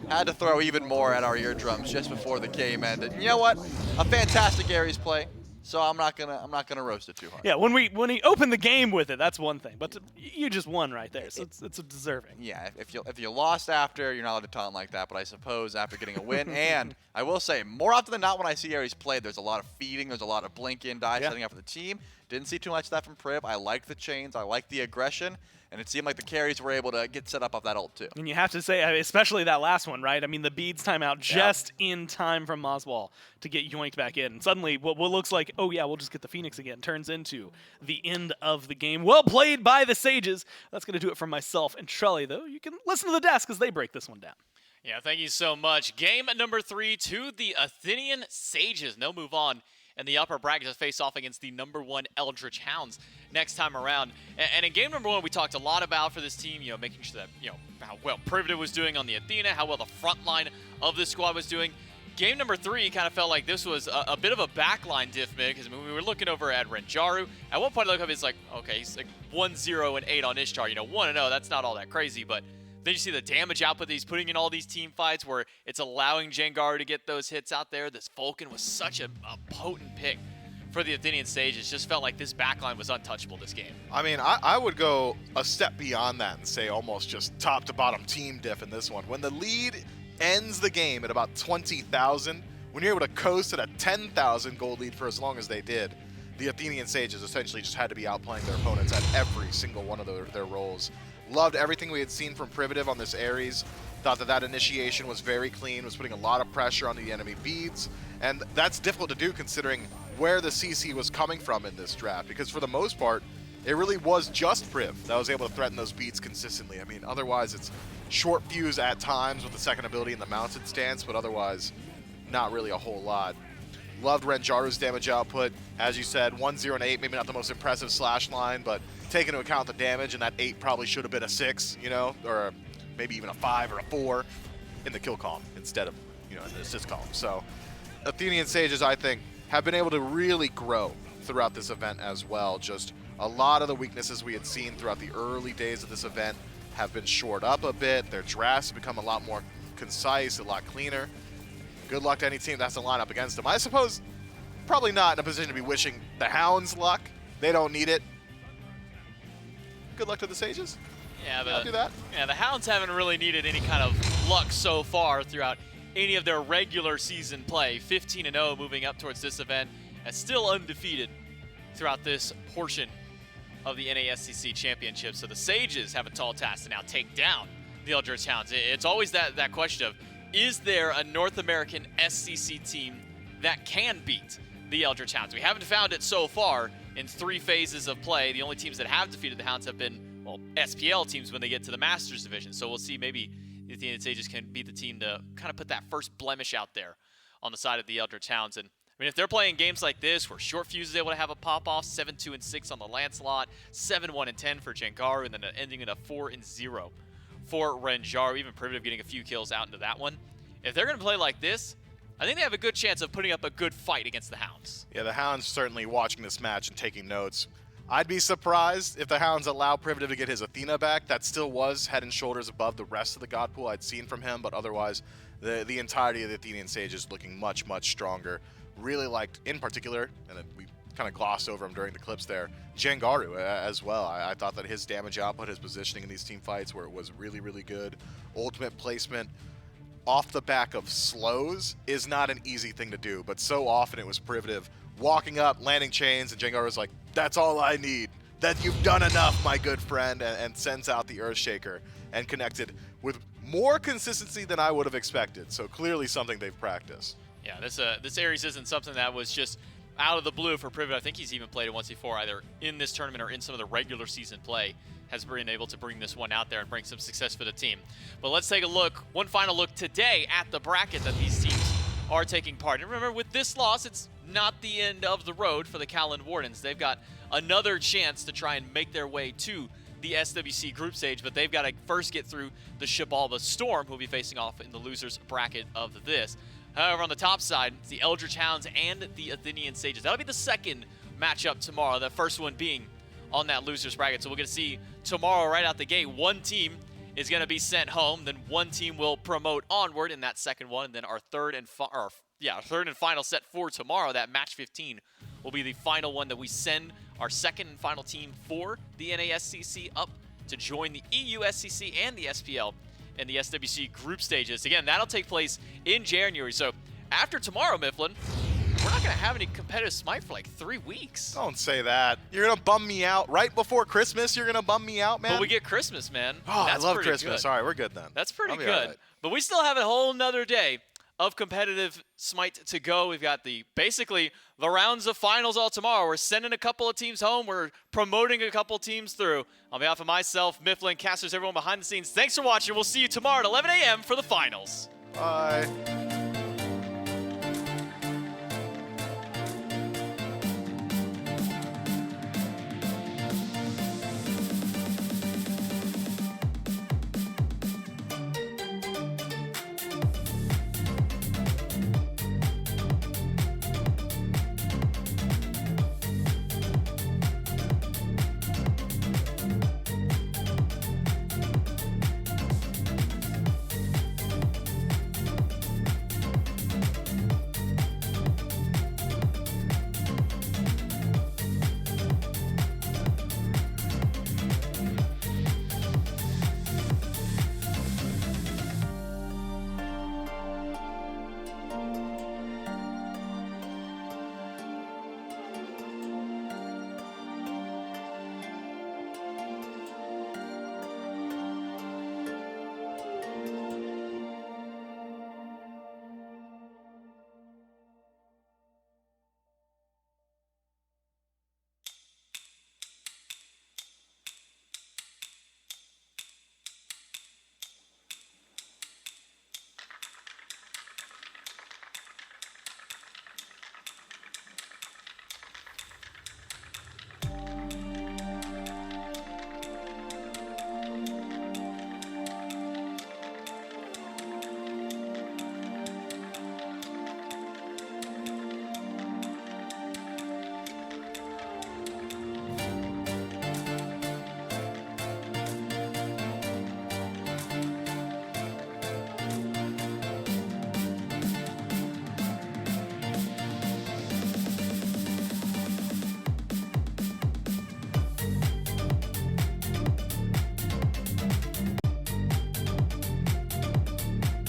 had to throw even more at our eardrums just before the game ended. You know what? A fantastic Ares play. So I'm not gonna roast it too hard. Yeah, when we open the game with it, that's one thing. But you just won right there, so it's deserving. Yeah, if you lost after, you're not allowed to taunt like that. But I suppose after getting a win, and I will say more often than not when I see Ares play, there's a lot of feeding, there's a lot of blink in, die setting up for the team. Didn't see too much of that from Priv. I like the chains, I like the aggression. And it seemed like the carries were able to get set up off that ult too. And you have to say, especially that last one, right? I mean, the beads timeout just in time from moswal to get yoinked back in. And suddenly, what looks like, oh yeah, we'll just get the Phoenix again, turns into the end of the game. Well played by the Sages. That's going to do it for myself and Trelly, though. You can listen to the desk as they break this one down. Yeah, thank you so much. Game number 3 to the Athenian Sages. No move on. And the upper bracket to face off against the number 1 Eldritch Hounds next time around. And in game number 1, we talked a lot about for this team, making sure that, how well Privative was doing on the Athena, how well the front line of this squad was doing. Game number 3 kind of felt like this was a bit of a backline diff mid, because when we were looking over at Renjaru, at one point I looked up, it's like, okay, he's like 1-0-8 on Ishtar. 1-0, that's not all that crazy, but then you see the damage output that he's putting in all these team fights where it's allowing Jangaru to get those hits out there. This Vulcan was such a potent pick for the Athenian Sages. Just felt like this backline was untouchable this game. I mean, I would go a step beyond that and say almost just top to bottom team diff in this one. When the lead ends the game at about 20,000, when you're able to coast at a 10,000 gold lead for as long as they did, the Athenian Sages essentially just had to be outplaying their opponents at every single one of their roles. Loved everything we had seen from Privative on this Ares. Thought that initiation was very clean, was putting a lot of pressure on the enemy beads, and that's difficult to do considering where the CC was coming from in this draft, because for the most part, it really was just Priv that was able to threaten those beats consistently. I mean, otherwise it's Shortfuse at times with the second ability in the mounted stance, but otherwise not really a whole lot. Loved Renjaru's damage output. As you said, 1-0 and 8, maybe not the most impressive slash line, but take into account the damage, and that 8 probably should have been a 6, or maybe even a 5 or a 4 in the kill column instead of, in the assist column. So Athenian Sages, I think, have been able to really grow throughout this event as well. Just a lot of the weaknesses we had seen throughout the early days of this event have been shored up a bit. Their drafts have become a lot more concise, a lot cleaner. Good luck to any team that has to line up against them. I suppose probably not in a position to be wishing the Hounds luck. They don't need it. Good luck to the Sages. Yeah, I'll do that. Yeah, the Hounds haven't really needed any kind of luck so far throughout any of their regular season play. 15-0 moving up towards this event, and still undefeated throughout this portion of the NASCC Championship. So the Sages have a tall task to now take down the Eldritch Hounds. It's always that question of, is there a North American SCC team that can beat the Eldritch Hounds? We haven't found it so far in 3 phases of play. The only teams that have defeated the Hounds have been, well, SPL teams when they get to the Masters Division. So we'll see, maybe the Athenian Sages can be the team to kind of put that first blemish out there on the side of the Eldritch Hounds. And I mean, if they're playing games like this where Shortfuse is able to have a pop-off, 7-2 and 6 on the Lancelot, 7-1 and 10 for Jangaru, and then ending in a 4-0 for Renjaru, even Privative getting a few kills out into that one. If they're going to play like this, I think they have a good chance of putting up a good fight against the Hounds. Yeah, the Hounds certainly watching this match and taking notes. I'd be surprised if the Hounds allow Privative to get his Athena back. That still was head and shoulders above the rest of the God pool I'd seen from him, but otherwise, the entirety of the Athenian Sages looking much, much stronger. Really liked, in particular, and then we kind of glossed over him during the clips there, Jangaru as well. I thought that his damage output, his positioning in these team fights was really, really good. Ultimate placement off the back of slows is not an easy thing to do, but so often it was Privative walking up, landing chains, and Jangaru was like, that's all I need. That you've done enough, my good friend, and sends out the Earthshaker and connected with more consistency than I would have expected. So clearly something they've practiced. Yeah, this Ares isn't something that was just out of the blue for Privative. I think he's even played it once before, either in this tournament or in some of the regular season play. Has been able to bring this one out there and bring some success for the team. But let's take a look, one final look today at the bracket that these teams are taking part in. Remember, with this loss, it's not the end of the road for the Kaolin Wardens. They've got another chance to try and make their way to the SWC group stage, but they've got to first get through the Shibalba Storm, who will be facing off in the losers bracket of this. However, on the top side, it's the Eldritch Hounds and the Athenian Sages. That'll be the second matchup tomorrow, the first one being on that losers bracket. So we're going to see tomorrow right out the gate, one team is going to be sent home, then one team will promote onward in that second one, and then our third and final set for tomorrow, that match 15, will be the final one that we send our second and final team for the NASCC up to join the EUSCC and the SPL and the SWC group stages. Again, that'll take place in January. So after tomorrow, Mifflin, we're not going to have any competitive Smite for like 3 weeks. Don't say that. You're going to bum me out. Right before Christmas, you're going to bum me out, man? But we get Christmas, man. Oh, That's I love pretty Christmas. good. All right, we're good then. That's pretty I'll be good. all right. But we still have a whole nother day of competitive Smite to go. We've got basically the rounds of finals all tomorrow. We're sending a couple of teams home. We're promoting a couple of teams through. On behalf of myself, Mifflin, casters, everyone behind the scenes, thanks for watching. We'll see you tomorrow at 11 a.m. for the finals. Bye.